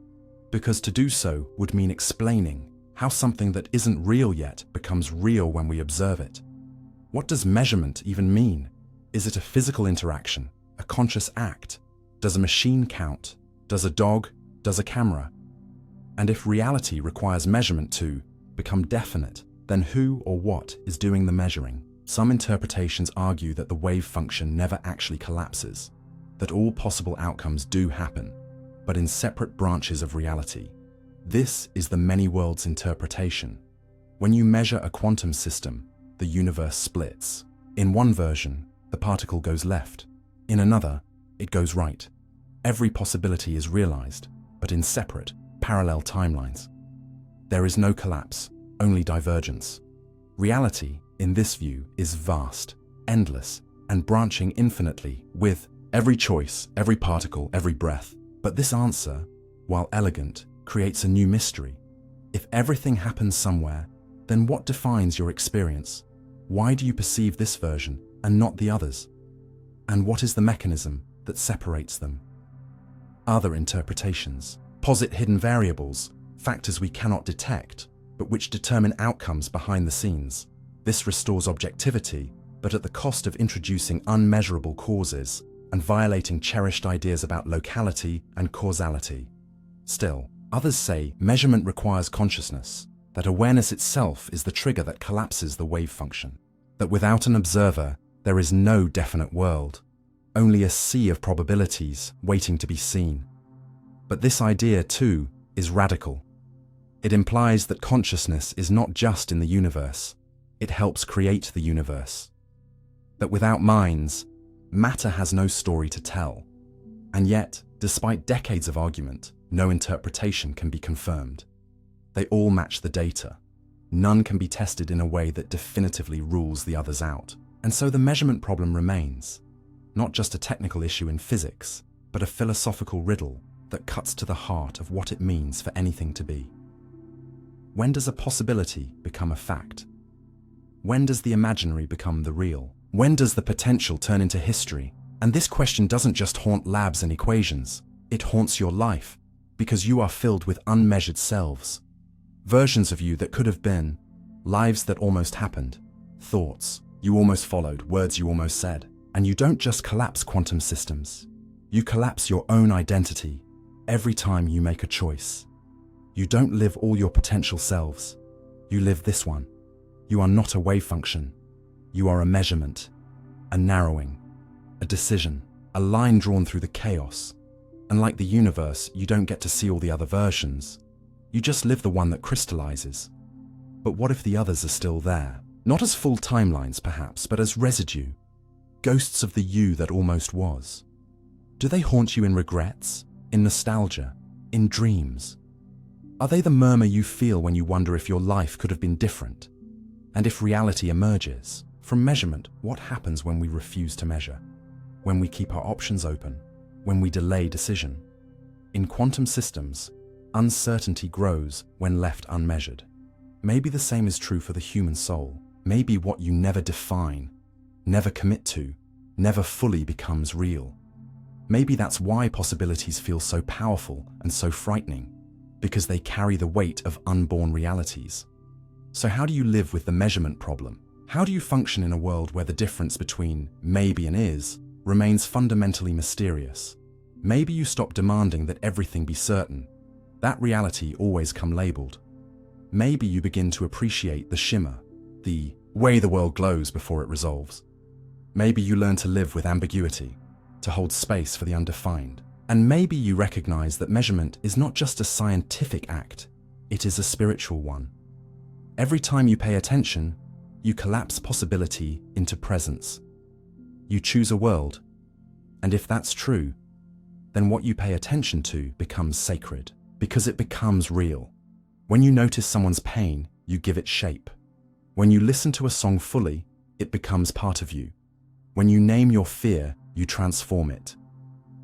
Because to do so would mean explaining how something that isn't real yet becomes real when we observe it. What does measurement even mean? Is it a physical interaction, a conscious act? Does a machine count? Does a dog? Does a camera? And if reality requires measurement to become definite, then who or what is doing the measuring? Some interpretations argue that the wave function never actually collapses, that all possible outcomes do happen, but in separate branches of reality. This is the many worlds interpretation. When you measure a quantum system, the universe splits. In one version, the particle goes left. In another, it goes right. Every possibility is realized, but in separate, parallel timelines. There is no collapse, only divergence. Reality, in this view, is vast, endless, and branching infinitely with every choice, every particle, every breath. But this answer, while elegant, creates a new mystery. If everything happens somewhere, then what defines your experience? Why do you perceive this version and not the others? And what is the mechanism that separates them? Other interpretations posit hidden variables, factors we cannot detect, but which determine outcomes behind the scenes. This restores objectivity, but at the cost of introducing unmeasurable causes and violating cherished ideas about locality and causality. Still, others say measurement requires consciousness, that awareness itself is the trigger that collapses the wave function, that without an observer, there is no definite world, only a sea of probabilities waiting to be seen. But this idea, too, is radical. It implies that consciousness is not just in the universe, it helps create the universe. That without minds, matter has no story to tell. And yet, despite decades of argument, no interpretation can be confirmed. They all match the data. None can be tested in a way that definitively rules the others out. And so the measurement problem remains, not just a technical issue in physics, but a philosophical riddle that cuts to the heart of what it means for anything to be. When does a possibility become a fact? When does the imaginary become the real? When does the potential turn into history? And this question doesn't just haunt labs and equations, it haunts your life, because you are filled with unmeasured selves. Versions of you that could have been, lives that almost happened, thoughts you almost followed, words you almost said. And you don't just collapse quantum systems, you collapse your own identity every time you make a choice. You don't live all your potential selves, you live this one. You are not a wave function, you are a measurement, a narrowing, a decision, a line drawn through the chaos. And like the universe, you don't get to see all the other versions. You just live the one that crystallizes. But what if the others are still there? Not as full timelines, perhaps, but as residue. Ghosts of the you that almost was. Do they haunt you in regrets, in nostalgia, in dreams? Are they the murmur you feel when you wonder if your life could have been different? And if reality emerges from measurement, what happens when we refuse to measure? When we keep our options open? When we delay decision? In quantum systems, uncertainty grows when left unmeasured. Maybe the same is true for the human soul. Maybe what you never define, never commit to, never fully becomes real. Maybe that's why possibilities feel so powerful and so frightening, because they carry the weight of unborn realities. So how do you live with the measurement problem? How do you function in a world where the difference between maybe and is remains fundamentally mysterious? Maybe you stop demanding that everything be certain, that reality always come labeled. Maybe you begin to appreciate the shimmer, the way the world glows before it resolves. Maybe you learn to live with ambiguity, to hold space for the undefined. And maybe you recognize that measurement is not just a scientific act, it is a spiritual one. Every time you pay attention, you collapse possibility into presence. You choose a world, and if that's true, then what you pay attention to becomes sacred, because it becomes real. When you notice someone's pain, you give it shape. When you listen to a song fully, it becomes part of you. When you name your fear, you transform it.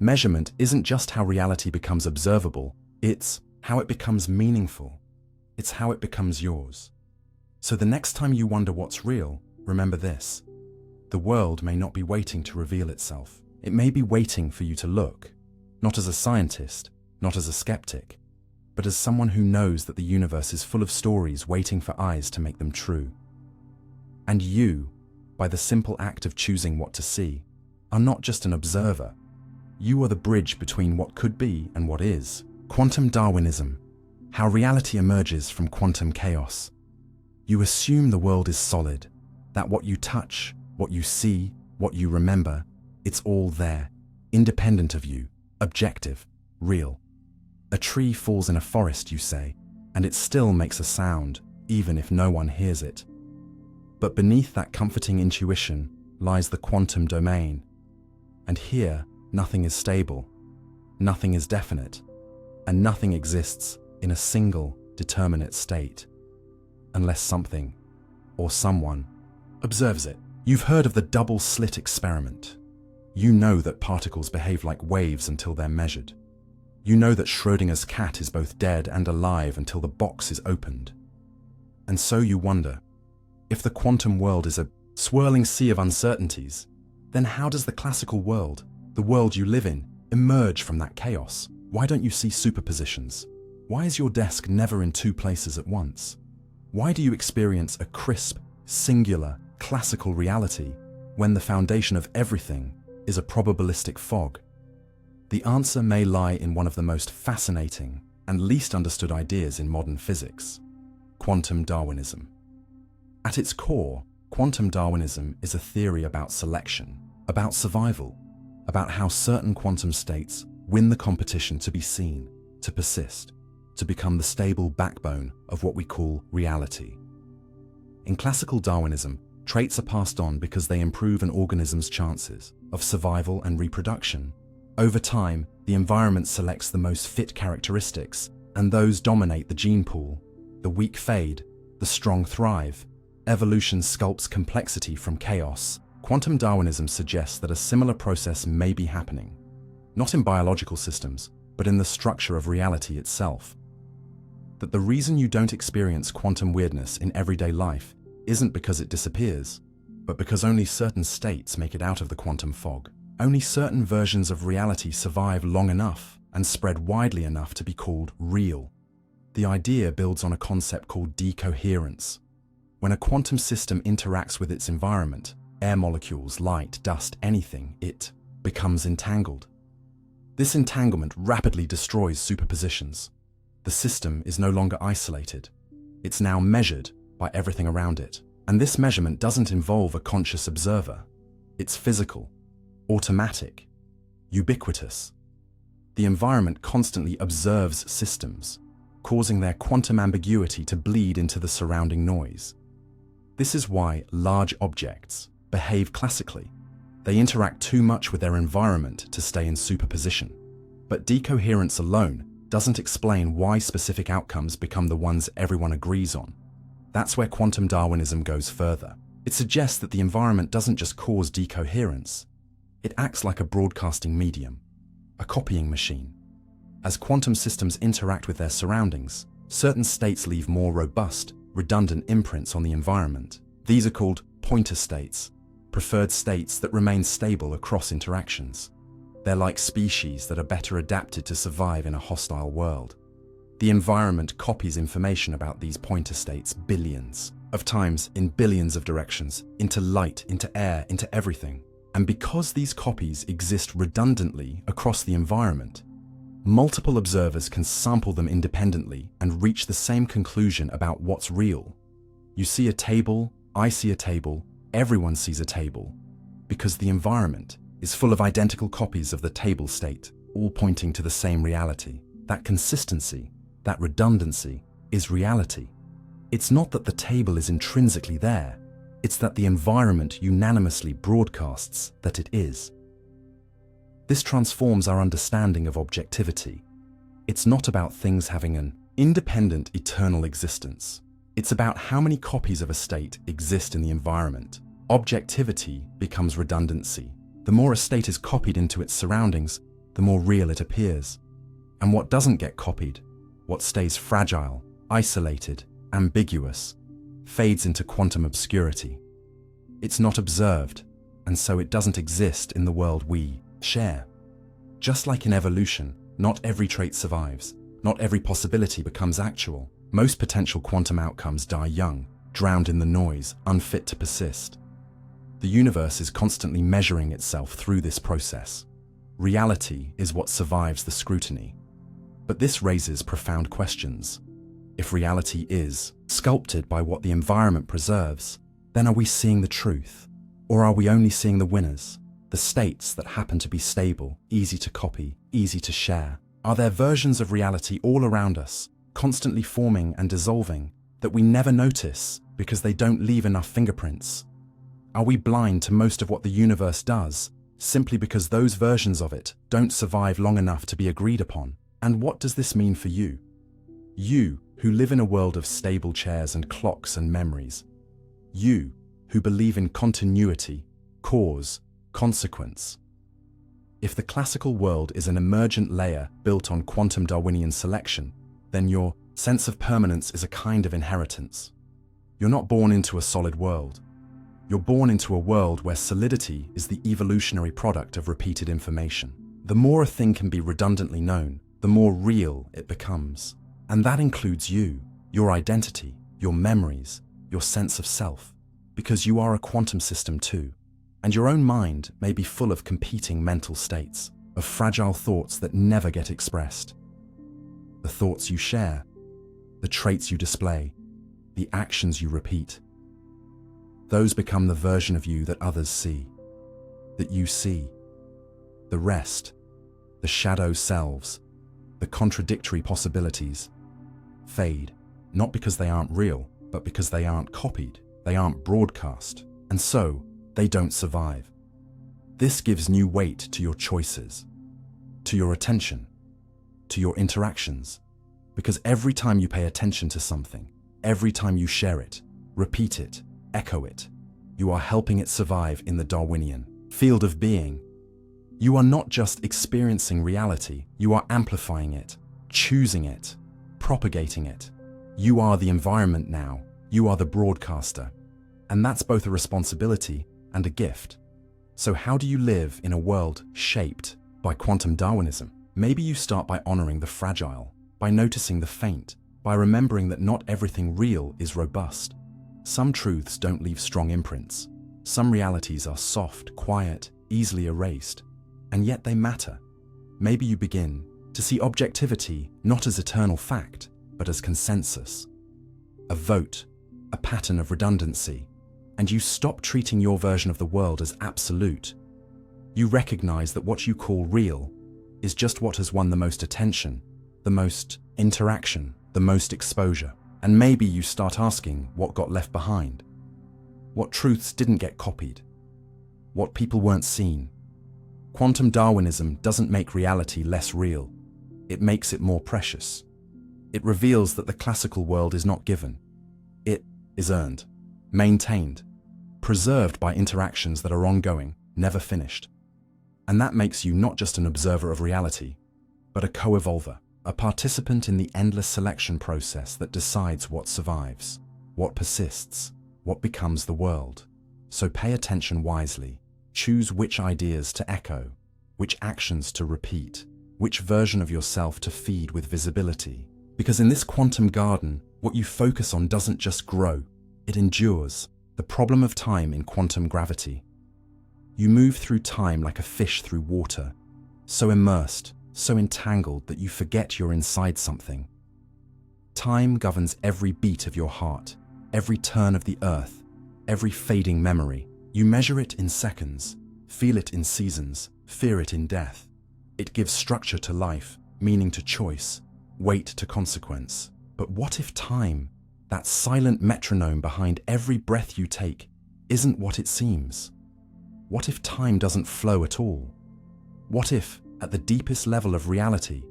Measurement isn't just how reality becomes observable, it's how it becomes meaningful. It's how it becomes yours. So the next time you wonder what's real, remember this. The world may not be waiting to reveal itself. It may be waiting for you to look, not as a scientist, not as a skeptic, but as someone who knows that the universe is full of stories waiting for eyes to make them true. And you, by the simple act of choosing what to see, are not just an observer. You are the bridge between what could be and what is. Quantum Darwinism, how reality emerges from quantum chaos. You assume the world is solid, that what you touch, what you see, what you remember, it's all there, independent of you, objective, real. A tree falls in a forest, you say, and it still makes a sound, even if no one hears it. But beneath that comforting intuition lies the quantum domain. And here, nothing is stable, nothing is definite, and nothing exists in a single, determinate state, unless something, or someone, observes it. You've heard of the double slit experiment. You know that particles behave like waves until they're measured. You know that Schrödinger's cat is both dead and alive until the box is opened. And so you wonder, if the quantum world is a swirling sea of uncertainties, then how does the classical world, the world you live in, emerge from that chaos? Why don't you see superpositions? Why is your desk never in two places at once? Why do you experience a crisp, singular, classical reality when the foundation of everything is a probabilistic fog? The answer may lie in one of the most fascinating and least understood ideas in modern physics: quantum Darwinism. At its core, quantum Darwinism is a theory about selection, about survival, about how certain quantum states win the competition to be seen, to persist, to become the stable backbone of what we call reality. In classical Darwinism, traits are passed on because they improve an organism's chances of survival and reproduction. Over time, the environment selects the most fit characteristics, and those dominate the gene pool. The weak fade, the strong thrive. Evolution sculpts complexity from chaos. Quantum Darwinism suggests that a similar process may be happening, not in biological systems, but in the structure of reality itself. That the reason you don't experience quantum weirdness in everyday life isn't because it disappears, but because only certain states make it out of the quantum fog. Only certain versions of reality survive long enough and spread widely enough to be called real. The idea builds on a concept called decoherence. When a quantum system interacts with its environment, air molecules, light, dust, anything, it becomes entangled. This entanglement rapidly destroys superpositions. The system is no longer isolated. It's now measured by everything around it. And this measurement doesn't involve a conscious observer. It's physical, automatic, ubiquitous. The environment constantly observes systems, causing their quantum ambiguity to bleed into the surrounding noise. This is why large objects behave classically. They interact too much with their environment to stay in superposition. But decoherence alone doesn't explain why specific outcomes become the ones everyone agrees on. That's where quantum Darwinism goes further. It suggests that the environment doesn't just cause decoherence. It acts like a broadcasting medium, a copying machine. As quantum systems interact with their surroundings, certain states leave more robust, redundant imprints on the environment. These are called pointer states, preferred states that remain stable across interactions. They're like species that are better adapted to survive in a hostile world. The environment copies information about these pointer states billions of times in billions of directions, into light, into air, into everything. And because these copies exist redundantly across the environment, multiple observers can sample them independently and reach the same conclusion about what's real. You see a table, I see a table, everyone sees a table, because the environment is full of identical copies of the table state, all pointing to the same reality. That consistency, that redundancy, is reality. It's not that the table is intrinsically there, it's that the environment unanimously broadcasts that it is. This transforms our understanding of objectivity. It's not about things having an independent, eternal existence. It's about how many copies of a state exist in the environment. Objectivity becomes redundancy. The more a state is copied into its surroundings, the more real it appears. And what doesn't get copied, what stays fragile, isolated, ambiguous, fades into quantum obscurity. It's not observed, and so it doesn't exist in the world we share. Just like in evolution, not every trait survives, not every possibility becomes actual. Most potential quantum outcomes die young, drowned in the noise, unfit to persist. The universe is constantly measuring itself through this process. Reality is what survives the scrutiny. But this raises profound questions. If reality is sculpted by what the environment preserves, then are we seeing the truth? Or are we only seeing the winners, the states that happen to be stable, easy to copy, easy to share? Are there versions of reality all around us, constantly forming and dissolving, that we never notice because they don't leave enough fingerprints? Are we blind to most of what the universe does, simply because those versions of it don't survive long enough to be agreed upon? And what does this mean for you? You, who live in a world of stable chairs and clocks and memories. You, who believe in continuity, cause, consequence. If the classical world is an emergent layer built on quantum Darwinian selection, then your sense of permanence is a kind of inheritance. You're not born into a solid world. You're born into a world where solidity is the evolutionary product of repeated information. The more a thing can be redundantly known, the more real it becomes. And that includes you, your identity, your memories, your sense of self, because you are a quantum system too. And your own mind may be full of competing mental states, of fragile thoughts that never get expressed. The thoughts you share, the traits you display, the actions you repeat. Those become the version of you that others see, that you see. The rest, the shadow selves, the contradictory possibilities, fade, not because they aren't real, but because they aren't copied, they aren't broadcast, and so they don't survive. This gives new weight to your choices, to your attention, to your interactions, because every time you pay attention to something, every time you share it, repeat it, echo it, you are helping it survive in the Darwinian field of being. You are not just experiencing reality, you are amplifying it, choosing it, propagating it. You are the environment now, you are the broadcaster. And that's both a responsibility and a gift. So how do you live in a world shaped by quantum Darwinism? Maybe you start by honoring the fragile, by noticing the faint, by remembering that not everything real is robust. Some truths don't leave strong imprints. Some realities are soft, quiet, easily erased, and yet they matter. Maybe you begin to see objectivity not as eternal fact, but as consensus, a vote, a pattern of redundancy, and you stop treating your version of the world as absolute. You recognize that what you call real is just what has won the most attention, the most interaction, the most exposure. And maybe you start asking what got left behind, what truths didn't get copied, what people weren't seen. Quantum Darwinism doesn't make reality less real, it makes it more precious. It reveals that the classical world is not given, it is earned, maintained, preserved by interactions that are ongoing, never finished. And that makes you not just an observer of reality, but a co-evolver, a participant in the endless selection process that decides what survives, what persists, what becomes the world. So pay attention wisely. Choose which ideas to echo, which actions to repeat, which version of yourself to feed with visibility. Because in this quantum garden, what you focus on doesn't just grow, it endures. The problem of time in quantum gravity. You move through time like a fish through water, so immersed, so entangled that you forget you're inside something. Time governs every beat of your heart, every turn of the earth, every fading memory. You measure it in seconds, feel it in seasons, fear it in death. It gives structure to life, meaning to choice, weight to consequence. But what if time, that silent metronome behind every breath you take, isn't what it seems? What if time doesn't flow at all? What if, at the deepest level of reality,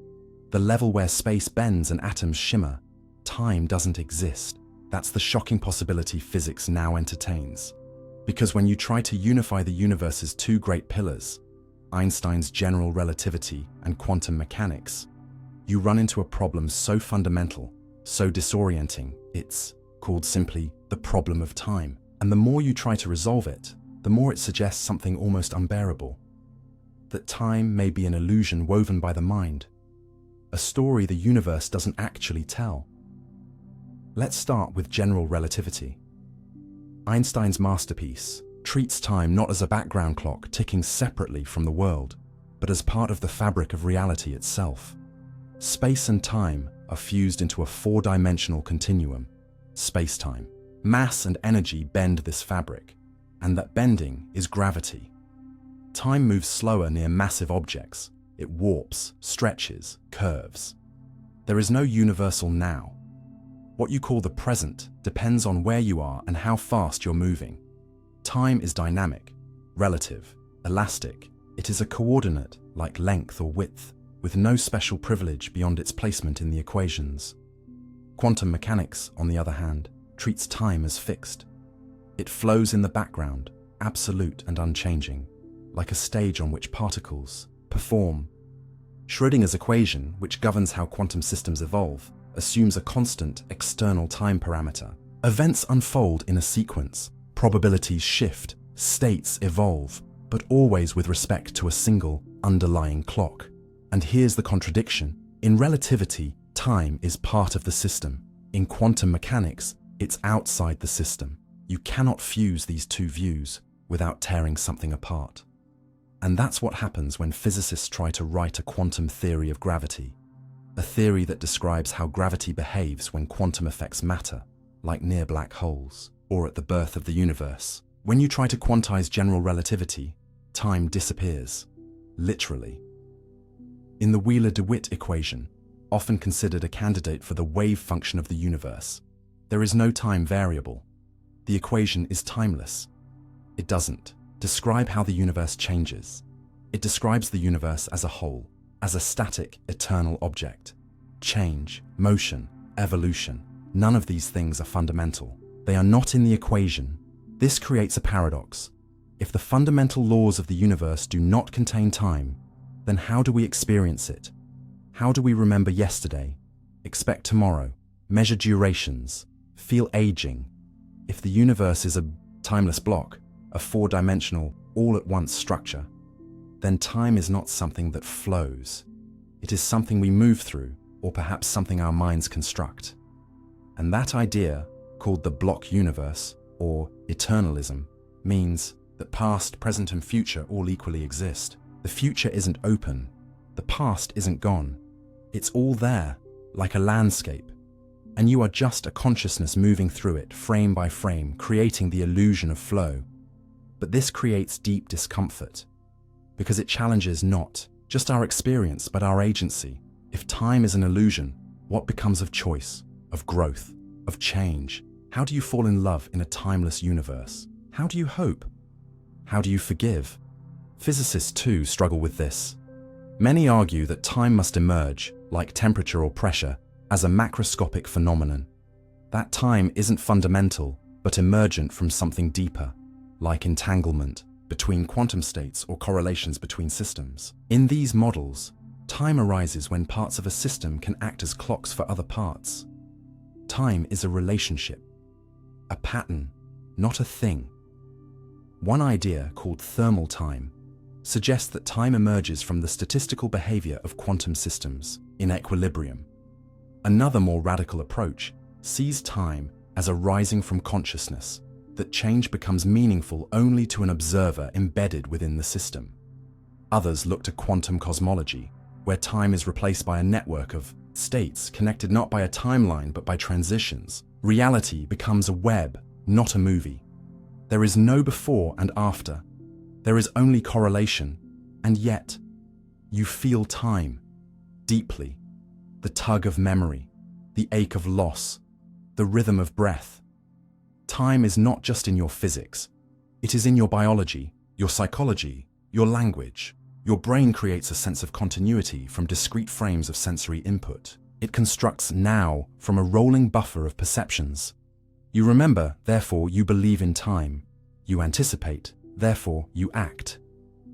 the level where space bends and atoms shimmer, time doesn't exist? That's the shocking possibility physics now entertains. Because when you try to unify the universe's two great pillars, Einstein's general relativity and quantum mechanics, you run into a problem so fundamental, so disorienting, it's called simply the problem of time. And the more you try to resolve it, the more it suggests something almost unbearable. That time may be an illusion woven by the mind, a story the universe doesn't actually tell. Let's start with general relativity. Einstein's masterpiece treats time not as a background clock ticking separately from the world, but as part of the fabric of reality itself. Space and time are fused into a four-dimensional continuum, space-time. Mass and energy bend this fabric, and that bending is gravity. Time moves slower near massive objects. It warps, stretches, curves. There is no universal now. What you call the present depends on where you are and how fast you're moving. Time is dynamic, relative, elastic. It is a coordinate like length or width, with no special privilege beyond its placement in the equations. Quantum mechanics, on the other hand, treats time as fixed. It flows in the background, absolute and unchanging, like a stage on which particles perform. Schrödinger's equation, which governs how quantum systems evolve, assumes a constant external time parameter. Events unfold in a sequence, probabilities shift, states evolve, but always with respect to a single underlying clock. And here's the contradiction. In relativity, time is part of the system. In quantum mechanics, it's outside the system. You cannot fuse these two views. without tearing something apart. And that's what happens when physicists try to write a quantum theory of gravity, a theory that describes how gravity behaves when quantum affects matter, like near black holes, or at the birth of the universe. When you try to quantize general relativity, time disappears, literally. In the Wheeler-DeWitt equation, often considered a candidate for the wave function of the universe, there is no time variable. The equation is timeless. It doesn't describe how the universe changes. It describes the universe as a whole, as a static, eternal object. Change, motion, evolution, none of these things are fundamental. They are not in the equation. This creates a paradox. If the fundamental laws of the universe do not contain time, then how do we experience it? How do we remember yesterday, expect tomorrow, measure durations, feel aging? If the universe is a timeless block, a four-dimensional, all-at-once structure, then time is not something that flows. It is something we move through, or perhaps something our minds construct. And that idea, called the block universe, or eternalism, means that past, present, and future all equally exist. The future isn't open. The past isn't gone. It's all there, like a landscape. And you are just a consciousness moving through it, frame by frame, creating the illusion of flow. But this creates deep discomfort, because it challenges not just our experience, but our agency. If time is an illusion, what becomes of choice, of growth, of change? How do you fall in love in a timeless universe? How do you hope? How do you forgive? Physicists too struggle with this. Many argue that time must emerge, like temperature or pressure, as a macroscopic phenomenon. That time isn't fundamental, but emergent from something deeper, like entanglement between quantum states or correlations between systems. In these models, time arises when parts of a system can act as clocks for other parts. Time is a relationship, a pattern, not a thing. One idea, called thermal time, suggests that time emerges from the statistical behavior of quantum systems in equilibrium. Another, more radical approach sees time as a rising from consciousness, that change becomes meaningful only to an observer embedded within the system. Others look to quantum cosmology, where time is replaced by a network of states connected not by a timeline but by transitions. Reality becomes a web, not a movie. There is no before and after. There is only correlation, and yet you feel time deeply. The tug of memory, the ache of loss, the rhythm of breath. Time is not just in your physics. It is in your biology, your psychology, your language. Your brain creates a sense of continuity from discrete frames of sensory input. It constructs now from a rolling buffer of perceptions. You remember, therefore you believe in time. You anticipate, therefore you act.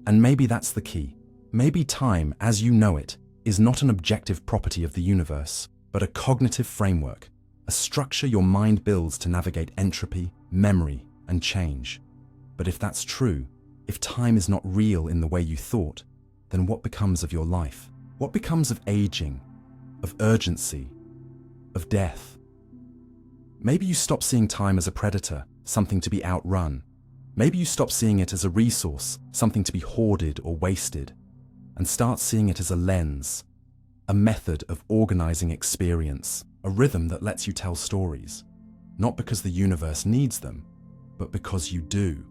And maybe that's the key. Maybe time, as you know it, is not an objective property of the universe, but a cognitive framework, a structure your mind builds to navigate entropy, memory, and change. But if that's true, if time is not real in the way you thought, then what becomes of your life? What becomes of aging, of urgency, of death? Maybe you stop seeing time as a predator, something to be outrun. Maybe you stop seeing it as a resource, something to be hoarded or wasted, and start seeing it as a lens, a method of organizing experience, a rhythm that lets you tell stories, not because the universe needs them, but because you do.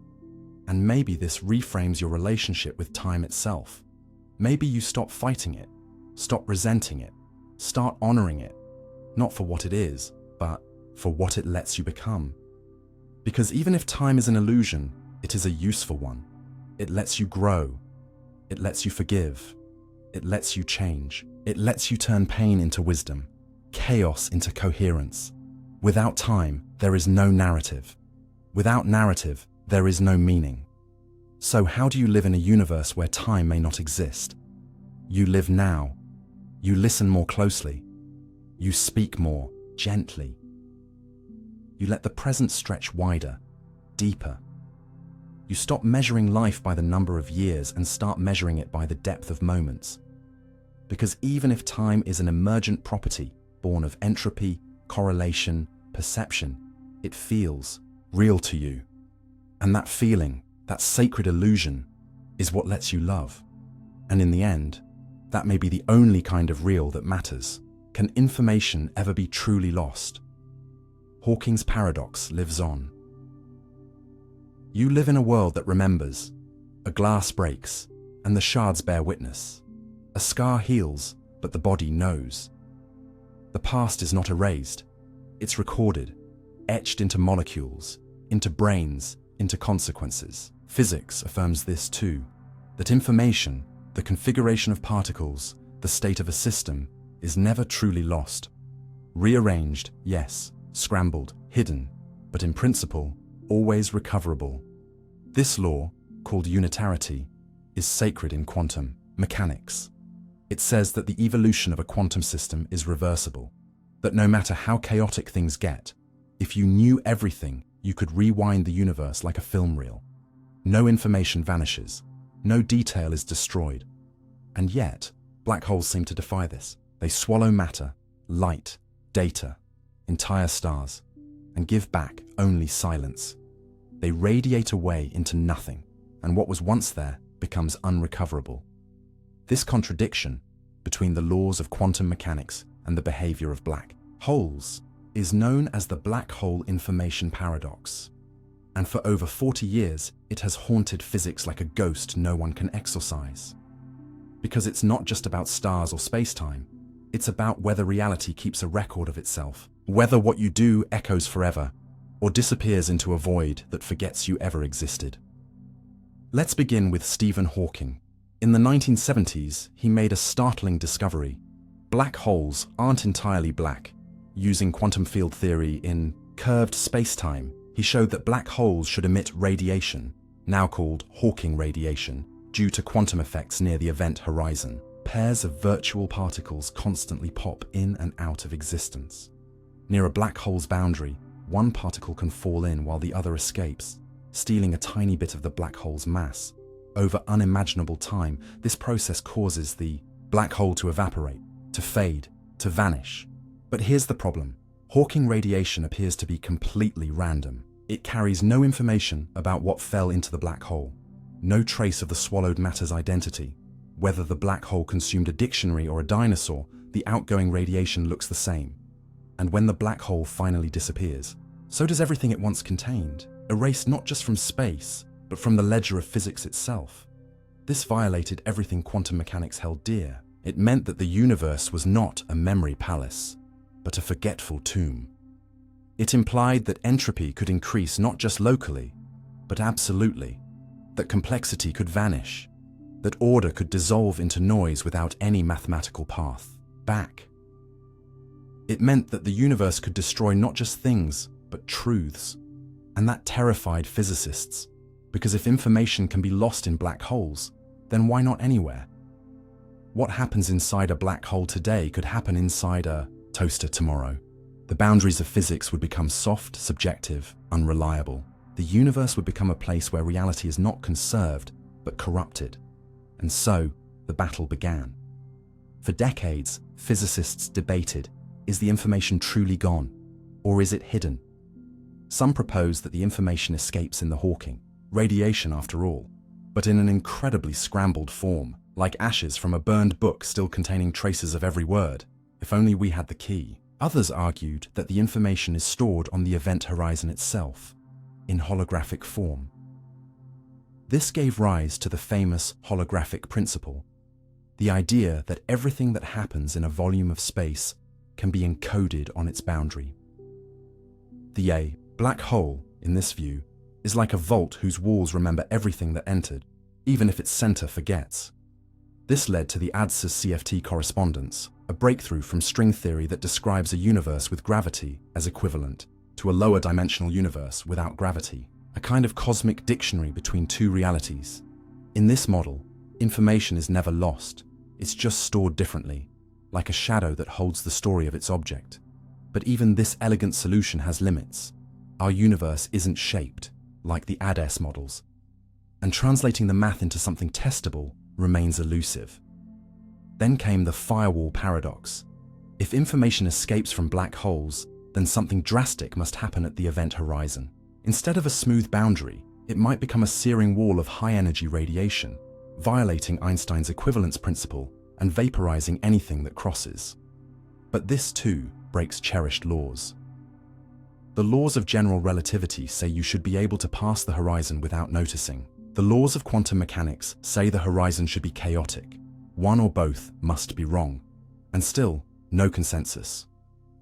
And maybe this reframes your relationship with time itself. Maybe you stop fighting it, stop resenting it, start honoring it, not for what it is, but for what it lets you become. Because even if time is an illusion, it is a useful one. It lets you grow. It lets you forgive. It lets you change. It lets you turn pain into wisdom, chaos into coherence. Without time, there is no narrative. Without narrative, there is no meaning. So how do you live in a universe where time may not exist? You live now. You listen more closely. You speak more gently. You let the present stretch wider, deeper. You stop measuring life by the number of years and start measuring it by the depth of moments. Because even if time is an emergent property, born of entropy, correlation, perception, it feels real to you. And that feeling, That sacred illusion is what lets you love. And in the end, that may be the only kind of real that matters. Can information ever be truly lost? Hawking's paradox lives on. You live in a world that remembers. A glass breaks, and the shards bear witness. A scar heals, but the body knows. The past is not erased. It's recorded, etched into molecules, into brains, into consequences. Physics affirms this too, that information, the configuration of particles, the state of a system, is never truly lost. Rearranged, yes, scrambled, hidden, but in principle, always recoverable. This law, called unitarity, is sacred in quantum mechanics. It says that the evolution of a quantum system is reversible, that no matter how chaotic things get, if you knew everything, you could rewind the universe like a film reel. No information vanishes, no detail is destroyed. And yet, black holes seem to defy this. They swallow matter, light, data, entire stars, and give back only silence. They radiate away into nothing, and what was once there becomes unrecoverable. This contradiction between the laws of quantum mechanics and the behavior of black holes is known as the black hole information paradox. And for over 40 years, it has haunted physics like a ghost no one can exorcise. Because it's not just about stars or space-time, it's about whether reality keeps a record of itself, whether what you do echoes forever, or disappears into a void that forgets you ever existed. Let's begin with Stephen Hawking. In the 1970s, he made a startling discovery. Black holes aren't entirely black. Using quantum field theory in curved space-time, he showed that black holes should emit radiation, now called Hawking radiation, due to quantum effects near the event horizon. Pairs of virtual particles constantly pop in and out of existence. Near a black hole's boundary, one particle can fall in while the other escapes, stealing a tiny bit of the black hole's mass. Over unimaginable time, this process causes the black hole to evaporate, to fade, to vanish. But here's the problem. Hawking radiation appears to be completely random. It carries no information about what fell into the black hole, no trace of the swallowed matter's identity. Whether the black hole consumed a dictionary or a dinosaur, the outgoing radiation looks the same. And when the black hole finally disappears, so does everything it once contained, erased not just from space, but from the ledger of physics itself. This violated everything quantum mechanics held dear. It meant that the universe was not a memory palace, but a forgetful tomb. It implied that entropy could increase not just locally, but absolutely, that complexity could vanish, that order could dissolve into noise without any mathematical path back. It meant that the universe could destroy not just things, but truths. And that terrified physicists, because if information can be lost in black holes, then why not anywhere? What happens inside a black hole today could happen inside a toaster tomorrow. The boundaries of physics would become soft, subjective, unreliable. The universe would become a place where reality is not conserved, but corrupted. And so, the battle began. For decades, physicists debated, is the information truly gone, or is it hidden? Some propose that the information escapes in the Hawking, radiation after all, but in an incredibly scrambled form, like ashes from a burned book still containing traces of every word. If only we had the key. Others argued that the information is stored on the event horizon itself, in holographic form. This gave rise to the famous holographic principle, the idea that everything that happens in a volume of space can be encoded on its boundary. The black hole, in this view, is like a vault whose walls remember everything that entered, even if its center forgets. This led to the ADSIS-CFT correspondence, a breakthrough from string theory that describes a universe with gravity as equivalent to a lower dimensional universe without gravity, a kind of cosmic dictionary between two realities. In this model, information is never lost, it's just stored differently, like a shadow that holds the story of its object. But even this elegant solution has limits. Our universe isn't shaped, like the ADS models, and translating the math into something testable remains elusive. Then came the firewall paradox. If information escapes from black holes, then something drastic must happen at the event horizon. Instead of a smooth boundary, It might become a searing wall of high-energy radiation, violating Einstein's equivalence principle and vaporizing anything that crosses. But this, too, breaks cherished laws. The laws of general relativity say you should be able to pass the horizon without noticing. The laws of quantum mechanics say the horizon should be chaotic. One or both must be wrong. And still, no consensus.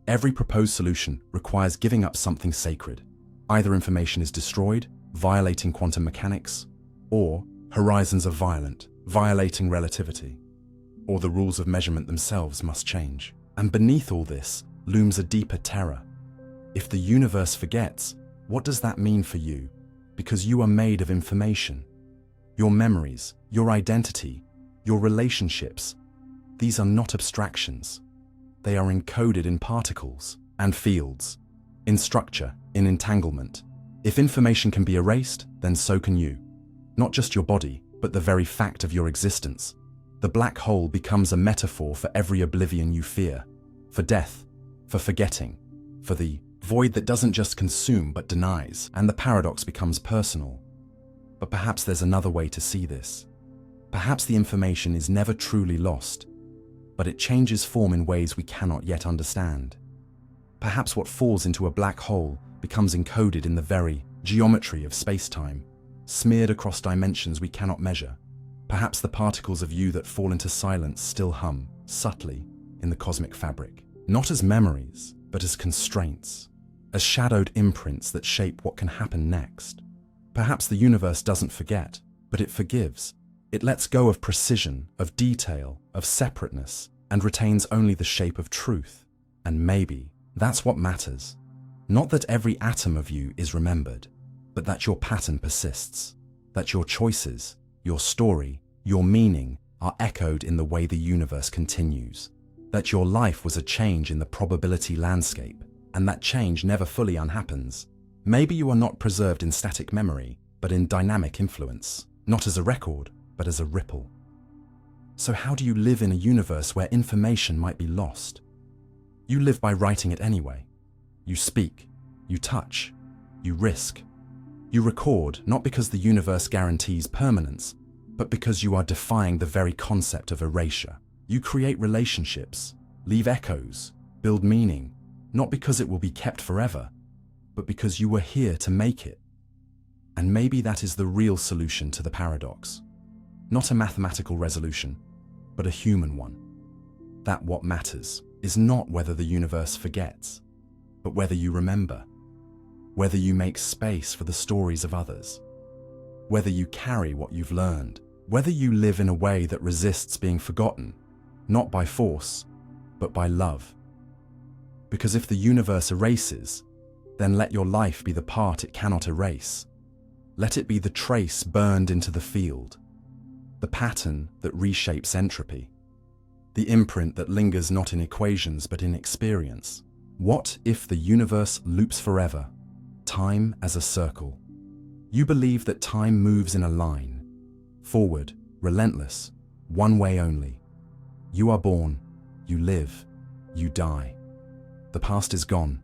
Every proposed solution requires giving up something sacred. Either information is destroyed, violating quantum mechanics, or horizons are violent, violating relativity, or the rules of measurement themselves must change. And beneath all this looms a deeper terror. If the universe forgets, what does that mean for you? Because you are made of information. Your memories, your identity, your relationships, these are not abstractions. They are encoded in particles and fields, in structure, in entanglement. If information can be erased, then so can you. Not just your body, but the very fact of your existence. The black hole becomes a metaphor for every oblivion you fear, for death, for forgetting, for the void that doesn't just consume but denies, and the paradox becomes personal. But perhaps there's another way to see this. Perhaps the information is never truly lost, but it changes form in ways we cannot yet understand. Perhaps what falls into a black hole becomes encoded in the very geometry of space-time, smeared across dimensions we cannot measure. Perhaps the particles of you that fall into silence still hum, subtly, in the cosmic fabric. Not as memories, but as constraints, as shadowed imprints that shape what can happen next. Perhaps the universe doesn't forget, but it forgives. It lets go of precision, of detail, of separateness, and retains only the shape of truth. And maybe that's what matters. Not that every atom of you is remembered, but that your pattern persists, that your choices, your story, your meaning are echoed in the way the universe continues, that your life was a change in the probability landscape, and that change never fully unhappens. Maybe you are not preserved in static memory, but in dynamic influence, not as a record, but as a ripple. So how do you live in a universe where information might be lost? You live by writing it anyway. You speak, you touch, you risk. You record not because the universe guarantees permanence, but because you are defying the very concept of erasure. You create relationships, leave echoes, build meaning, not because it will be kept forever, but because you were here to make it. And maybe that is the real solution to the paradox. Not a mathematical resolution, but a human one. That what matters is not whether the universe forgets, but whether you remember, whether you make space for the stories of others, whether you carry what you've learned, whether you live in a way that resists being forgotten, not by force, but by love. Because if the universe erases, then let your life be the part it cannot erase. Let it be the trace burned into the field, the pattern that reshapes entropy, the imprint that lingers not in equations but in experience. What if the universe loops forever, time as a circle? You believe that time moves in a line, forward, relentless, one way only. You are born, you live, you die. The past is gone,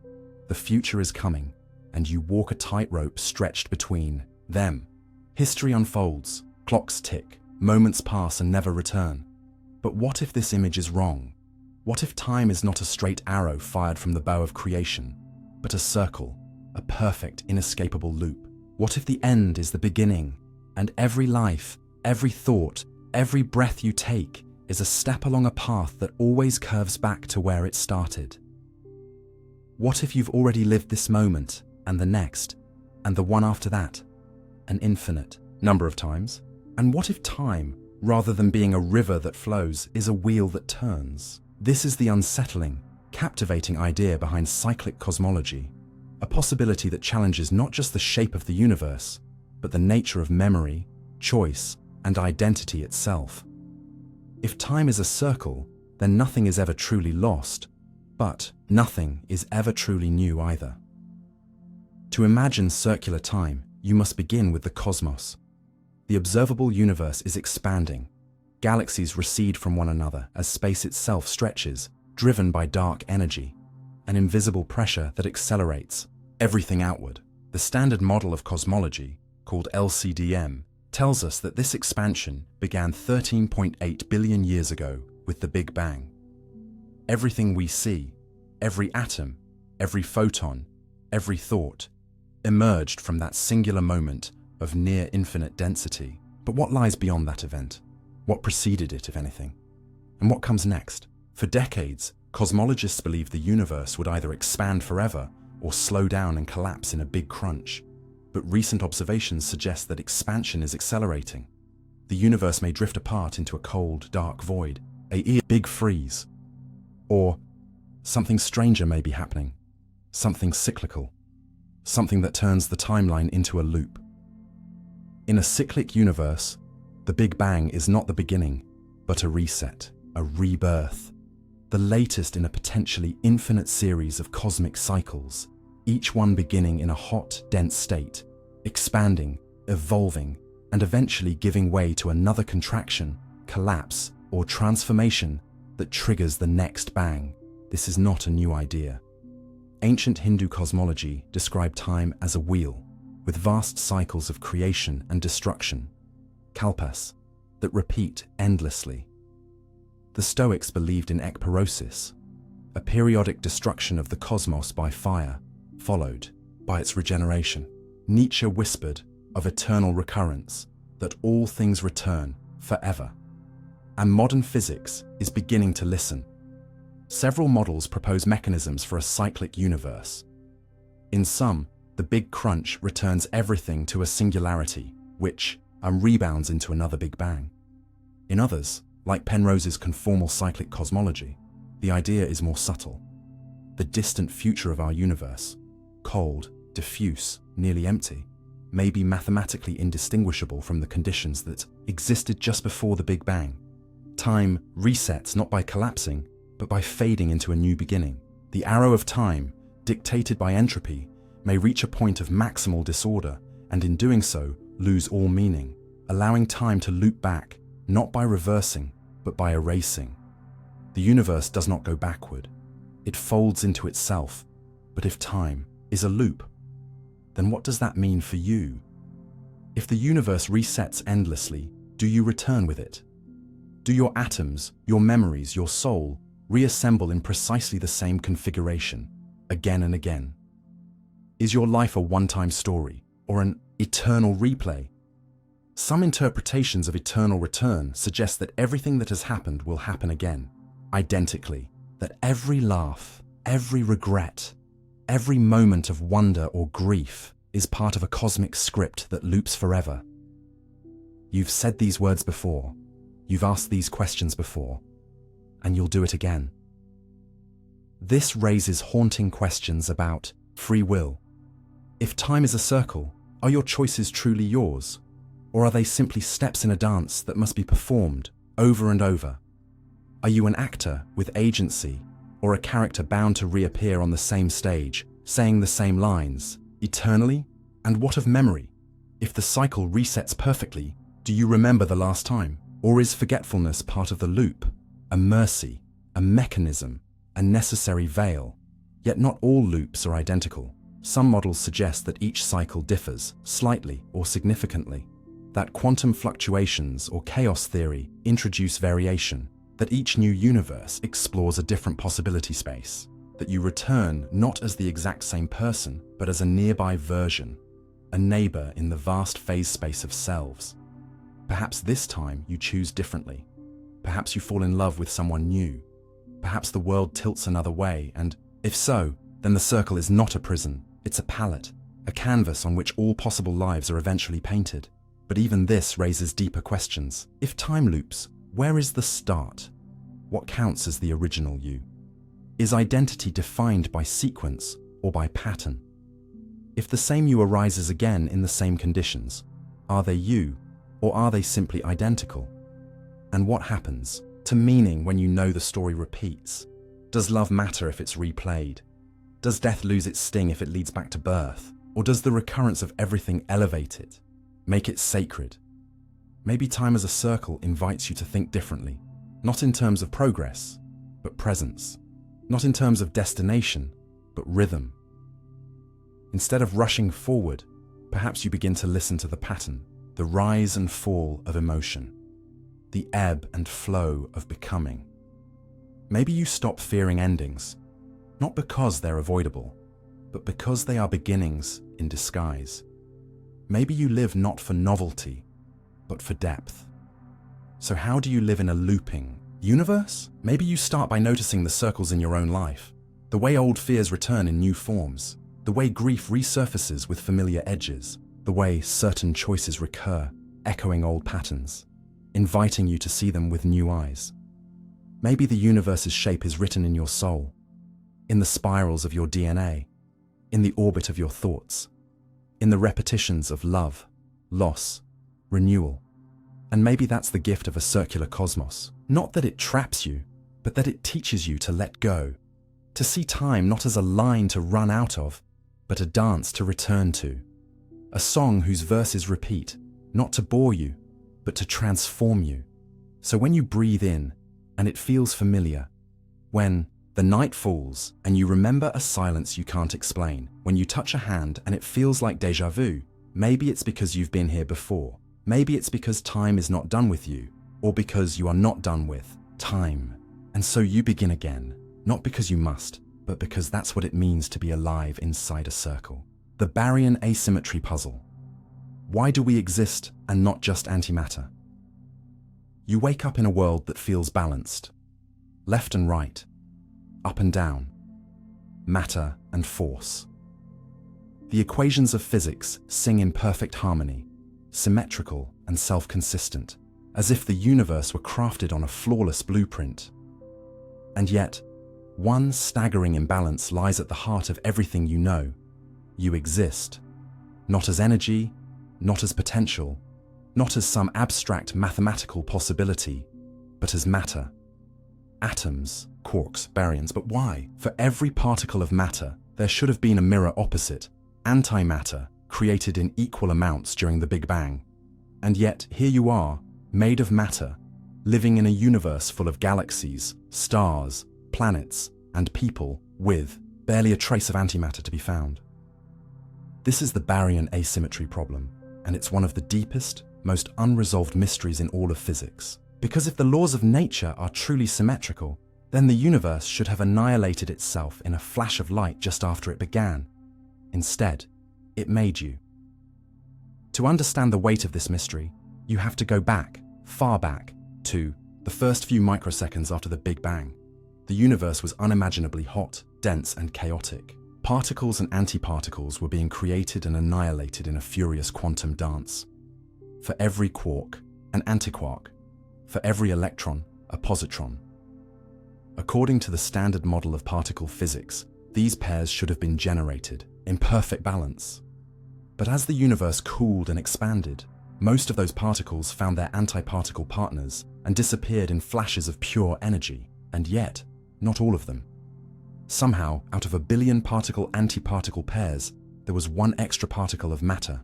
the future is coming, and you walk a tightrope stretched between them. History unfolds, clocks tick, moments pass and never return. But what if this image is wrong? What if time is not a straight arrow fired from the bow of creation, but a circle, a perfect, inescapable loop? What if the end is the beginning, and every life, every thought, every breath you take is a step along a path that always curves back to where it started? What if you've already lived this moment, and the next, and the one after that, an infinite number of times? And what if time, rather than being a river that flows, is a wheel that turns? This is the unsettling, captivating idea behind cyclic cosmology, a possibility that challenges not just the shape of the universe, but the nature of memory, choice, and identity itself. If time is a circle, then nothing is ever truly lost, but nothing is ever truly new either. To imagine circular time, you must begin with the cosmos. The observable universe is expanding. Galaxies recede from one another as space itself stretches, driven by dark energy, an invisible pressure that accelerates everything outward. The standard model of cosmology, called LCDM, tells us that this expansion began 13.8 billion years ago with the Big Bang. Everything we see, every atom, every photon, every thought, emerged from that singular moment of near infinite density. But what lies beyond that event? What preceded it, if anything? And what comes next? For decades, cosmologists believed the universe would either expand forever or slow down and collapse in a big crunch. But recent observations suggest that expansion is accelerating. The universe may drift apart into a cold, dark void, a big freeze. Or something stranger may be happening, something cyclical, something that turns the timeline into a loop. In a cyclic universe, the Big Bang is not the beginning, but a reset, a rebirth, the latest in a potentially infinite series of cosmic cycles, each one beginning in a hot, dense state, expanding, evolving, and eventually giving way to another contraction, collapse, or transformation that triggers the next bang. This is not a new idea. Ancient Hindu cosmology described time as a wheel, with vast cycles of creation and destruction, kalpas, that repeat endlessly. The Stoics believed in ekpyrosis, a periodic destruction of the cosmos by fire, followed by its regeneration. Nietzsche whispered of eternal recurrence, that all things return forever. And modern physics is beginning to listen. Several models propose mechanisms for a cyclic universe. In some, the Big Crunch returns everything to a singularity, which rebounds into another Big Bang. In others, like Penrose's conformal cyclic cosmology, the idea is more subtle. The distant future of our universe, cold, diffuse, nearly empty, may be mathematically indistinguishable from the conditions that existed just before the Big Bang. Time resets not by collapsing, but by fading into a new beginning. The arrow of time, dictated by entropy, may reach a point of maximal disorder, and in doing so, lose all meaning, allowing time to loop back, not by reversing, but by erasing. The universe does not go backward. It folds into itself. But if time is a loop, then what does that mean for you? If the universe resets endlessly, do you return with it? Do your atoms, your memories, your soul reassemble in precisely the same configuration, again and again? Is your life a one-time story, or an eternal replay? Some interpretations of eternal return suggest that everything that has happened will happen again, identically, that every laugh, every regret, every moment of wonder or grief is part of a cosmic script that loops forever. You've said these words before, you've asked these questions before, and you'll do it again. This raises haunting questions about free will. If time is a circle, are your choices truly yours? Or are they simply steps in a dance that must be performed over and over? Are you an actor with agency, or a character bound to reappear on the same stage, saying the same lines, eternally? And what of memory? If the cycle resets perfectly, do you remember the last time? Or is forgetfulness part of the loop, a mercy, a mechanism, a necessary veil? Yet not all loops are identical. Some models suggest that each cycle differs, slightly or significantly, that quantum fluctuations or chaos theory introduce variation, that each new universe explores a different possibility space, that you return not as the exact same person, but as a nearby version, a neighbor in the vast phase space of selves. Perhaps this time you choose differently. Perhaps you fall in love with someone new. Perhaps the world tilts another way, and if so, then the circle is not a prison, it's a palette, a canvas on which all possible lives are eventually painted. But even this raises deeper questions. If time loops, where is the start? What counts as the original you? Is identity defined by sequence or by pattern? If the same you arises again in the same conditions, are they you, or are they simply identical? And what happens to meaning when you know the story repeats? Does love matter if it's replayed? Does death lose its sting if it leads back to birth? Or does the recurrence of everything elevate it, make it sacred? Maybe time as a circle invites you to think differently, not in terms of progress, but presence, not in terms of destination, but rhythm. Instead of rushing forward, Perhaps you begin to listen to the pattern, the rise and fall of emotion, the ebb and flow of becoming. Maybe you stop fearing endings, not because they're avoidable, but because they are beginnings in disguise. Maybe you live not for novelty, but for depth. So how do you live in a looping universe? Maybe you start by noticing the circles in your own life, the way old fears return in new forms, the way grief resurfaces with familiar edges, the way certain choices recur, echoing old patterns, inviting you to see them with new eyes. Maybe the universe's shape is written in your soul, in the spirals of your DNA, in the orbit of your thoughts, in the repetitions of love, loss, renewal. And maybe that's the gift of a circular cosmos. Not that it traps you, but that it teaches you to let go, to see time not as a line to run out of, but a dance to return to. A song whose verses repeat, not to bore you, but to transform you. So when you breathe in, and it feels familiar, when the night falls and you remember a silence you can't explain, when you touch a hand and it feels like déjà vu, maybe it's because you've been here before. Maybe it's because time is not done with you, or because you are not done with time. And so you begin again, not because you must, but because that's what it means to be alive inside a circle. The Baryon asymmetry puzzle. Why do we exist and not just antimatter? You wake up in a world that feels balanced. Left and right, up and down, matter and force. The equations of physics sing in perfect harmony, symmetrical and self-consistent, as if the universe were crafted on a flawless blueprint. And yet, one staggering imbalance lies at the heart of everything you know. You exist, not as energy, not as potential, not as some abstract mathematical possibility, but as matter. Atoms, quarks, baryons, but why? For every particle of matter, there should have been a mirror opposite, antimatter, created in equal amounts during the Big Bang. And yet, here you are, made of matter, living in a universe full of galaxies, stars, planets, and people, with barely a trace of antimatter to be found. This is the Baryon asymmetry problem, and it's one of the deepest, most unresolved mysteries in all of physics. Because if the laws of nature are truly symmetrical, then the universe should have annihilated itself in a flash of light just after it began. Instead, it made you. To understand the weight of this mystery, you have to go back, far back, to the first few microseconds after the Big Bang. The universe was unimaginably hot, dense, and chaotic. Particles and antiparticles were being created and annihilated in a furious quantum dance. For every quark, an antiquark. For every electron, a positron. According to the standard model of particle physics, these pairs should have been generated in perfect balance. But as the universe cooled and expanded, most of those particles found their antiparticle partners and disappeared in flashes of pure energy. And yet, not all of them. Somehow, out of a billion particle-antiparticle pairs, there was one extra particle of matter.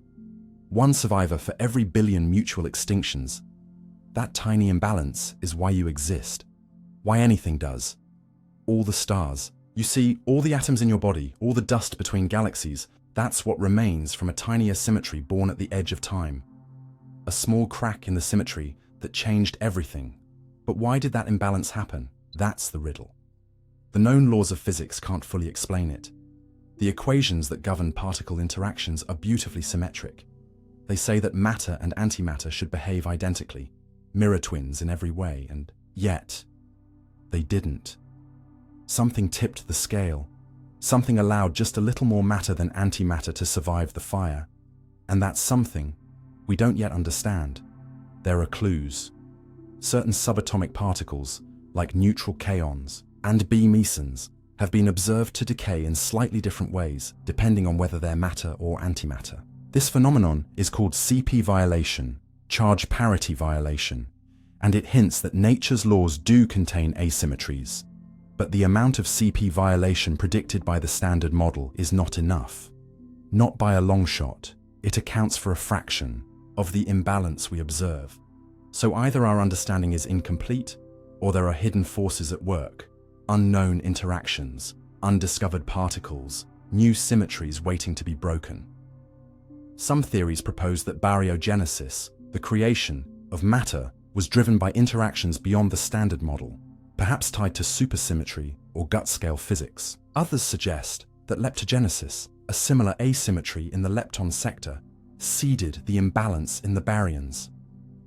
One survivor for every billion mutual extinctions. That tiny imbalance is why you exist. Why anything does. All the stars. You see, all the atoms in your body, all the dust between galaxies, that's what remains from a tiny asymmetry born at the edge of time. A small crack in the symmetry that changed everything. But why did that imbalance happen? That's the riddle. The known laws of physics can't fully explain it. The equations that govern particle interactions are beautifully symmetric. They say that matter and antimatter should behave identically, mirror twins in every way, and yet, they didn't. Something tipped the scale. Something allowed just a little more matter than antimatter to survive the fire. And that something, we don't yet understand. There are clues. Certain subatomic particles, like neutral kaons and B mesons, have been observed to decay in slightly different ways, depending on whether they're matter or antimatter. This phenomenon is called CP violation, charge parity violation, and it hints that nature's laws do contain asymmetries. But the amount of CP violation predicted by the standard model is not enough. Not by a long shot. It accounts for a fraction of the imbalance we observe. So either our understanding is incomplete, or there are hidden forces at work, unknown interactions, undiscovered particles, new symmetries waiting to be broken. Some theories propose that baryogenesis, the creation of matter, was driven by interactions beyond the standard model, perhaps tied to supersymmetry or gut-scale physics. Others suggest that leptogenesis, a similar asymmetry in the lepton sector, seeded the imbalance in the baryons.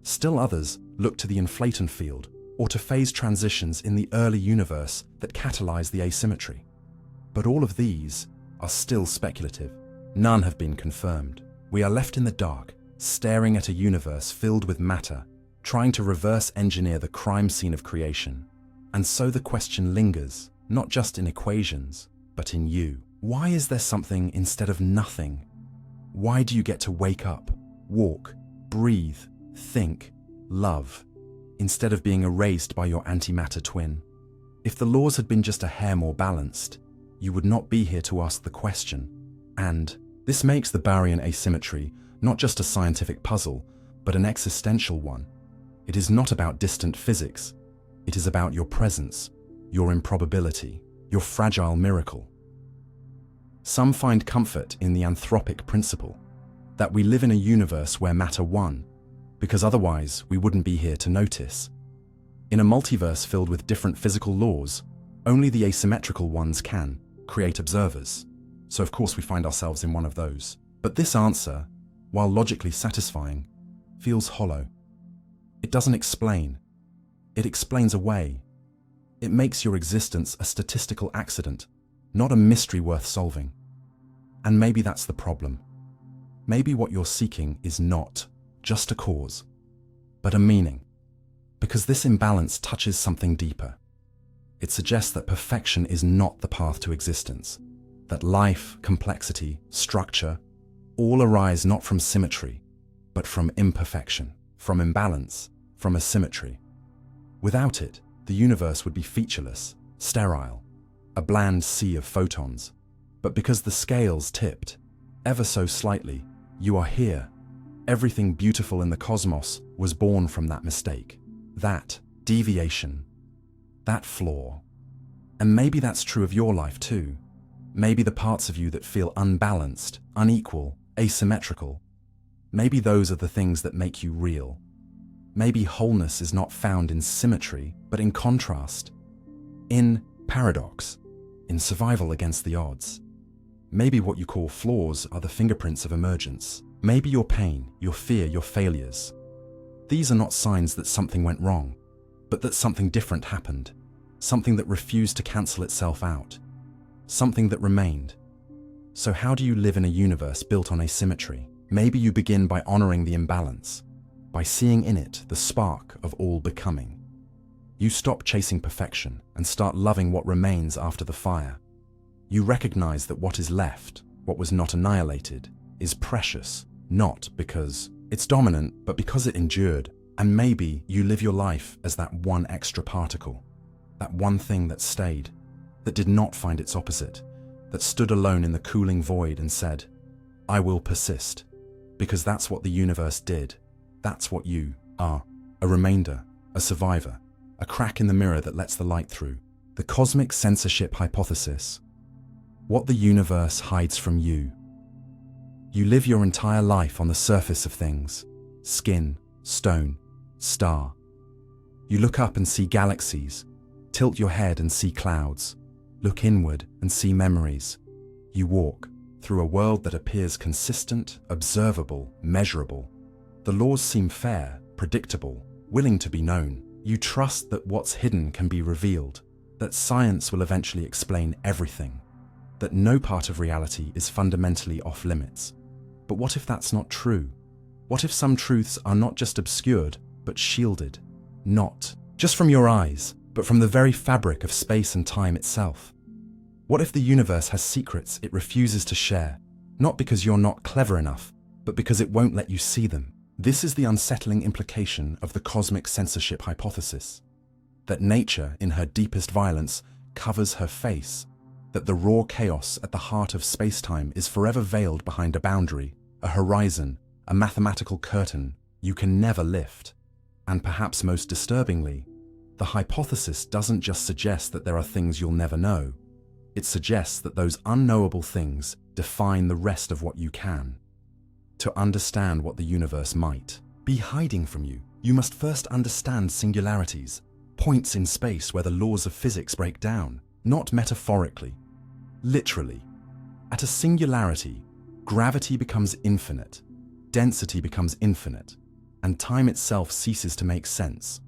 Still others look to the inflaton field or to phase transitions in the early universe that catalyze the asymmetry. But all of these are still speculative. None have been confirmed. We are left in the dark, staring at a universe filled with matter, trying to reverse engineer the crime scene of creation. And so the question lingers, not just in equations, but in you. Why is there something instead of nothing? Why do you get to wake up, walk, breathe, think, love, instead of being erased by your antimatter twin? If the laws had been just a hair more balanced, you would not be here to ask the question. And this makes the Baryon asymmetry not just a scientific puzzle, but an existential one. It is not about distant physics. It is about your presence, your improbability, your fragile miracle. Some find comfort in the Anthropic principle, that we live in a universe where matter won, because otherwise we wouldn't be here to notice. In a multiverse filled with different physical laws, only the asymmetrical ones can create observers. So of course we find ourselves in one of those. But this answer, while logically satisfying, feels hollow. It doesn't explain. It explains away. It makes your existence a statistical accident, not a mystery worth solving. And maybe that's the problem. Maybe what you're seeking is not just a cause, but a meaning. Because this imbalance touches something deeper. It suggests that perfection is not the path to existence, that life, complexity, structure, all arise not from symmetry, but from imperfection, from imbalance, from asymmetry. Without it, the universe would be featureless, sterile, a bland sea of photons. But because the scales tipped, ever so slightly, you are here. Everything beautiful in the cosmos was born from that mistake, that deviation, that flaw. And maybe that's true of your life too. Maybe the parts of you that feel unbalanced, unequal, asymmetrical, maybe those are the things that make you real. Maybe wholeness is not found in symmetry, but in contrast, in paradox, in survival against the odds. Maybe what you call flaws are the fingerprints of emergence. Maybe your pain, your fear, your failures. These are not signs that something went wrong, but that something different happened. Something that refused to cancel itself out. Something that remained. So how do you live in a universe built on asymmetry? Maybe you begin by honoring the imbalance, by seeing in it the spark of all becoming. You stop chasing perfection and start loving what remains after the fire. You recognize that what is left, what was not annihilated, is precious, not because it's dominant, but because it endured. And maybe you live your life as that one extra particle, that one thing that stayed, that did not find its opposite, that stood alone in the cooling void and said, I will persist, because that's what the universe did. That's what you are, a remainder, a survivor, a crack in the mirror that lets the light through. The cosmic censorship hypothesis. What the universe hides from you. You live your entire life on the surface of things, skin, stone, star. You look up and see galaxies, tilt your head and see clouds, look inward and see memories. You walk through a world that appears consistent, observable, measurable. The laws seem fair, predictable, willing to be known. You trust that what's hidden can be revealed, that science will eventually explain everything, that no part of reality is fundamentally off limits. But what if that's not true? What if some truths are not just obscured, but shielded? Not just from your eyes, but from the very fabric of space and time itself. What if the universe has secrets it refuses to share, not because you're not clever enough, but because it won't let you see them? This is the unsettling implication of the cosmic censorship hypothesis, that nature, in her deepest violence, covers her face, that the raw chaos at the heart of space-time is forever veiled behind a boundary, a horizon, a mathematical curtain you can never lift. And perhaps most disturbingly, the hypothesis doesn't just suggest that there are things you'll never know. It suggests that those unknowable things define the rest of what you can. To understand what the universe might be hiding from you, you must first understand singularities, points in space where the laws of physics break down, not metaphorically, literally. At a singularity, gravity becomes infinite, density becomes infinite, and time itself ceases to make sense.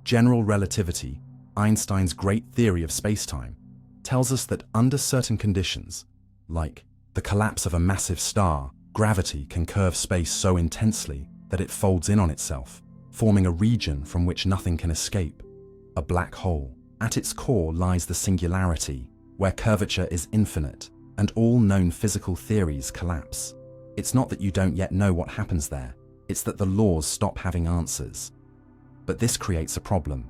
General relativity, Einstein's great theory of space-time, tells us that under certain conditions, like the collapse of a massive star, gravity can curve space so intensely that it folds in on itself, forming a region from which nothing can escape, a black hole. At its core lies the singularity, where curvature is infinite and all known physical theories collapse. It's not that you don't yet know what happens there, it's that the laws stop having answers. But this creates a problem.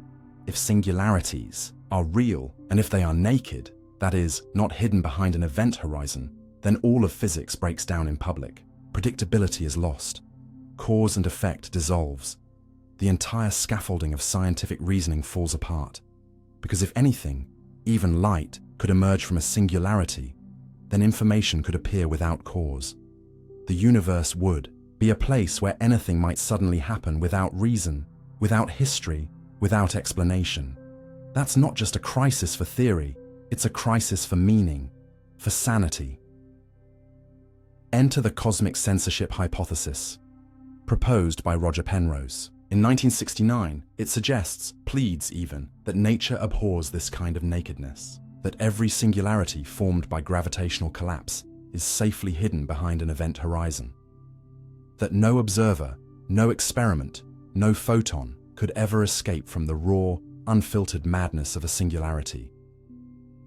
If singularities are real, and if they are naked, that is, not hidden behind an event horizon, then all of physics breaks down in public. Predictability is lost. Cause and effect dissolves. The entire scaffolding of scientific reasoning falls apart. Because if anything, even light, could emerge from a singularity, then information could appear without cause. The universe would be a place where anything might suddenly happen without reason, without history, without explanation. That's not just a crisis for theory, it's a crisis for meaning, for sanity. Enter the cosmic censorship hypothesis, proposed by Roger Penrose. In 1969, it suggests, pleads even, that nature abhors this kind of nakedness, that every singularity formed by gravitational collapse is safely hidden behind an event horizon, that no observer, no experiment, no photon could ever escape from the raw, unfiltered madness of a singularity.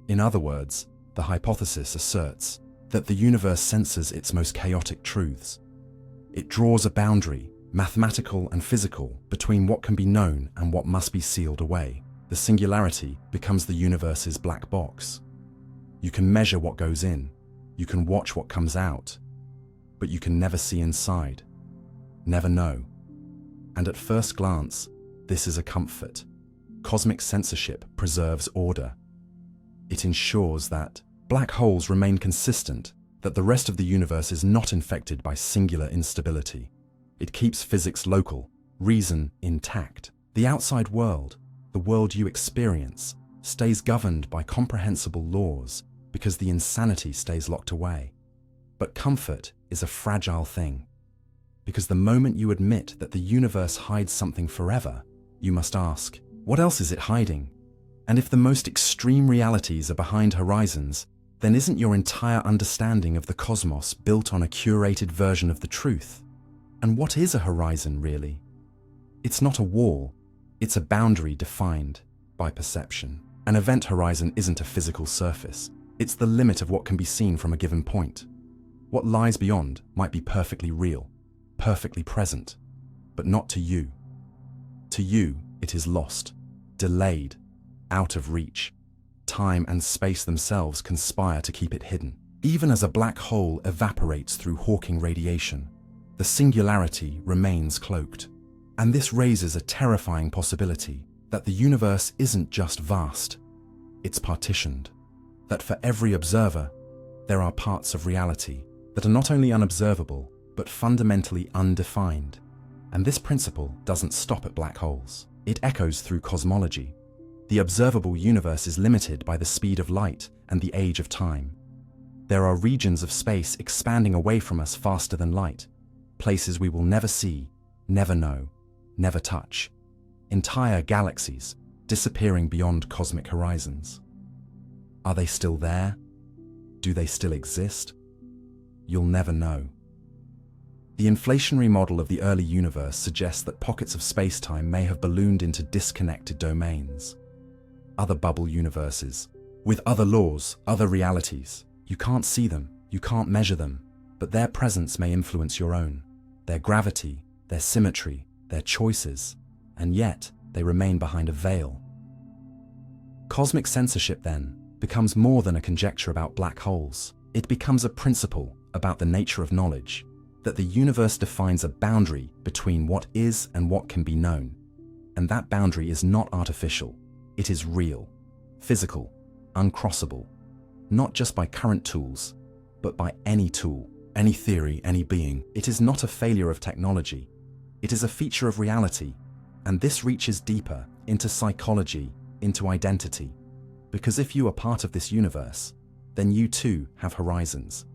In other words, the hypothesis asserts that the universe censors its most chaotic truths. It draws a boundary, mathematical and physical, between what can be known and what must be sealed away. The singularity becomes the universe's black box. You can measure what goes in, you can watch what comes out, but you can never see inside, never know. And at first glance, this is a comfort. Cosmic censorship preserves order. It ensures that black holes remain consistent, that the rest of the universe is not infected by singular instability. It keeps physics local, reason intact. The outside world, the world you experience, stays governed by comprehensible laws because the insanity stays locked away. But comfort is a fragile thing, because the moment you admit that the universe hides something forever, you must ask, what else is it hiding? And if the most extreme realities are behind horizons, then isn't your entire understanding of the cosmos built on a curated version of the truth? And what is a horizon, really? It's not a wall, it's a boundary defined by perception. An event horizon isn't a physical surface, it's the limit of what can be seen from a given point. What lies beyond might be perfectly real, perfectly present, but not to you. To you, it is lost, delayed, out of reach. Time and space themselves conspire to keep it hidden. Even as a black hole evaporates through Hawking radiation, the singularity remains cloaked. And this raises a terrifying possibility that the universe isn't just vast, it's partitioned. That for every observer, there are parts of reality that are not only unobservable, but fundamentally undefined. And this principle doesn't stop at black holes. It echoes through cosmology. The observable universe is limited by the speed of light and the age of time. There are regions of space expanding away from us faster than light, places we will never see, never know, never touch. Entire galaxies disappearing beyond cosmic horizons. Are they still there? Do they still exist? You'll never know. The inflationary model of the early universe suggests that pockets of space-time may have ballooned into disconnected domains. Other bubble universes, with other laws, other realities. You can't see them, you can't measure them, but their presence may influence your own. Their gravity, their symmetry, their choices, and yet they remain behind a veil. Cosmic censorship, then, becomes more than a conjecture about black holes. It becomes a principle about the nature of knowledge, that the universe defines a boundary between what is and what can be known. And that boundary is not artificial. It is real, physical, uncrossable, not just by current tools, but by any tool. any theory, any being. It is not a failure of technology. It is a feature of reality, and this reaches deeper into psychology, into identity. Because if you are part of this universe, then you too have horizons,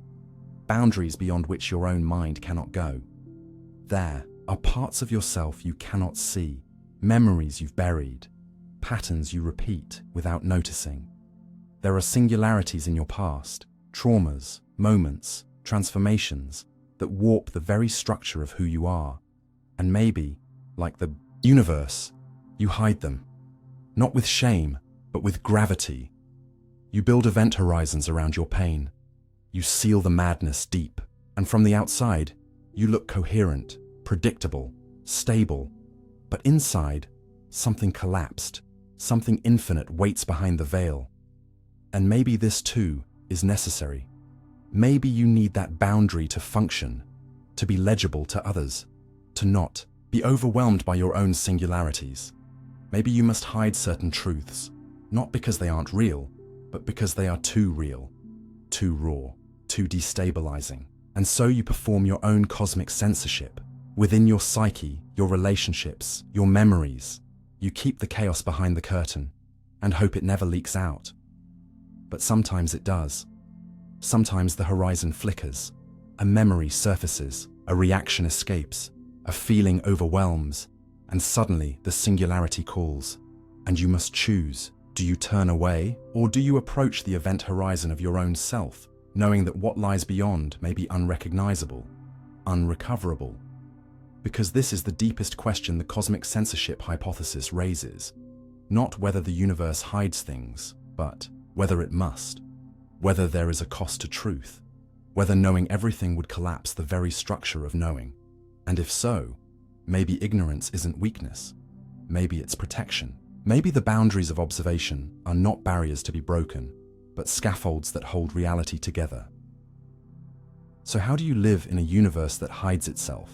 boundaries beyond which your own mind cannot go. There are parts of yourself you cannot see, memories you've buried, patterns you repeat without noticing. There are singularities in your past, traumas, moments, transformations that warp the very structure of who you are. And maybe, like the universe, you hide them, not with shame, but with gravity. You build event horizons around your pain. You seal the madness deep, and from the outside, you look coherent, predictable, stable. But inside, something collapsed, something infinite waits behind the veil. And maybe this too is necessary. Maybe you need that boundary to function, to be legible to others, to not be overwhelmed by your own singularities. Maybe you must hide certain truths, not because they aren't real, but because they are too real, too raw, too destabilizing. And so you perform your own cosmic censorship. Within your psyche, your relationships, your memories, you keep the chaos behind the curtain and hope it never leaks out. But sometimes it does. Sometimes the horizon flickers, a memory surfaces, a reaction escapes, a feeling overwhelms, and suddenly the singularity calls. And you must choose. Do you turn away, or do you approach the event horizon of your own self, knowing that what lies beyond may be unrecognizable, unrecoverable? Because this is the deepest question the cosmic censorship hypothesis raises. Not whether the universe hides things, but whether it must. Whether there is a cost to truth. Whether knowing everything would collapse the very structure of knowing. And if so, maybe ignorance isn't weakness. Maybe it's protection. Maybe the boundaries of observation are not barriers to be broken, but scaffolds that hold reality together. So how do you live in a universe that hides itself?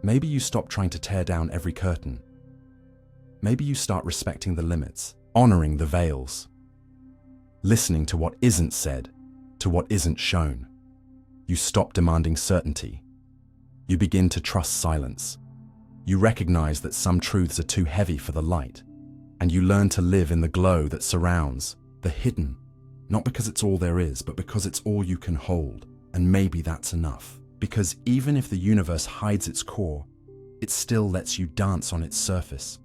Maybe you stop trying to tear down every curtain. Maybe you start respecting the limits, honoring the veils, listening to what isn't said, to what isn't shown. You stop demanding certainty. You begin to trust silence. You recognize that some truths are too heavy for the light, and you learn to live in the glow that surrounds, the hidden, not because it's all there is, but because it's all you can hold. And maybe that's enough. Because even if the universe hides its core, it still lets you dance on its surface.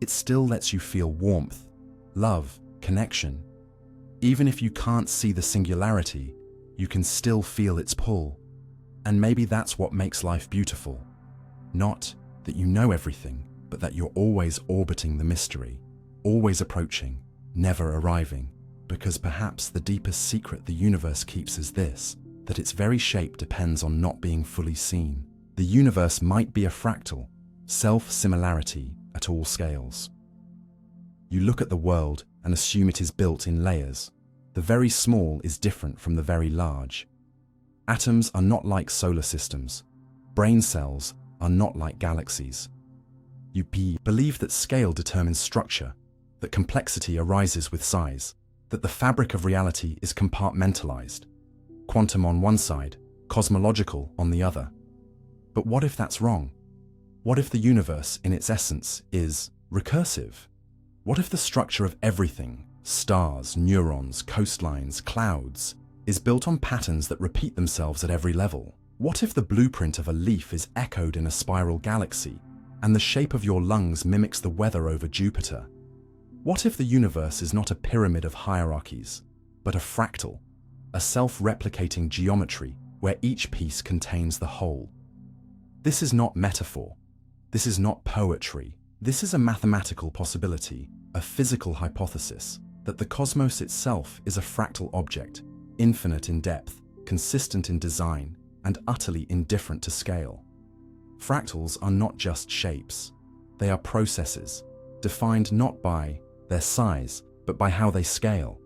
It still lets you feel warmth, love, connection. Even if you can't see the singularity, you can still feel its pull. And maybe that's what makes life beautiful. Not that you know everything, but that you're always orbiting the mystery, always approaching, never arriving. Because perhaps the deepest secret the universe keeps is this, that its very shape depends on not being fully seen. The universe might be a fractal, self-similarity at all scales. You look at the world and assume it is built in layers. The very small is different from the very large. Atoms are not like solar systems. Brain cells are not like galaxies. You believe that scale determines structure, that complexity arises with size, that the fabric of reality is compartmentalized. Quantum on one side, cosmological on the other. But what if that's wrong? What if the universe, in its essence, is recursive? What if the structure of everything, stars, neurons, coastlines, clouds, is built on patterns that repeat themselves at every level? What if the blueprint of a leaf is echoed in a spiral galaxy, and the shape of your lungs mimics the weather over Jupiter? What if the universe is not a pyramid of hierarchies, but a fractal, a self-replicating geometry where each piece contains the whole? This is not metaphor. This is not poetry. This is a mathematical possibility, a physical hypothesis, that the cosmos itself is a fractal object, infinite in depth, consistent in design, and utterly indifferent to scale. Fractals are not just shapes. They are processes, defined not by their size, but by how they scale.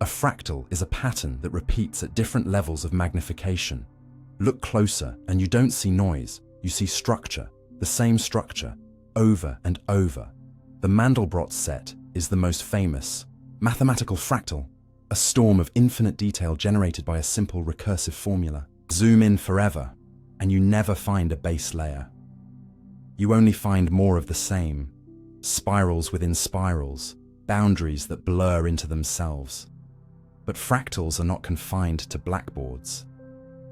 A fractal is a pattern that repeats at different levels of magnification. Look closer and you don't see noise, you see structure, the same structure, over and over. The Mandelbrot set is the most famous mathematical fractal, a storm of infinite detail generated by a simple recursive formula. Zoom in forever, and you never find a base layer. You only find more of the same, spirals within spirals, boundaries that blur into themselves. But fractals are not confined to blackboards.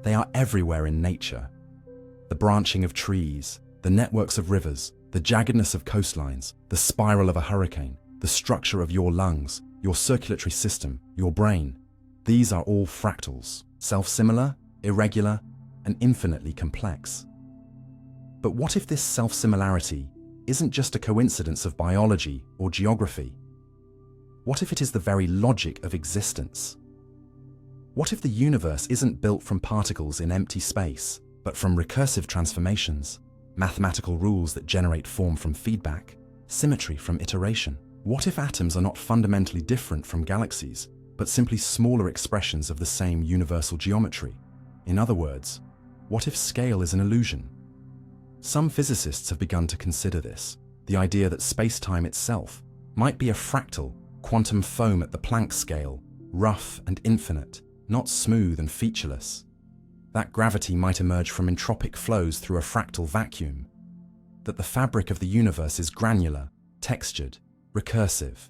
They are everywhere in nature. The branching of trees, the networks of rivers, the jaggedness of coastlines, the spiral of a hurricane, the structure of your lungs, your circulatory system, your brain. These are all fractals, self-similar, irregular, and infinitely complex. But what if this self-similarity isn't just a coincidence of biology or geography? What if it is the very logic of existence? What if the universe isn't built from particles in empty space, but from recursive transformations, mathematical rules that generate form from feedback, symmetry from iteration? What if atoms are not fundamentally different from galaxies, but simply smaller expressions of the same universal geometry? In other words, what if scale is an illusion? Some physicists have begun to consider this, the idea that space-time itself might be a fractal, quantum foam at the Planck scale, rough and infinite, not smooth and featureless. That gravity might emerge from entropic flows through a fractal vacuum. That the fabric of the universe is granular, textured, recursive.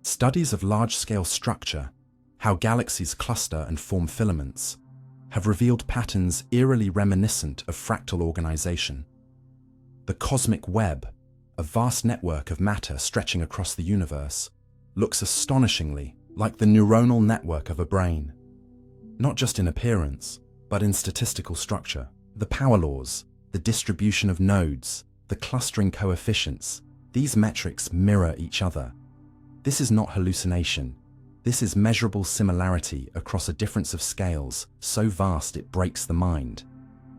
Studies of large-scale structure, how galaxies cluster and form filaments, have revealed patterns eerily reminiscent of fractal organization. The cosmic web, a vast network of matter stretching across the universe, looks astonishingly like the neuronal network of a brain. Not just in appearance, but in statistical structure. The power laws, the distribution of nodes, the clustering coefficients, these metrics mirror each other. This is not hallucination. This is measurable similarity across a difference of scales so vast it breaks the mind.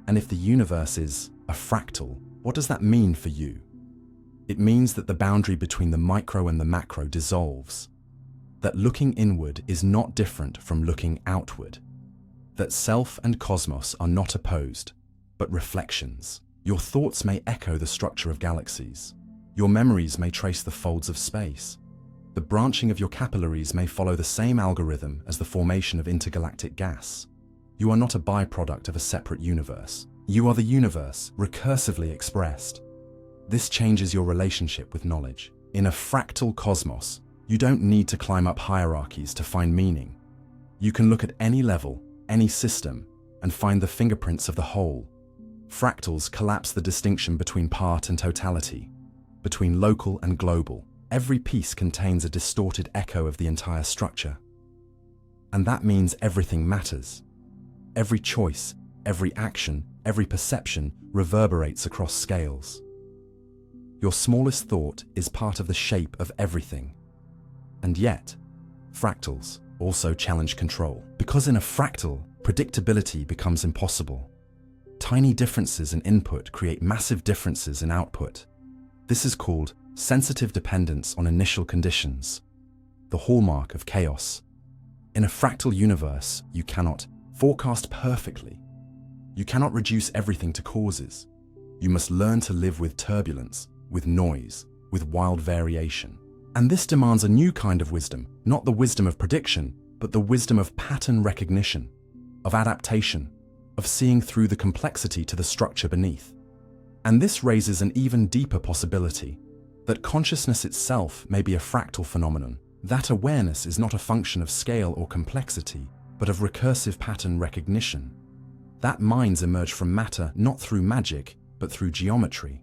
And if the universe is a fractal, what does that mean for you? It means that the boundary between the micro and the macro dissolves. That looking inward is not different from looking outward. That self and cosmos are not opposed, but reflections. Your thoughts may echo the structure of galaxies. Your memories may trace the folds of space. The branching of your capillaries may follow the same algorithm as the formation of intergalactic gas. You are not a byproduct of a separate universe. You are the universe, recursively expressed. This changes your relationship with knowledge. In a fractal cosmos, you don't need to climb up hierarchies to find meaning. You can look at any level, any system, and find the fingerprints of the whole. Fractals collapse the distinction between part and totality, between local and global. Every piece contains a distorted echo of the entire structure. And that means everything matters. Every choice, every action, every perception reverberates across scales. Your smallest thought is part of the shape of everything. And yet, fractals also challenge control. Because in a fractal, predictability becomes impossible. Tiny differences in input create massive differences in output. This is called sensitive dependence on initial conditions, the hallmark of chaos. In a fractal universe, you cannot forecast perfectly. You cannot reduce everything to causes. You must learn to live with turbulence, with noise, with wild variation. And this demands a new kind of wisdom, not the wisdom of prediction, but the wisdom of pattern recognition, of adaptation, of seeing through the complexity to the structure beneath. And this raises an even deeper possibility, that consciousness itself may be a fractal phenomenon. That awareness is not a function of scale or complexity, but of recursive pattern recognition. That minds emerge from matter not through magic, but through geometry.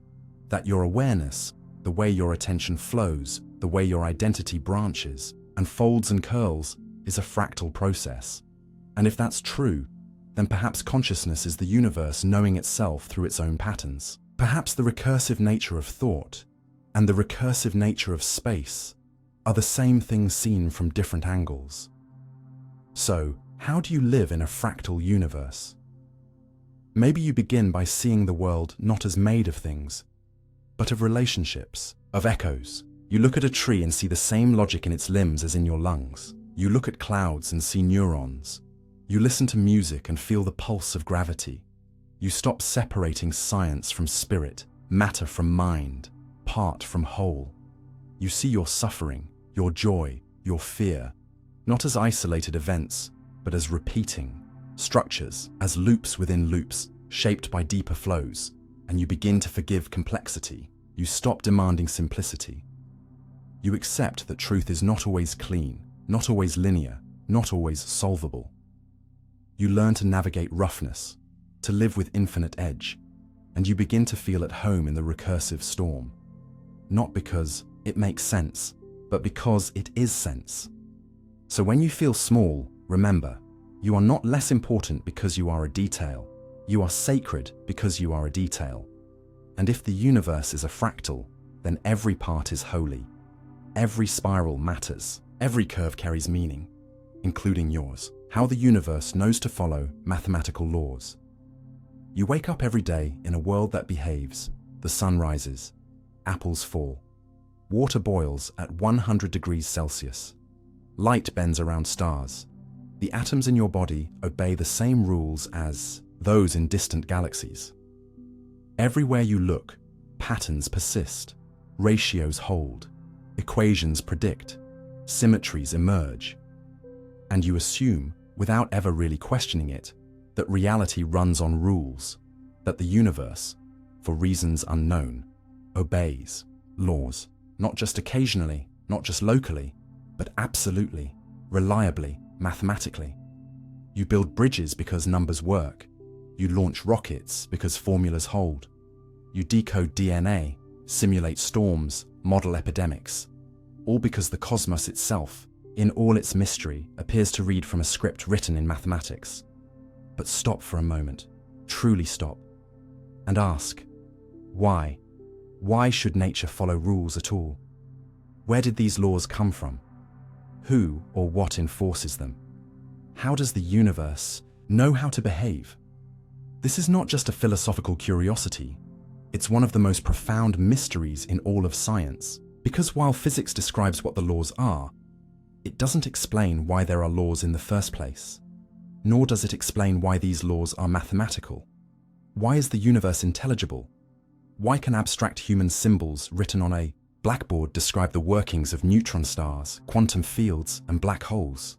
That your awareness, the way your attention flows, the way your identity branches, and folds and curls, is a fractal process. And if that's true, then perhaps consciousness is the universe knowing itself through its own patterns. Perhaps the recursive nature of thought and the recursive nature of space are the same thing seen from different angles. So, how do you live in a fractal universe? Maybe you begin by seeing the world not as made of things, but of relationships, of echoes. You look at a tree and see the same logic in its limbs as in your lungs. You look at clouds and see neurons. You listen to music and feel the pulse of gravity. You stop separating science from spirit, matter from mind, part from whole. You see your suffering, your joy, your fear, not as isolated events, but as repeating structures, as loops within loops, shaped by deeper flows, and you begin to forgive complexity. You stop demanding simplicity. You accept that truth is not always clean, not always linear, not always solvable. You learn to navigate roughness, to live with infinite edge, and you begin to feel at home in the recursive storm. Not because it makes sense, but because it is sense. So when you feel small, remember, you are not less important because you are a detail. You are sacred because you are a detail. And if the universe is a fractal, then every part is holy. Every spiral matters. Every curve carries meaning, including yours. How the universe knows to follow mathematical laws. You wake up every day in a world that behaves. The sun rises, apples fall, water boils at 100 degrees Celsius, light bends around stars. The atoms in your body obey the same rules as those in distant galaxies. Everywhere you look, patterns persist, ratios hold, equations predict, symmetries emerge, and you assume, without ever really questioning it, that reality runs on rules, that the universe, for reasons unknown, obeys laws, not just occasionally, not just locally, but absolutely, reliably, mathematically. You build bridges because numbers work. You launch rockets because formulas hold. You decode DNA, simulate storms, model epidemics, all because the cosmos itself, in all its mystery, appears to read from a script written in mathematics. But stop for a moment, truly stop, and ask, why? Why should nature follow rules at all? Where did these laws come from? Who or what enforces them? How does the universe know how to behave? This is not just a philosophical curiosity. It's one of the most profound mysteries in all of science, because while physics describes what the laws are, it doesn't explain why there are laws in the first place. Nor does it explain why these laws are mathematical. Why is the universe intelligible? Why can abstract human symbols written on a blackboard describe the workings of neutron stars, quantum fields, and black holes?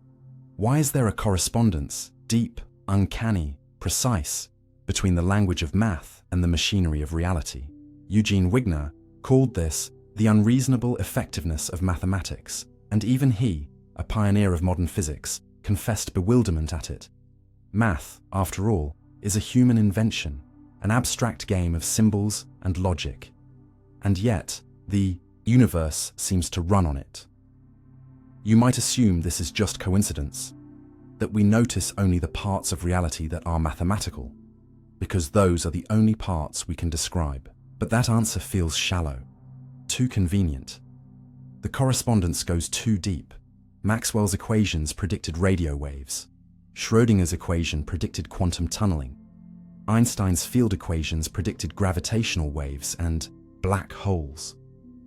Why is there a correspondence, deep, uncanny, precise, between the language of math and the machinery of reality? Eugene Wigner called this the unreasonable effectiveness of mathematics, and even he, a pioneer of modern physics, confessed bewilderment at it. Math, after all, is a human invention, an abstract game of symbols and logic. And yet, the universe seems to run on it. You might assume this is just coincidence, that we notice only the parts of reality that are mathematical, because those are the only parts we can describe. But that answer feels shallow, too convenient. The correspondence goes too deep. Maxwell's equations predicted radio waves. Schrödinger's equation predicted quantum tunneling. Einstein's field equations predicted gravitational waves and black holes.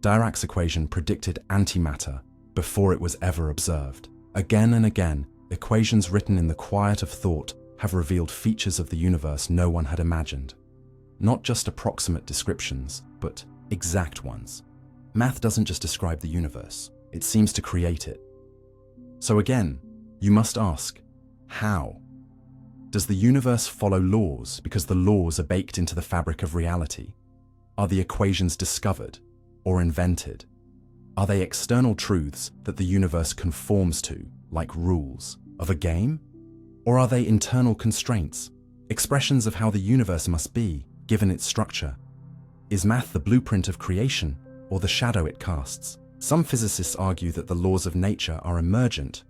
Dirac's equation predicted antimatter before it was ever observed. Again and again, equations written in the quiet of thought have revealed features of the universe no one had imagined. Not just approximate descriptions, but exact ones. Math doesn't just describe the universe, it seems to create it. So again, you must ask, how? Does the universe follow laws because the laws are baked into the fabric of reality? Are the equations discovered or invented? Are they external truths that the universe conforms to, like rules of a game? Or are they internal constraints, expressions of how the universe must be, given its structure? Is math the blueprint of creation or the shadow it casts? Some physicists argue that the laws of nature are emergent,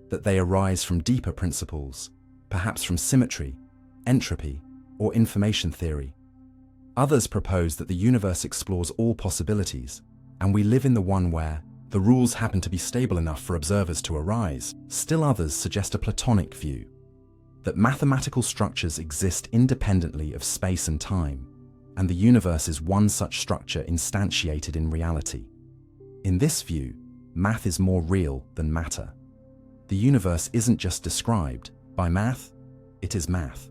that they arise from deeper principles, perhaps from symmetry, entropy, or information theory. Others propose that the universe explores all possibilities, and we live in the one where the rules happen to be stable enough for observers to arise. Still others suggest a Platonic view, that mathematical structures exist independently of space and time, and the universe is one such structure instantiated in reality. In this view, math is more real than matter. The universe isn't just described by math, it is math.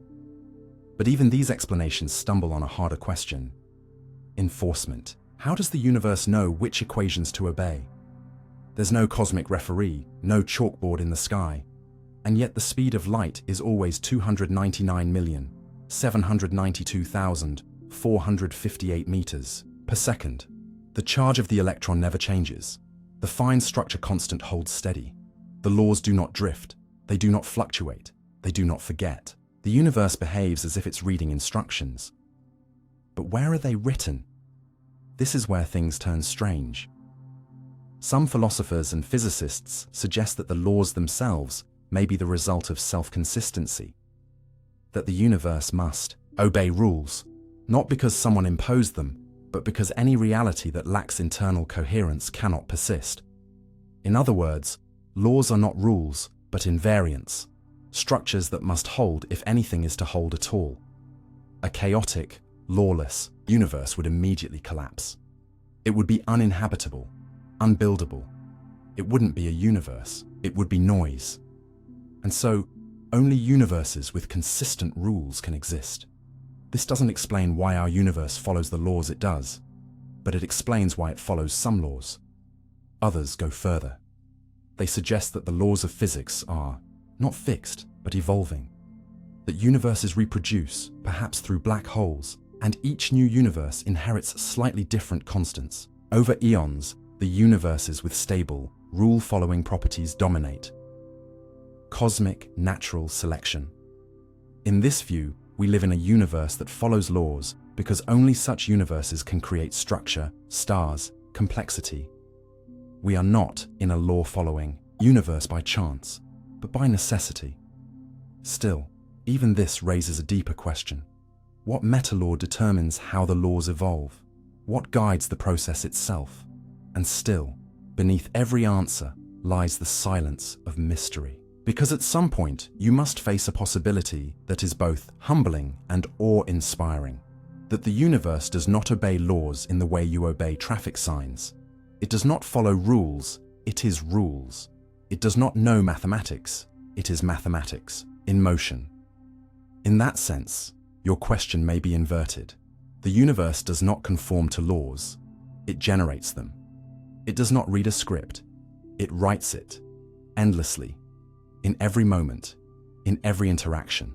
But even these explanations stumble on a harder question. Enforcement. How does the universe know which equations to obey? There's no cosmic referee, no chalkboard in the sky, and yet the speed of light is always 299,792,458 meters per second. The charge of the electron never changes. The fine structure constant holds steady. The laws do not drift. They do not fluctuate. They do not forget. The universe behaves as if it's reading instructions. But where are they written? This is where things turn strange. Some philosophers and physicists suggest that the laws themselves may be the result of self-consistency, that the universe must obey rules, not because someone imposed them, but because any reality that lacks internal coherence cannot persist. In other words, laws are not rules, but invariants, structures that must hold if anything is to hold at all. A chaotic, lawless universe would immediately collapse. It would be uninhabitable, unbuildable. It wouldn't be a universe, it would be noise. And so, only universes with consistent rules can exist. This doesn't explain why our universe follows the laws it does, but it explains why it follows some laws. Others go further. They suggest that the laws of physics are not fixed, but evolving. That universes reproduce, perhaps through black holes, and each new universe inherits slightly different constants. Over eons, the universes with stable, rule-following properties dominate. Cosmic natural selection. In this view, we live in a universe that follows laws because only such universes can create structure, stars, complexity. We are not in a law-following universe by chance, but by necessity. Still, even this raises a deeper question. What meta-law determines how the laws evolve? What guides the process itself? And still, beneath every answer lies the silence of mystery. Because at some point, you must face a possibility that is both humbling and awe-inspiring. That the universe does not obey laws in the way you obey traffic signs. It does not follow rules, it is rules. It does not know mathematics, it is mathematics, in motion. In that sense, your question may be inverted. The universe does not conform to laws, it generates them. It does not read a script, it writes it, endlessly, in every moment, in every interaction.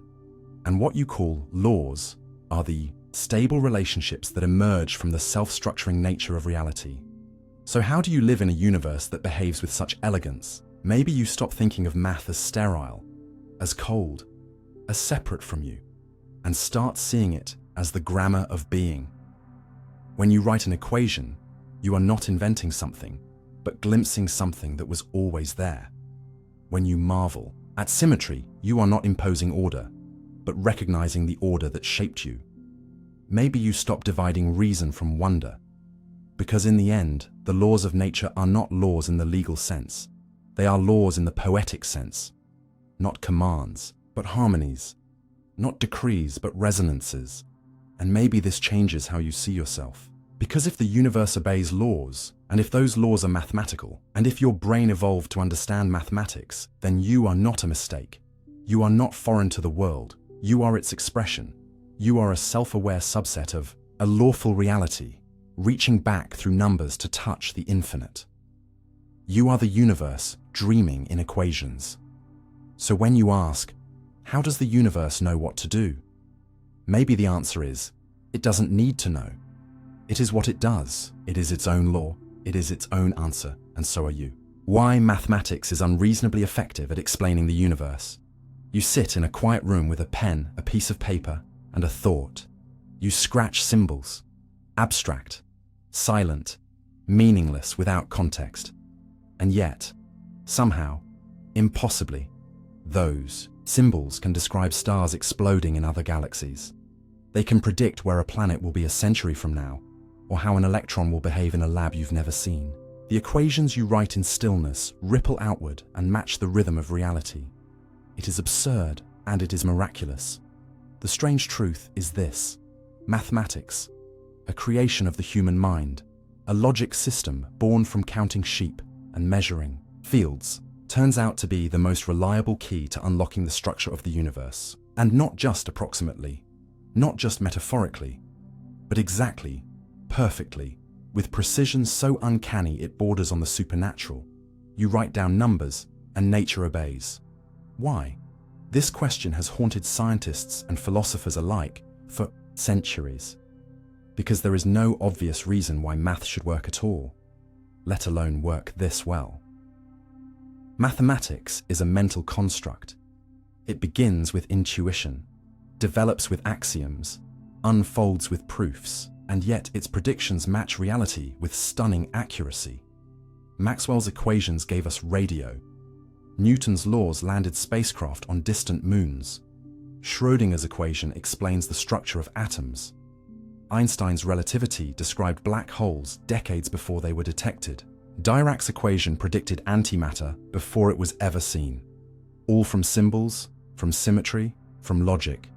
And what you call laws are the stable relationships that emerge from the self-structuring nature of reality. So how do you live in a universe that behaves with such elegance? Maybe you stop thinking of math as sterile, as cold, as separate from you, and start seeing it as the grammar of being. When you write an equation, you are not inventing something, but glimpsing something that was always there. When you marvel at symmetry, you are not imposing order, but recognizing the order that shaped you. Maybe you stop dividing reason from wonder, because in the end, the laws of nature are not laws in the legal sense. They are laws in the poetic sense, not commands, but harmonies, not decrees, but resonances. And maybe this changes how you see yourself. Because if the universe obeys laws, and if those laws are mathematical, and if your brain evolved to understand mathematics, then you are not a mistake. You are not foreign to the world. You are its expression. You are a self-aware subset of a lawful reality, reaching back through numbers to touch the infinite. You are the universe dreaming in equations. So when you ask, how does the universe know what to do? Maybe the answer is, it doesn't need to know. It is what it does. It is its own law. It is its own answer, and so are you. Why mathematics is unreasonably effective at explaining the universe. You sit in a quiet room with a pen, a piece of paper, and a thought. You scratch symbols, abstract, silent, meaningless without context. And yet, somehow, impossibly, those symbols can describe stars exploding in other galaxies. They can predict where a planet will be a century from now, or how an electron will behave in a lab you've never seen. The equations you write in stillness ripple outward and match the rhythm of reality. It is absurd, and it is miraculous. The strange truth is this: mathematics, a creation of the human mind, a logic system born from counting sheep and measuring fields, turns out to be the most reliable key to unlocking the structure of the universe. And not just approximately, not just metaphorically, but exactly, perfectly, with precision so uncanny it borders on the supernatural. You write down numbers, and nature obeys. Why? This question has haunted scientists and philosophers alike for centuries. Because there is no obvious reason why math should work at all, let alone work this well. Mathematics is a mental construct. It begins with intuition, develops with axioms, unfolds with proofs, and yet its predictions match reality with stunning accuracy. Maxwell's equations gave us radio. Newton's laws landed spacecraft on distant moons. Schrödinger's equation explains the structure of atoms. Einstein's relativity described black holes decades before they were detected. Dirac's equation predicted antimatter before it was ever seen. All from symbols, from symmetry, from logic,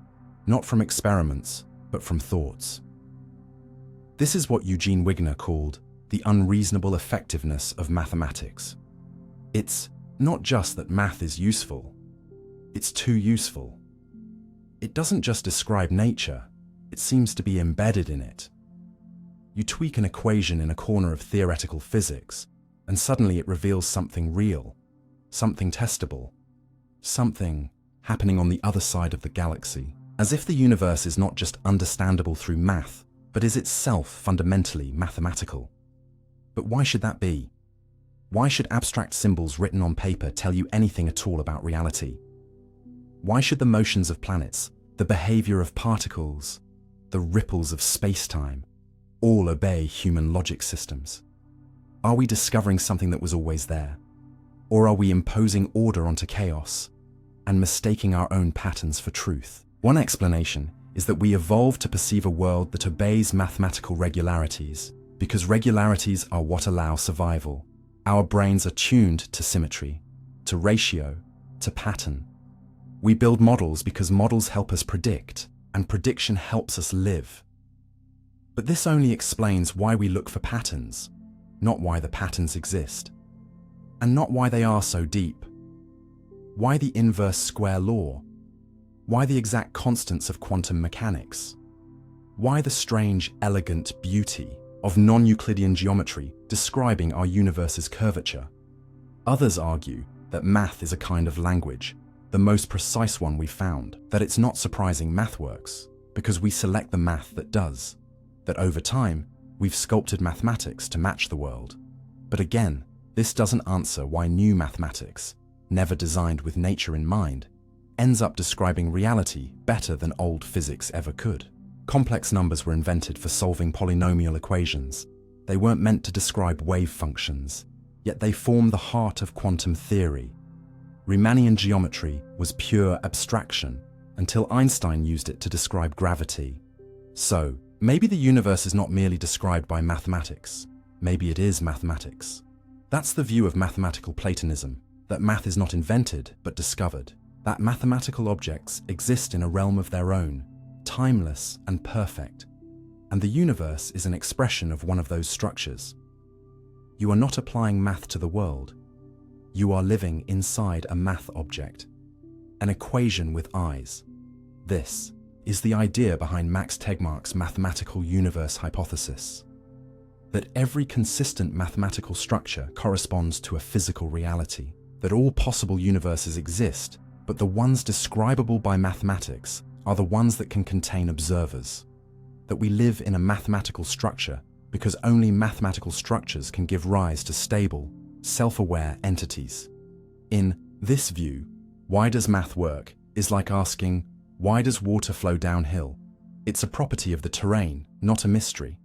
not from experiments, but from thoughts. This is what Eugene Wigner called the unreasonable effectiveness of mathematics. It's not just that math is useful, it's too useful. It doesn't just describe nature, it seems to be embedded in it. You tweak an equation in a corner of theoretical physics, and suddenly it reveals something real, something testable, something happening on the other side of the galaxy. As if the universe is not just understandable through math, but is itself fundamentally mathematical. But why should that be? Why should abstract symbols written on paper tell you anything at all about reality? Why should the motions of planets, the behavior of particles, the ripples of space-time, all obey human logic systems? Are we discovering something that was always there? Or are we imposing order onto chaos and mistaking our own patterns for truth? One explanation is that we evolved to perceive a world that obeys mathematical regularities, because regularities are what allow survival. Our brains are tuned to symmetry, to ratio, to pattern. We build models because models help us predict, and prediction helps us live. But this only explains why we look for patterns, not why the patterns exist, and not why they are so deep. Why the inverse square law? Why the exact constants of quantum mechanics? Why the strange, elegant beauty of non-Euclidean geometry describing our universe's curvature? Others argue that math is a kind of language, the most precise one we've found, that it's not surprising math works, because we select the math that does, that over time, we've sculpted mathematics to match the world. But again, this doesn't answer why new mathematics, never designed with nature in mind, ends up describing reality better than old physics ever could. Complex numbers were invented for solving polynomial equations. They weren't meant to describe wave functions, yet they form the heart of quantum theory. Riemannian geometry was pure abstraction until Einstein used it to describe gravity. So, maybe the universe is not merely described by mathematics. Maybe it is mathematics. That's the view of mathematical Platonism, that math is not invented but discovered, that mathematical objects exist in a realm of their own, timeless and perfect, and the universe is an expression of one of those structures. You are not applying math to the world. You are living inside a math object, an equation with eyes. This is the idea behind Max Tegmark's mathematical universe hypothesis, that every consistent mathematical structure corresponds to a physical reality, that all possible universes exist, but the ones describable by mathematics are the ones that can contain observers, that we live in a mathematical structure because only mathematical structures can give rise to stable, self-aware entities. In this view, why does math work is like asking, why does water flow downhill? It's a property of the terrain, not a mystery.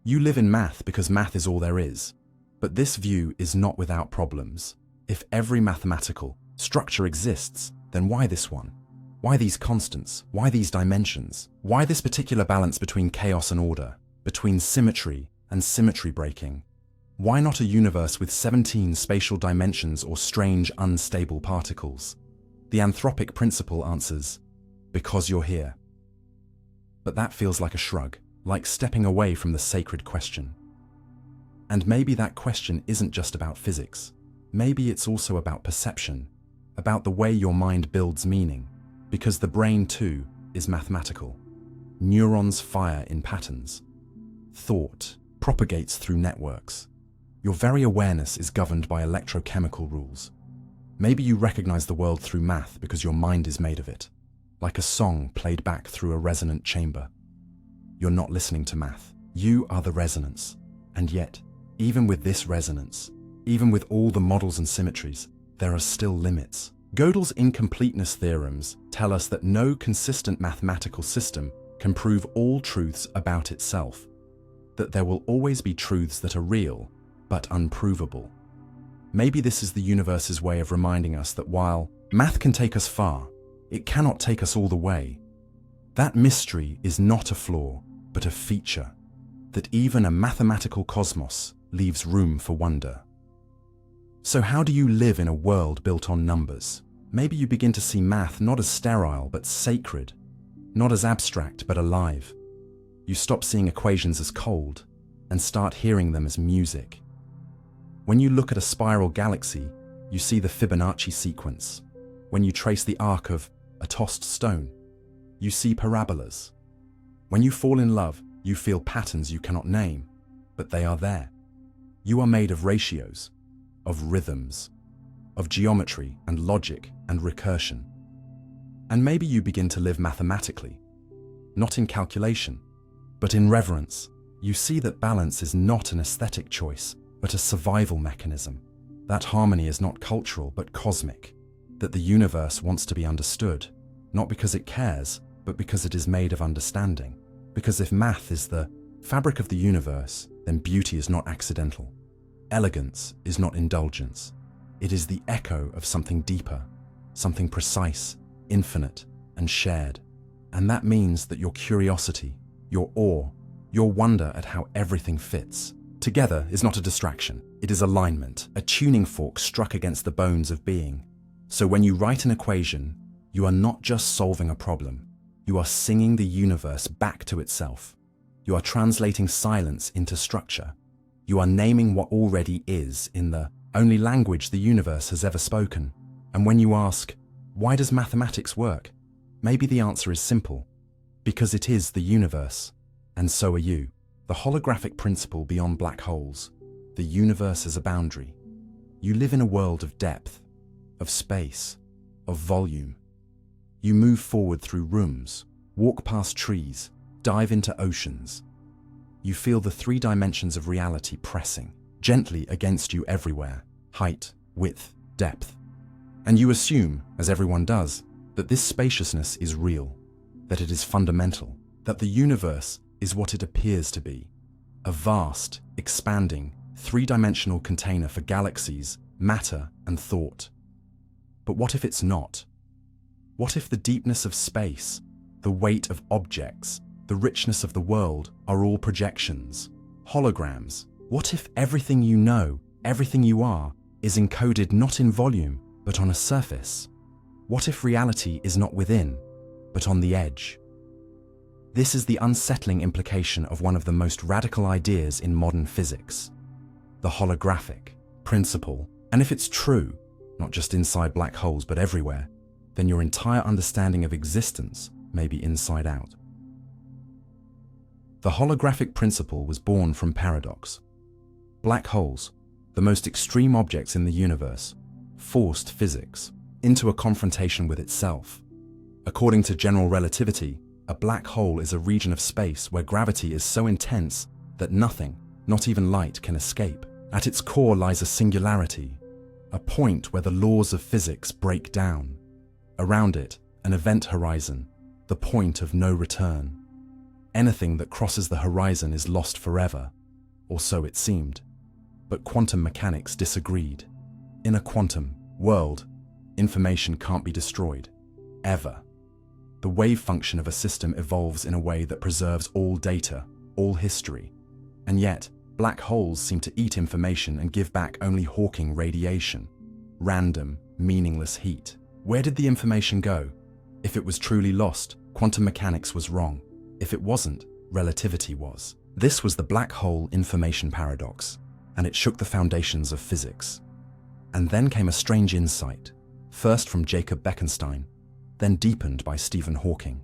You live in math because math is all there is, but this view is not without problems. If every mathematical structure exists, then why this one? Why these constants? Why these dimensions? Why this particular balance between chaos and order, between symmetry and symmetry breaking? Why not a universe with 17 spatial dimensions or strange, unstable particles? The Anthropic principle answers, because you're here. But that feels like a shrug, like stepping away from the sacred question. And maybe that question isn't just about physics. Maybe it's also about perception, about the way your mind builds meaning, because the brain too is mathematical. Neurons fire in patterns. Thought propagates through networks. Your very awareness is governed by electrochemical rules. Maybe you recognize the world through math because your mind is made of it, like a song played back through a resonant chamber. You're not listening to math. You are the resonance. And yet, even with this resonance, even with all the models and symmetries, there are still limits. Gödel's incompleteness theorems tell us that no consistent mathematical system can prove all truths about itself, that there will always be truths that are real, but unprovable. Maybe this is the universe's way of reminding us that while math can take us far, it cannot take us all the way. That mystery is not a flaw, but a feature, that even a mathematical cosmos leaves room for wonder. So how do you live in a world built on numbers? Maybe you begin to see math not as sterile, but sacred, not as abstract, but alive. You stop seeing equations as cold and start hearing them as music. When you look at a spiral galaxy, you see the Fibonacci sequence. When you trace the arc of a tossed stone, you see parabolas. When you fall in love, you feel patterns you cannot name, but they are there. You are made of ratios, of rhythms, of geometry and logic and recursion. And maybe you begin to live mathematically, not in calculation, but in reverence. You see that balance is not an aesthetic choice, but a survival mechanism. That harmony is not cultural, but cosmic. That the universe wants to be understood, not because it cares, but because it is made of understanding. Because if math is the fabric of the universe, then beauty is not accidental. Elegance is not indulgence. It is the echo of something deeper, something precise, infinite, and shared. And that means that your curiosity, your awe, your wonder at how everything fits together is not a distraction. It is alignment, a tuning fork struck against the bones of being. So when you write an equation, you are not just solving a problem. You are singing the universe back to itself. You are translating silence into structure. You are naming what already is in the only language the universe has ever spoken. And when you ask, why does mathematics work? Maybe the answer is simple. Because it is the universe. And so are you. The holographic principle beyond black holes. The universe as a boundary. You live in a world of depth, of space, of volume. You move forward through rooms, walk past trees, dive into oceans. You feel the 3 dimensions of reality pressing gently against you everywhere: height, width, depth. And you assume, as everyone does, that this spaciousness is real, that it is fundamental, that the universe is what it appears to be, a vast, expanding, 3-dimensional container for galaxies, matter, and thought. But what if it's not? What if the deepness of space, the weight of objects, the richness of the world are all projections, holograms? What if everything you know, everything you are, is encoded not in volume, but on a surface? What if reality is not within, but on the edge? This is the unsettling implication of one of the most radical ideas in modern physics, the holographic principle. And if it's true, not just inside black holes but everywhere, then your entire understanding of existence may be inside out. The holographic principle was born from paradox. Black holes, the most extreme objects in the universe, forced physics into a confrontation with itself. According to general relativity, a black hole is a region of space where gravity is so intense that nothing, not even light, can escape. At its core lies a singularity, a point where the laws of physics break down. Around it, an event horizon, the point of no return. Anything that crosses the horizon is lost forever, or so it seemed. But quantum mechanics disagreed. In a quantum world, information can't be destroyed, ever. The wave function of a system evolves in a way that preserves all data, all history. And yet, black holes seem to eat information and give back only Hawking radiation. Random, meaningless heat. Where did the information go? If it was truly lost, quantum mechanics was wrong. If it wasn't, relativity was. This was the black hole information paradox, and it shook the foundations of physics. And then came a strange insight, first from Jacob Bekenstein, then deepened by Stephen Hawking.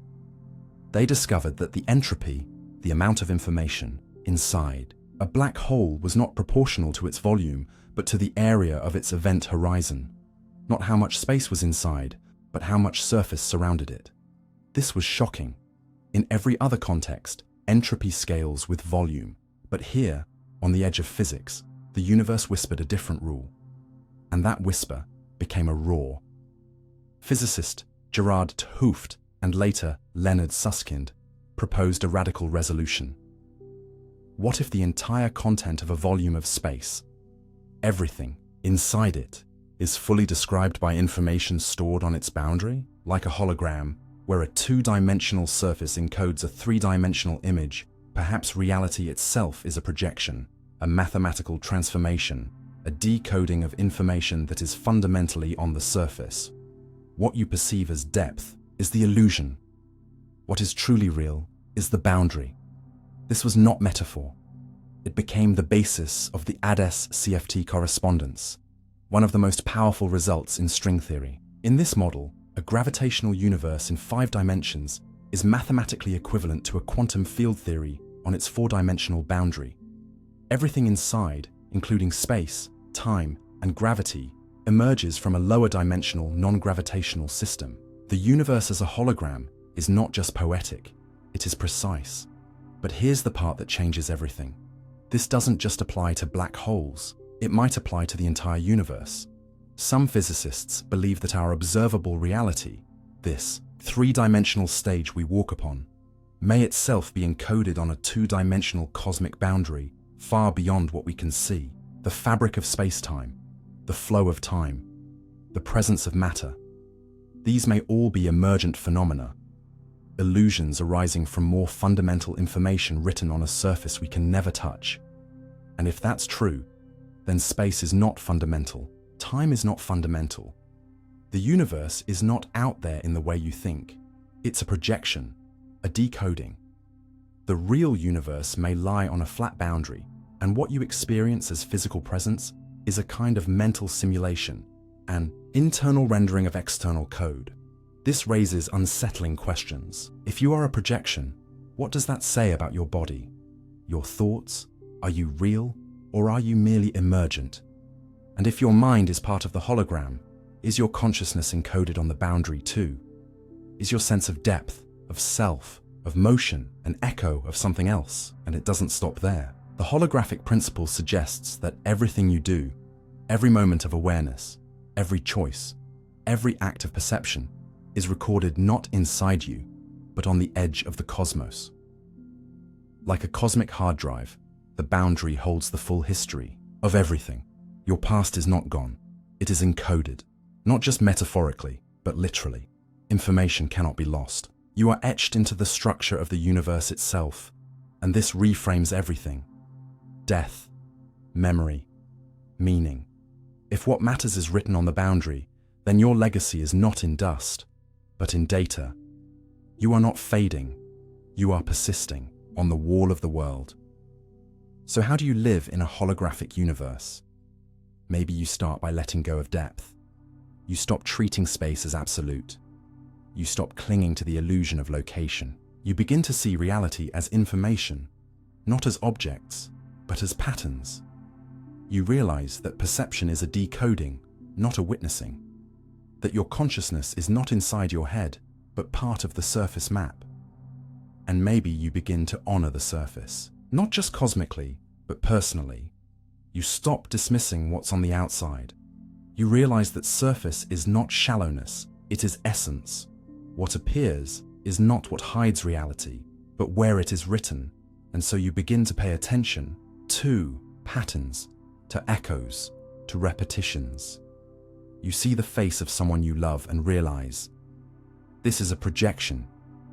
They discovered that the entropy, the amount of information inside A black hole was not proportional to its volume, but to the area of its event horizon. Not how much space was inside, but how much surface surrounded it. This was shocking. In every other context, entropy scales with volume. But here, on the edge of physics, the universe whispered a different rule. And that whisper became a roar. Physicist Gerard 't Hooft and later Leonard Susskind proposed a radical resolution. What if the entire content of a volume of space, everything inside it, is fully described by information stored on its boundary, like a hologram, where a two-dimensional surface encodes a three-dimensional image? Perhaps reality itself is a projection, a mathematical transformation, a decoding of information that is fundamentally on the surface. What you perceive as depth is the illusion. What is truly real is the boundary. This was not metaphor. It became the basis of the ADS-CFT correspondence, one of the most powerful results in string theory. In this model, a gravitational universe in 5 dimensions is mathematically equivalent to a quantum field theory on its 4-dimensional boundary. Everything inside, including space, time, and gravity, emerges from a lower-dimensional non-gravitational system. The universe as a hologram is not just poetic, it is precise. But here's the part that changes everything. This doesn't just apply to black holes, it might apply to the entire universe. Some physicists believe that our observable reality, this 3-dimensional stage we walk upon, may itself be encoded on a 2-dimensional cosmic boundary far beyond what we can see. The fabric of space-time, the flow of time, the presence of matter. These may all be emergent phenomena, illusions arising from more fundamental information written on a surface we can never touch. And if that's true, then space is not fundamental. Time is not fundamental. The universe is not out there in the way you think. It's a projection, a decoding. The real universe may lie on a flat boundary, and what you experience as physical presence is a kind of mental simulation, an internal rendering of external code. This raises unsettling questions. If you are a projection, what does that say about your body? Your thoughts? Are you real, or are you merely emergent? And if your mind is part of the hologram, is your consciousness encoded on the boundary too? Is your sense of depth, of self, of motion, an echo of something else? And it doesn't stop there. The holographic principle suggests that everything you do, every moment of awareness, every choice, every act of perception, is recorded not inside you, but on the edge of the cosmos. Like a cosmic hard drive, the boundary holds the full history of everything. Your past is not gone. It is encoded, not just metaphorically, but literally. Information cannot be lost. You are etched into the structure of the universe itself, and this reframes everything. Death, memory, meaning. If what matters is written on the boundary, then your legacy is not in dust, but in data. You are not fading, you are persisting on the wall of the world. So how do you live in a holographic universe? Maybe you start by letting go of depth. You stop treating space as absolute. You stop clinging to the illusion of location. You begin to see reality as information, not as objects, but as patterns. You realize that perception is a decoding, not a witnessing. That your consciousness is not inside your head, but part of the surface map. And maybe you begin to honor the surface, not just cosmically, but personally. You stop dismissing what's on the outside. You realize that surface is not shallowness, it is essence. What appears is not what hides reality, but where it is written. And so you begin to pay attention to patterns, to echoes, to repetitions. You see the face of someone you love and realize, this is a projection,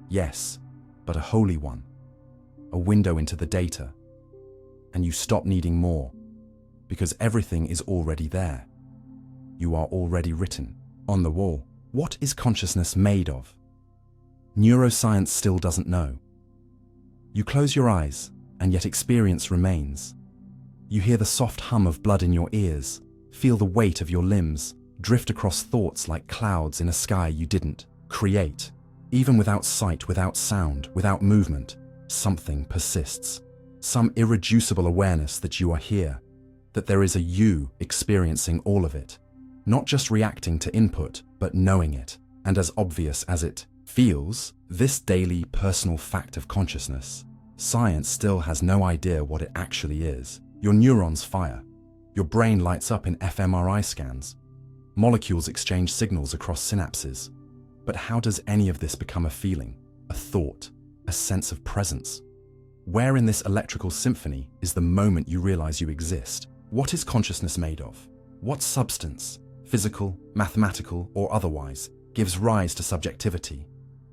yes, but a holy one, a window into the data. And you stop needing more, because everything is already there. You are already written on the wall. What is consciousness made of? Neuroscience still doesn't know. You close your eyes, and yet experience remains. You hear the soft hum of blood in your ears, feel the weight of your limbs, drift across thoughts like clouds in a sky you didn't create. Even without sight, without sound, without movement, something persists. some irreducible awareness that you are here, that there is a you experiencing all of it, not just reacting to input, but knowing it. And as obvious as it feels, this daily personal fact of consciousness, science still has no idea what it actually is. Your neurons fire. Your brain lights up in fMRI scans. Molecules exchange signals across synapses. But how does any of this become a feeling, a thought, a sense of presence? Where in this electrical symphony is the moment you realize you exist? What is consciousness made of? What substance, physical, mathematical, or otherwise, gives rise to subjectivity?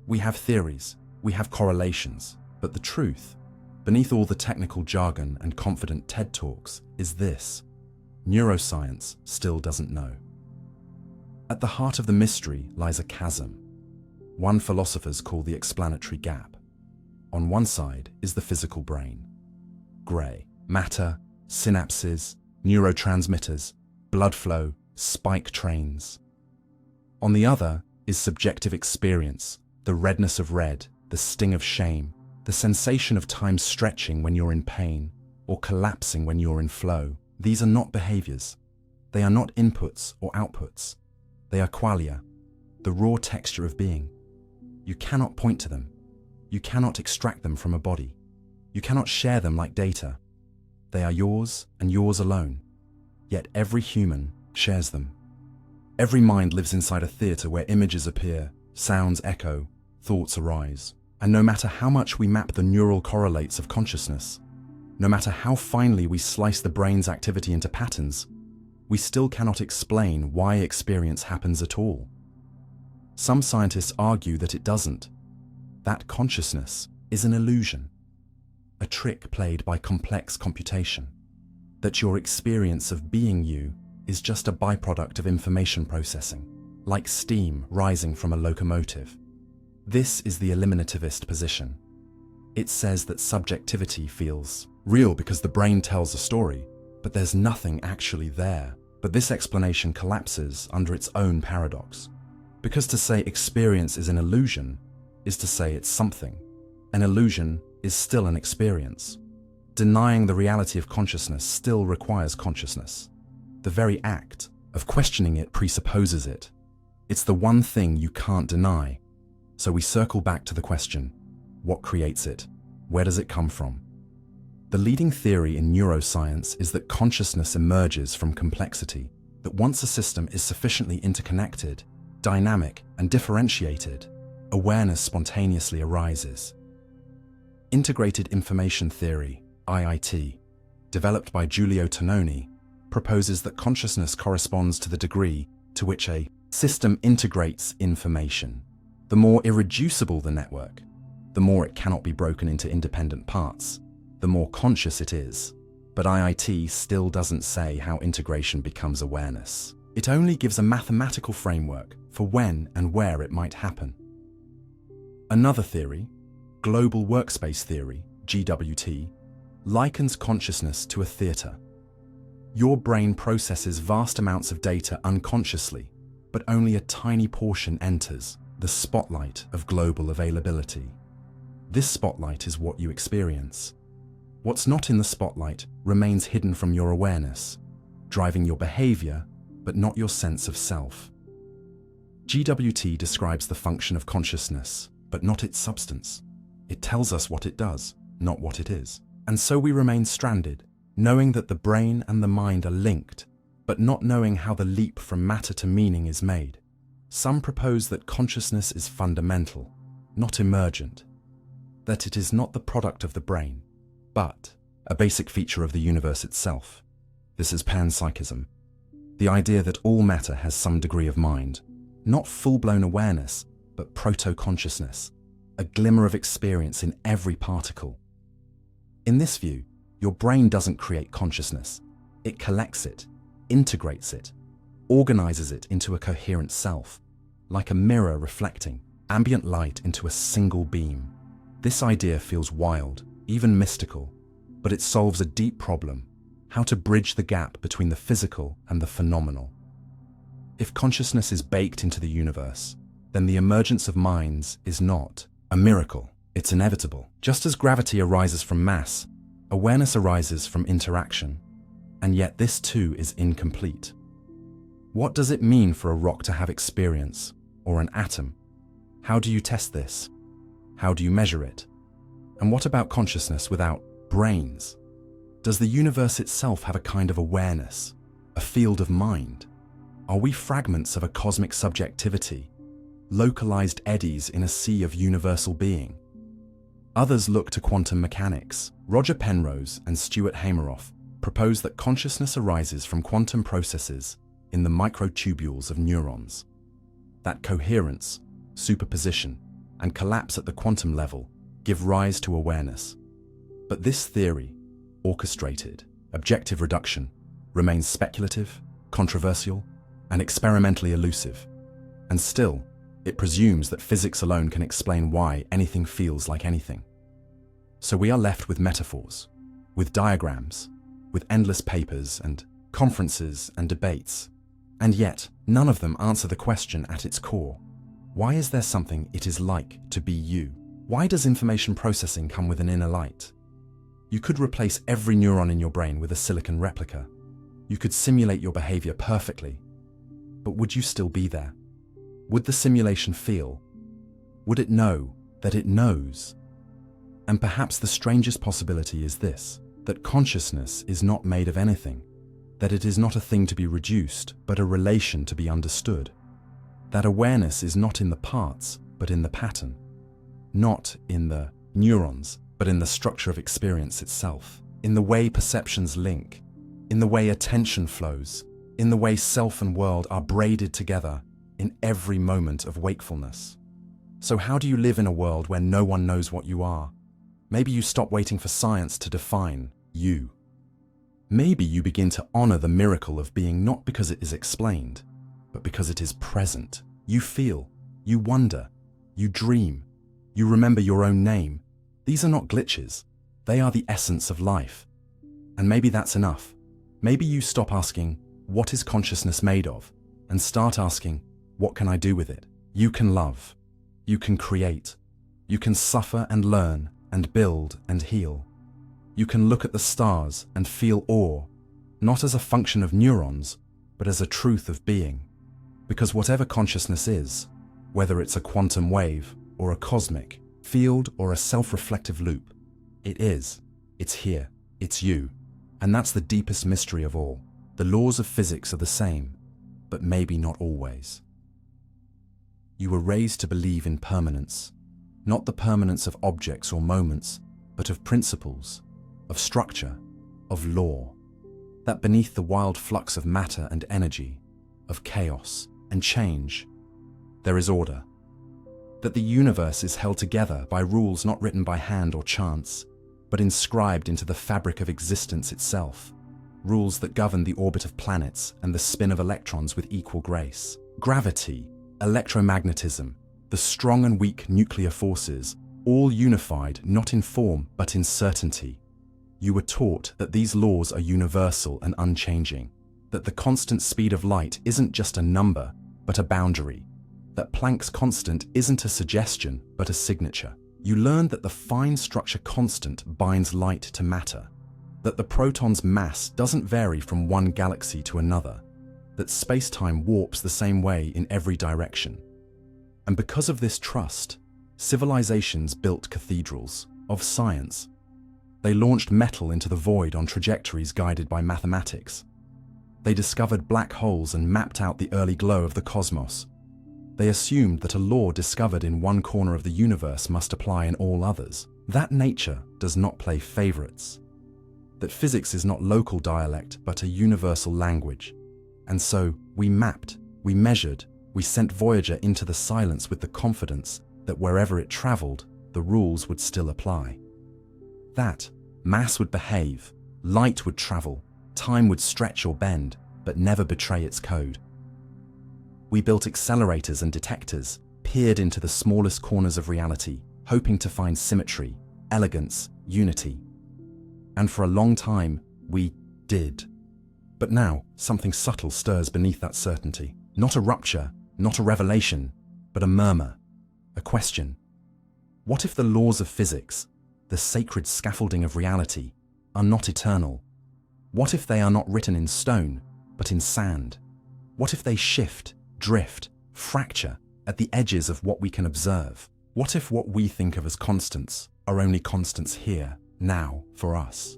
We have theories, we have correlations, but the truth, beneath all the technical jargon and confident TED Talks, is this: neuroscience still doesn't know. At the heart of the mystery lies a chasm, one philosophers call the explanatory gap. On one side is the physical brain. Grey, matter, synapses, neurotransmitters, blood flow, spike trains. On the other is subjective experience, the redness of red, the sting of shame, the sensation of time stretching when you're in pain, or collapsing when you're in flow. These are not behaviors. They are not inputs or outputs. They are qualia, the raw texture of being. You cannot point to them. You cannot extract them from a body. You cannot share them like data. They are yours and yours alone. Yet every human shares them. Every mind lives inside a theater where images appear, sounds echo, thoughts arise. And no matter how much we map the neural correlates of consciousness, no matter how finely we slice the brain's activity into patterns, we still cannot explain why experience happens at all. Some scientists argue that it doesn't. That consciousness is an illusion, a trick played by complex computation, that your experience of being you is just a byproduct of information processing, like steam rising from a locomotive. This is the eliminativist position. It says that subjectivity feels real because the brain tells a story, but there's nothing actually there. But this explanation collapses under its own paradox. Because to say experience is an illusion is to say it's something. An illusion is still an experience. Denying the reality of consciousness still requires consciousness. The very act of questioning it presupposes it. It's the one thing you can't deny. So we circle back to the question: what creates it? Where does it come from? The leading theory in neuroscience is that consciousness emerges from complexity, that once a system is sufficiently interconnected, dynamic, and differentiated, awareness spontaneously arises. Integrated Information Theory, IIT, developed by Giulio Tononi, proposes that consciousness corresponds to the degree to which a system integrates information. The more irreducible the network, the more it cannot be broken into independent parts, the more conscious it is. But IIT still doesn't say how integration becomes awareness. It only gives a mathematical framework for when and where it might happen. Another theory, Global Workspace Theory, GWT, likens consciousness to a theater. Your brain processes vast amounts of data unconsciously, but only a tiny portion enters the spotlight of global availability. This spotlight is what you experience. What's not in the spotlight remains hidden from your awareness, driving your behavior, but not your sense of self. GWT describes the function of consciousness, but not its substance. It tells us what it does, not what it is. And so we remain stranded, knowing that the brain and the mind are linked, but not knowing how the leap from matter to meaning is made. Some propose that consciousness is fundamental, not emergent, that it is not the product of the brain, but a basic feature of the universe itself. This is panpsychism, the idea that all matter has some degree of mind, not full-blown awareness, but proto-consciousness, a glimmer of experience in every particle. In this view, your brain doesn't create consciousness. It collects it, integrates it, organizes it into a coherent self, like a mirror reflecting ambient light into a single beam. This idea feels wild, even mystical, but it solves a deep problem: how to bridge the gap between the physical and the phenomenal. If consciousness is baked into the universe, then the emergence of minds is not a miracle, it's inevitable. Just as gravity arises from mass, Awareness arises from interaction, and yet this too is incomplete. What does it mean for a rock to have experience, or an atom? How do you test this? How do you measure it? And what about consciousness without brains? Does the universe itself have a kind of awareness, a field of mind? Are we fragments of a cosmic subjectivity, localized eddies in a sea of universal being? Others look to quantum mechanics. Roger Penrose and Stuart Hameroff propose that consciousness arises from quantum processes in the microtubules of neurons. That coherence, superposition, and collapse at the quantum level give rise to awareness. But this theory, orchestrated, objective reduction, remains speculative, controversial, and experimentally elusive. And still, it presumes that physics alone can explain why anything feels like anything. So we are left with metaphors, with diagrams, with endless papers and conferences and debates. And yet, none of them answer the question at its core. Why is there something it is like to be you? Why does information processing come with an inner light? You could replace every neuron in your brain with a silicon replica. You could simulate your behavior perfectly. But would you still be there? Would the simulation feel? Would it know that it knows? And perhaps the strangest possibility is this, that consciousness is not made of anything, that it is not a thing to be reduced, but a relation to be understood. That awareness is not in the parts, but in the pattern. Not in the neurons, but in the structure of experience itself, in the way perceptions link, in the way attention flows, in the way self and world are braided together in every moment of wakefulness. So how do you live in a world where no one knows what you are? Maybe you stop waiting for science to define you. Maybe you begin to honor the miracle of being not because it is explained, but because it is present. You feel, you wonder, you dream, you remember your own name. These are not glitches. They are the essence of life. And maybe that's enough. Maybe you stop asking, what is consciousness made of? And start asking, what can I do with it? You can love. You can create. You can suffer and learn and build and heal. You can look at the stars and feel awe, not as a function of neurons, but as a truth of being. Because whatever consciousness is, whether it's a quantum wave or a cosmic field or a self-reflective loop, it is. It's here. It's you. And that's the deepest mystery of all. The laws of physics are the same, but maybe not always. You were raised to believe in permanence, not the permanence of objects or moments, but of principles, of structure, of law. That beneath the wild flux of matter and energy, of chaos and change, there is order. That the universe is held together by rules not written by hand or chance, but inscribed into the fabric of existence itself. Rules that govern the orbit of planets and the spin of electrons with equal grace. Gravity, electromagnetism, the strong and weak nuclear forces, all unified not in form but in certainty. You were taught that these laws are universal and unchanging, that the constant speed of light isn't just a number, but a boundary, that Planck's constant isn't a suggestion, but a signature. You learned that the fine structure constant binds light to matter, that the proton's mass doesn't vary from one galaxy to another, that space-time warps the same way in every direction. And because of this trust, civilizations built cathedrals of science. They launched metal into the void on trajectories guided by mathematics. They discovered black holes and mapped out the early glow of the cosmos. They assumed that a law discovered in one corner of the universe must apply in all others. That nature does not play favorites. That physics is not local dialect, but a universal language. And so, we mapped, we measured, we sent Voyager into the silence with the confidence that wherever it traveled, the rules would still apply. That mass would behave, light would travel, time would stretch or bend, but never betray its code. We built accelerators and detectors, peered into the smallest corners of reality, hoping to find symmetry, elegance, unity. And for a long time, we did. But now, something subtle stirs beneath that certainty. Not a rupture, not a revelation, but a murmur, a question. What if the laws of physics, the sacred scaffolding of reality, are not eternal? What if they are not written in stone, but in sand? What if they shift, drift, fracture at the edges of what we can observe? What if what we think of as constants are only constants here, now, for us?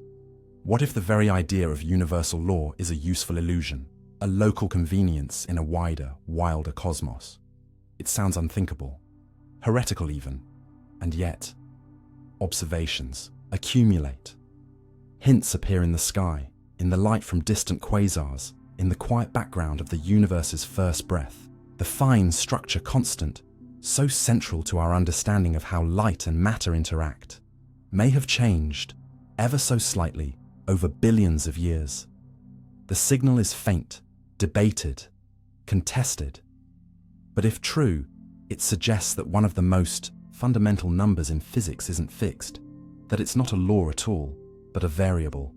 What if the very idea of universal law is a useful illusion, a local convenience in a wider, wilder cosmos? It sounds unthinkable, heretical even, and yet, observations accumulate. Hints appear in the sky, in the light from distant quasars, in the quiet background of the universe's first breath. The fine structure constant, so central to our understanding of how light and matter interact, may have changed, ever so slightly, over billions of years. The signal is faint, debated, contested. But if true, it suggests that one of the most fundamental numbers in physics isn't fixed, that it's not a law at all, but a variable.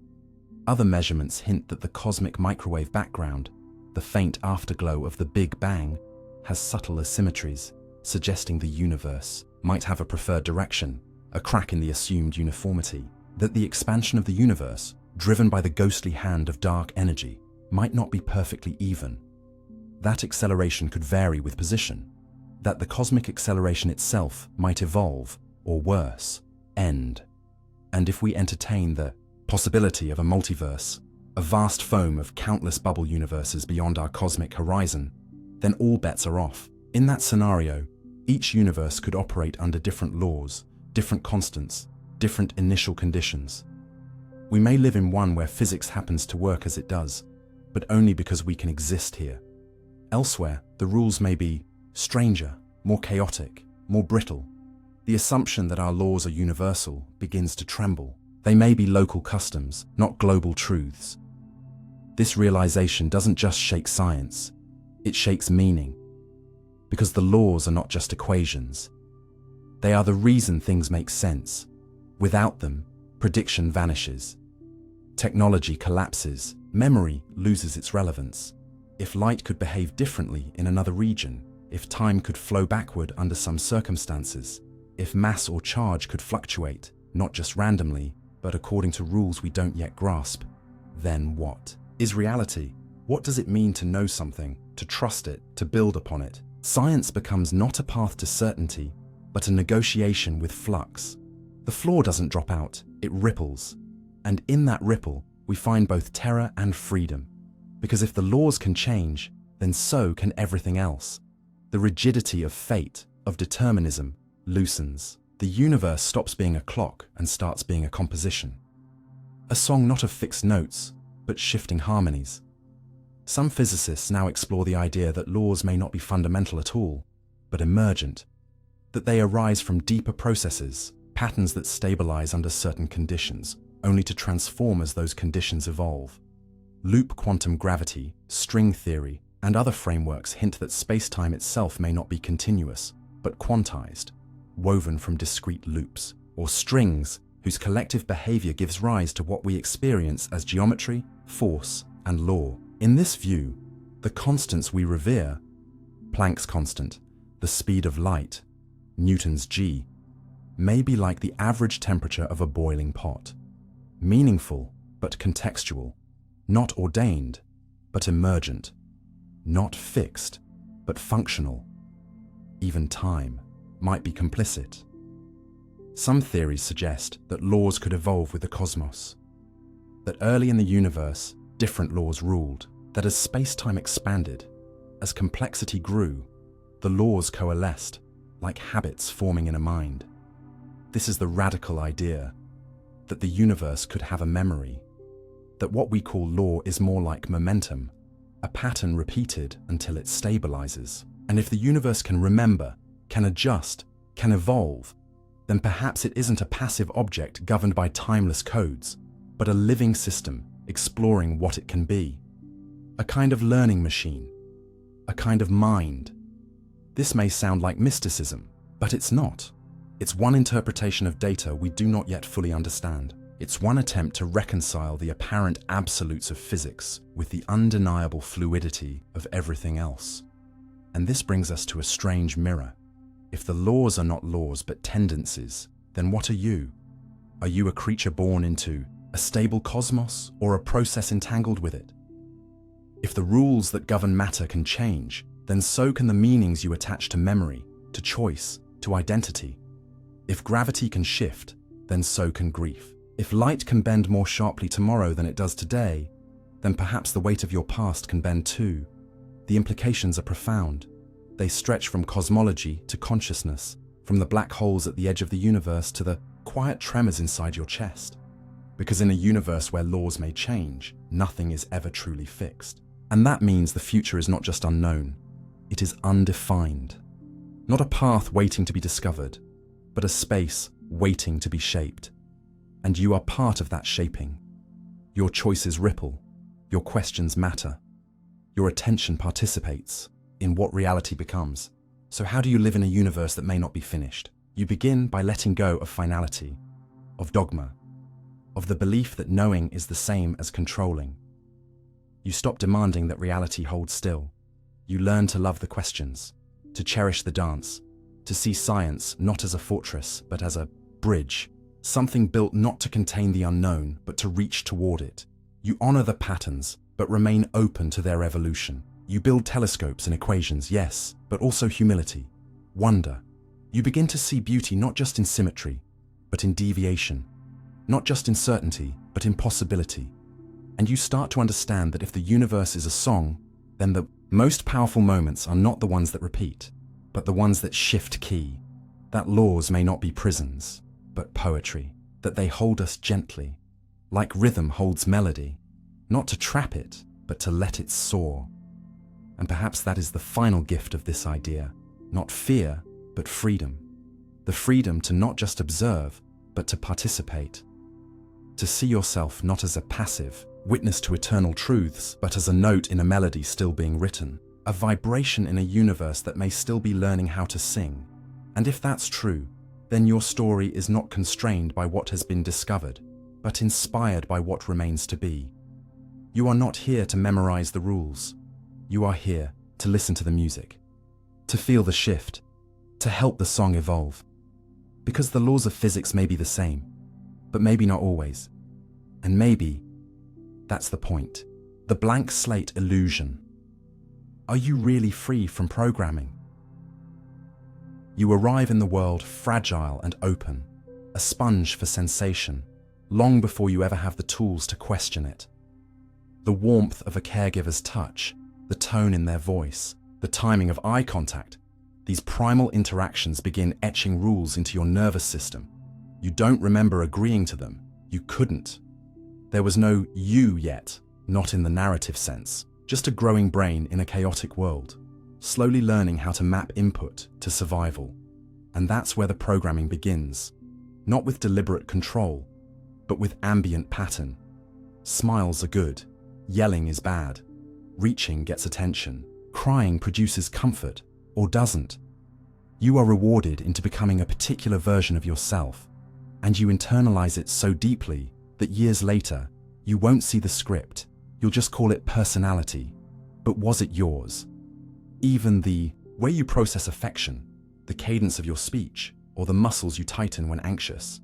Other measurements hint that the cosmic microwave background, the faint afterglow of the Big Bang, has subtle asymmetries, suggesting the universe might have a preferred direction, a crack in the assumed uniformity, that the expansion of the universe, driven by the ghostly hand of dark energy, might not be perfectly even. That acceleration could vary with position, that the cosmic acceleration itself might evolve, or worse, end. And if we entertain the possibility of a multiverse, a vast foam of countless bubble universes beyond our cosmic horizon, then all bets are off. In that scenario, each universe could operate under different laws, different constants, different initial conditions. We may live in one where physics happens to work as it does, but only because we can exist here. Elsewhere, the rules may be stranger, more chaotic, more brittle. The assumption that our laws are universal begins to tremble. They may be local customs, not global truths. This realization doesn't just shake science, it shakes meaning. Because the laws are not just equations. They are the reason things make sense. Without them, prediction vanishes. Technology collapses, memory loses its relevance. If light could behave differently in another region, if time could flow backward under some circumstances, if mass or charge could fluctuate, not just randomly, but according to rules we don't yet grasp, then what is reality? What does it mean to know something, to trust it, to build upon it? Science becomes not a path to certainty, but a negotiation with flux. The floor doesn't drop out, it ripples. And in that ripple, we find both terror and freedom. Because if the laws can change, then so can everything else. The rigidity of fate, of determinism, loosens. The universe stops being a clock and starts being a composition. A song not of fixed notes, but shifting harmonies. Some physicists now explore the idea that laws may not be fundamental at all, but emergent, that they arise from deeper processes, patterns that stabilize under certain conditions, only to transform as those conditions evolve. Loop quantum gravity, string theory, and other frameworks hint that space-time itself may not be continuous, but quantized, woven from discrete loops, or strings whose collective behavior gives rise to what we experience as geometry, force, and law. In this view, the constants we revere, Planck's constant, the speed of light, Newton's G, may be like the average temperature of a boiling pot, meaningful but contextual, not ordained but emergent, not fixed but functional. Even time might be complicit. Some theories suggest that laws could evolve with the cosmos, that early in the universe, different laws ruled, that as space-time expanded, as complexity grew, the laws coalesced, like habits forming in a mind. This is the radical idea, that the universe could have a memory, that what we call law is more like momentum, a pattern repeated until it stabilizes. And if the universe can remember, can adjust, can evolve, then perhaps it isn't a passive object governed by timeless codes, but a living system exploring what it can be. A kind of learning machine, a kind of mind. This may sound like mysticism, but it's not. It's one interpretation of data we do not yet fully understand. It's one attempt to reconcile the apparent absolutes of physics with the undeniable fluidity of everything else. And this brings us to a strange mirror. If the laws are not laws but tendencies, then what are you? Are you a creature born into a stable cosmos, or a process entangled with it? If the rules that govern matter can change, then so can the meanings you attach to memory, to choice, to identity. If gravity can shift, then so can grief. If light can bend more sharply tomorrow than it does today, then perhaps the weight of your past can bend too. The implications are profound. They stretch from cosmology to consciousness, from the black holes at the edge of the universe to the quiet tremors inside your chest. Because in a universe where laws may change, nothing is ever truly fixed. And that means the future is not just unknown, it is undefined. Not a path waiting to be discovered, but a space waiting to be shaped. And you are part of that shaping. Your choices ripple, your questions matter, your attention participates in what reality becomes. So how do you live in a universe that may not be finished? You begin by letting go of finality, of dogma, of the belief that knowing is the same as controlling. You stop demanding that reality hold still. You learn to love the questions, to cherish the dance, to see science not as a fortress, but as a bridge, something built not to contain the unknown, but to reach toward it. You honor the patterns, but remain open to their evolution. You build telescopes and equations, yes, but also humility, wonder. You begin to see beauty not just in symmetry, but in deviation, not just in certainty, but in possibility. And you start to understand that if the universe is a song, then the most powerful moments are not the ones that repeat, but the ones that shift key. That laws may not be prisons, but poetry, that they hold us gently, like rhythm holds melody, not to trap it, but to let it soar. And perhaps that is the final gift of this idea, not fear, but freedom. The freedom to not just observe, but to participate. To see yourself not as a passive witness to eternal truths, but as a note in a melody still being written, a vibration in a universe that may still be learning how to sing. And if that's true, then your story is not constrained by what has been discovered, but inspired by what remains to be. You are not here to memorize the rules. You are here to listen to the music, to feel the shift, to help the song evolve. Because the laws of physics may be the same, but maybe not always. And maybe that's the point. The blank slate illusion. Are you really free from programming? You arrive in the world fragile and open, a sponge for sensation, long before you ever have the tools to question it. The warmth of a caregiver's touch, the tone in their voice, the timing of eye contact, these primal interactions begin etching rules into your nervous system. You don't remember agreeing to them. You couldn't. There was no you yet, not in the narrative sense, just a growing brain in a chaotic world, slowly learning how to map input to survival. And that's where the programming begins, not with deliberate control, but with ambient pattern. Smiles are good, yelling is bad, reaching gets attention, crying produces comfort, or doesn't. You are rewarded into becoming a particular version of yourself, and you internalize it so deeply that years later, you won't see the script, you'll just call it personality. But was it yours? Even the way you process affection, the cadence of your speech, or the muscles you tighten when anxious.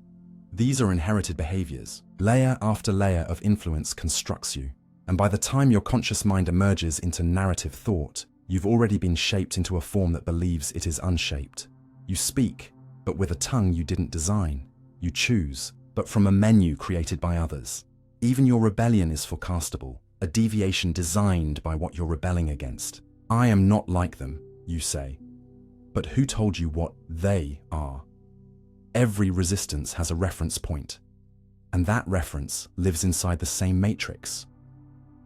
These are inherited behaviors. Layer after layer of influence constructs you. And by the time your conscious mind emerges into narrative thought, you've already been shaped into a form that believes it is unshaped. You speak, but with a tongue you didn't design. You choose, but from a menu created by others. Even your rebellion is forecastable, a deviation designed by what you're rebelling against. I am not like them, you say. But who told you what they are? Every resistance has a reference point, and that reference lives inside the same matrix.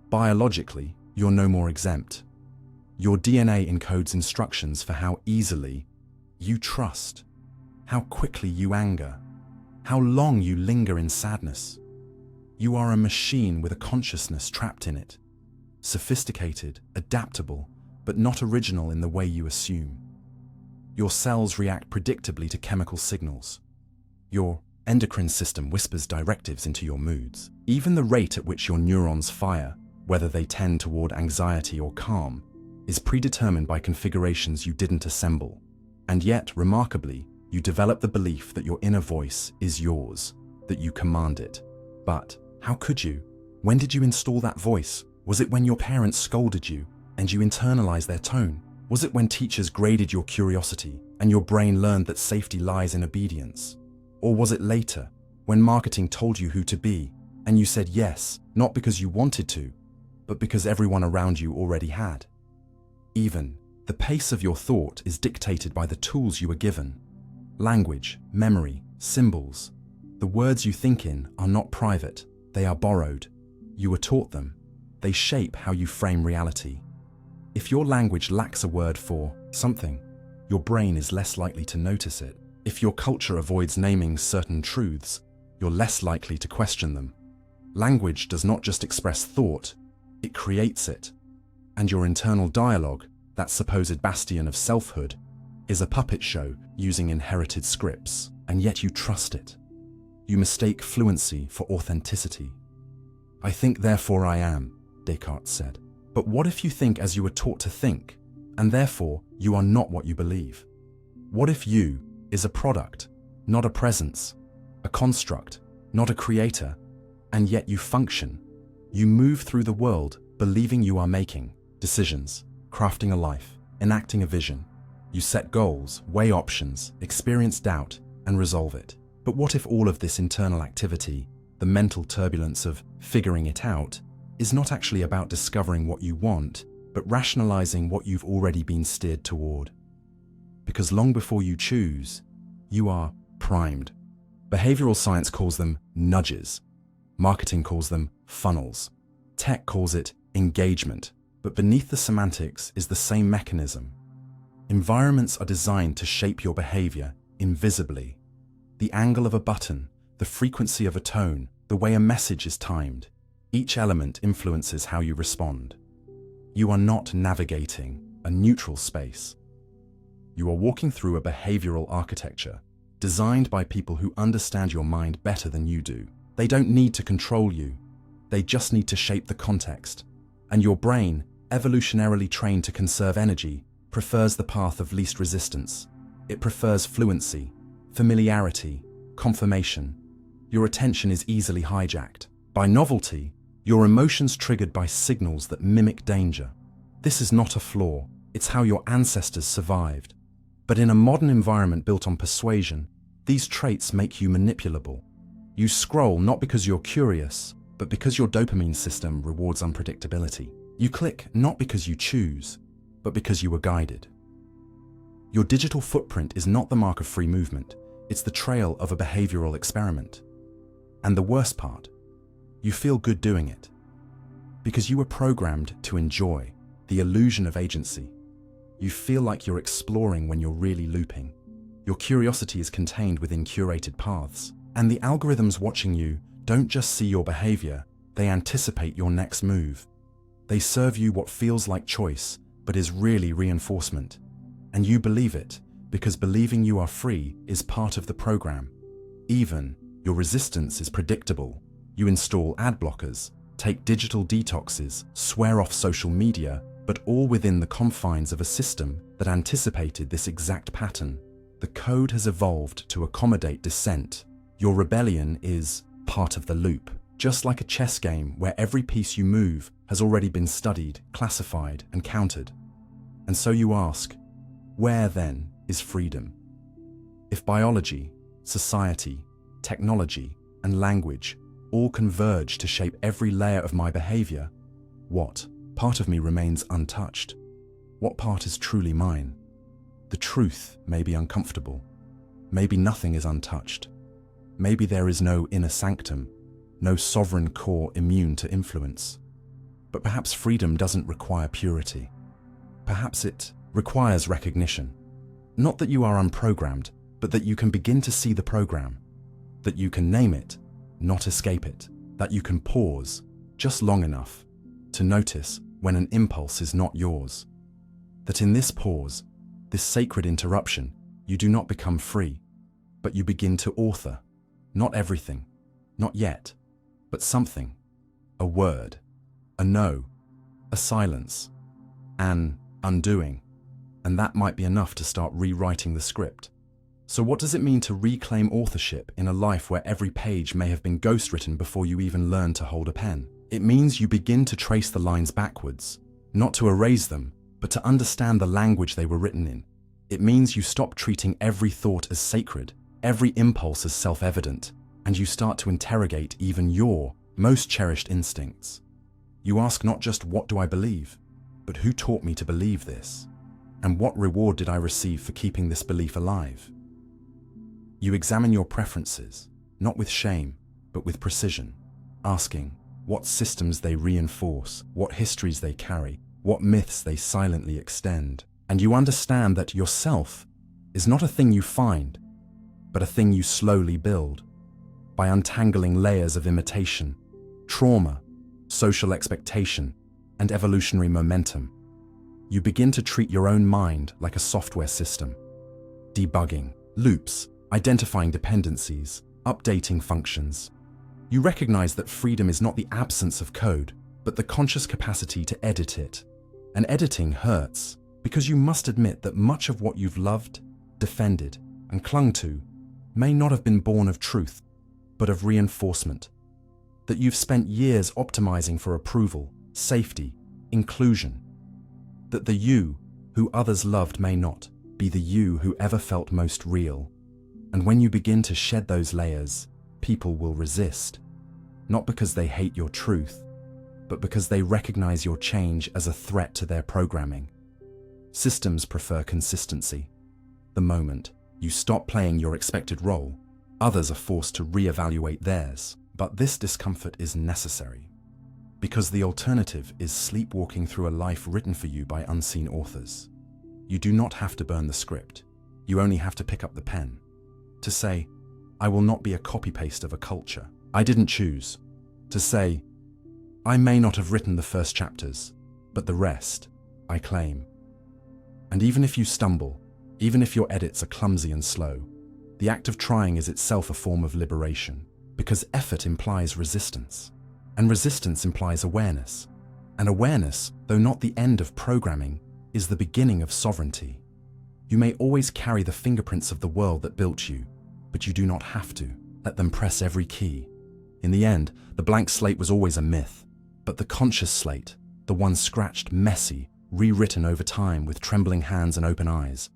Biologically, you're no more exempt. Your DNA encodes instructions for how easily you trust, how quickly you anger, how long you linger in sadness. You are a machine with a consciousness trapped in it, sophisticated, adaptable, but not original in the way you assume. Your cells react predictably to chemical signals. Your endocrine system whispers directives into your moods. Even the rate at which your neurons fire, whether they tend toward anxiety or calm, is predetermined by configurations you didn't assemble. And yet, remarkably, you develop the belief that your inner voice is yours, that you command it. But How could you? When did you install that voice? Was it when your parents scolded you and you internalized their tone? Was it when teachers graded your curiosity and your brain learned that safety lies in obedience? Or was it later, when marketing told you who to be and you said yes, not because you wanted to, but because everyone around you already had? Even the pace of your thought is dictated by the tools you were given. Language, memory, symbols. The words you think in are not private, they are borrowed. You were taught them. They shape how you frame reality. If your language lacks a word for something, your brain is less likely to notice it. If your culture avoids naming certain truths, you're less likely to question them. Language does not just express thought, it creates it. And your internal dialogue, that supposed bastion of selfhood, is a puppet show using inherited scripts, and yet you trust it. You mistake fluency for authenticity. I think, therefore I am, Descartes said. But what if you think as you were taught to think, and therefore you are not what you believe? What if you is a product, not a presence, a construct, not a creator, and yet you function? You move through the world believing you are making decisions, crafting a life, enacting a vision. You set goals, weigh options, experience doubt, and resolve it. But what if all of this internal activity, the mental turbulence of figuring it out, is not actually about discovering what you want, but rationalizing what you've already been steered toward? Because long before you choose, you are primed. Behavioral science calls them nudges. Marketing calls them funnels. Tech calls it engagement. But beneath the semantics is the same mechanism. Environments are designed to shape your behavior invisibly. The angle of a button, the frequency of a tone, the way a message is timed. Each element influences how you respond. You are not navigating a neutral space. You are walking through a behavioral architecture designed by people who understand your mind better than you do. They don't need to control you. They just need to shape the context. And your brain, evolutionarily trained to conserve energy, prefers the path of least resistance. It prefers fluency, familiarity, confirmation. Your attention is easily hijacked by novelty, your emotions triggered by signals that mimic danger. This is not a flaw, it's how your ancestors survived. But in a modern environment built on persuasion, these traits make you manipulable. You scroll not because you're curious, but because your dopamine system rewards unpredictability. You click not because you choose, but because you were guided. Your digital footprint is not the mark of free movement, it's the trail of a behavioral experiment. And the worst part, you feel good doing it. Because you were programmed to enjoy the illusion of agency. You feel like you're exploring when you're really looping. Your curiosity is contained within curated paths. And the algorithms watching you don't just see your behavior, they anticipate your next move. They serve you what feels like choice, but is really reinforcement. And you believe it, because believing you are free is part of the program. Even your resistance is predictable. You install ad blockers, take digital detoxes, swear off social media, but all within the confines of a system that anticipated this exact pattern. The code has evolved to accommodate dissent. Your rebellion is part of the loop, just like a chess game where every piece you move has already been studied, classified, and countered. And so you ask, where then is freedom? If biology, society, technology, and language all converge to shape every layer of my behavior, what part of me remains untouched? What part is truly mine? The truth may be uncomfortable. Maybe nothing is untouched. Maybe there is no inner sanctum, no sovereign core immune to influence. But perhaps freedom doesn't require purity. Perhaps it requires recognition. Not that you are unprogrammed, but that you can begin to see the program. That you can name it, not escape it. That you can pause just long enough to notice when an impulse is not yours. That in this pause, this sacred interruption, you do not become free, but you begin to author. Not everything, not yet, but something. A word, a no, a silence, an undoing. And that might be enough to start rewriting the script. So what does it mean to reclaim authorship in a life where every page may have been ghostwritten before you even learned to hold a pen? It means you begin to trace the lines backwards, not to erase them, but to understand the language they were written in. It means you stop treating every thought as sacred, every impulse as self-evident, and you start to interrogate even your most cherished instincts. You ask not just what do I believe, but who taught me to believe this? And what reward did I receive for keeping this belief alive? You examine your preferences, not with shame, but with precision, asking what systems they reinforce, what histories they carry, what myths they silently extend. And you understand that yourself is not a thing you find, but a thing you slowly build, by untangling layers of imitation, trauma, social expectation, and evolutionary momentum. You begin to treat your own mind like a software system, debugging loops, identifying dependencies, updating functions. You recognize that freedom is not the absence of code, but the conscious capacity to edit it. And editing hurts, because you must admit that much of what you've loved, defended, and clung to may not have been born of truth, but of reinforcement. That you've spent years optimizing for approval, safety, inclusion. That the you who others loved may not be the you who ever felt most real. And when you begin to shed those layers, people will resist, not because they hate your truth, but because they recognize your change as a threat to their programming. Systems prefer consistency. The moment you stop playing your expected role, others are forced to reevaluate theirs. But this discomfort is necessary, because the alternative is sleepwalking through a life written for you by unseen authors. You do not have to burn the script. You only have to pick up the pen. To say, I will not be a copy-paste of a culture I didn't choose. To say, I may not have written the first chapters, but the rest, I claim. And even if you stumble, even if your edits are clumsy and slow, the act of trying is itself a form of liberation, because effort implies resistance, and resistance implies awareness. And awareness, though not the end of programming, is the beginning of sovereignty. You may always carry the fingerprints of the world that built you, but you do not have to let them press every key. In the end, the blank slate was always a myth, but the conscious slate, the one scratched, messy, rewritten over time with trembling hands and open eyes,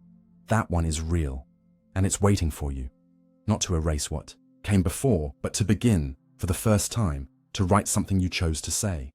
that one is real, and it's waiting for you, not to erase what came before, but to begin, for the first time, to write something you chose to say.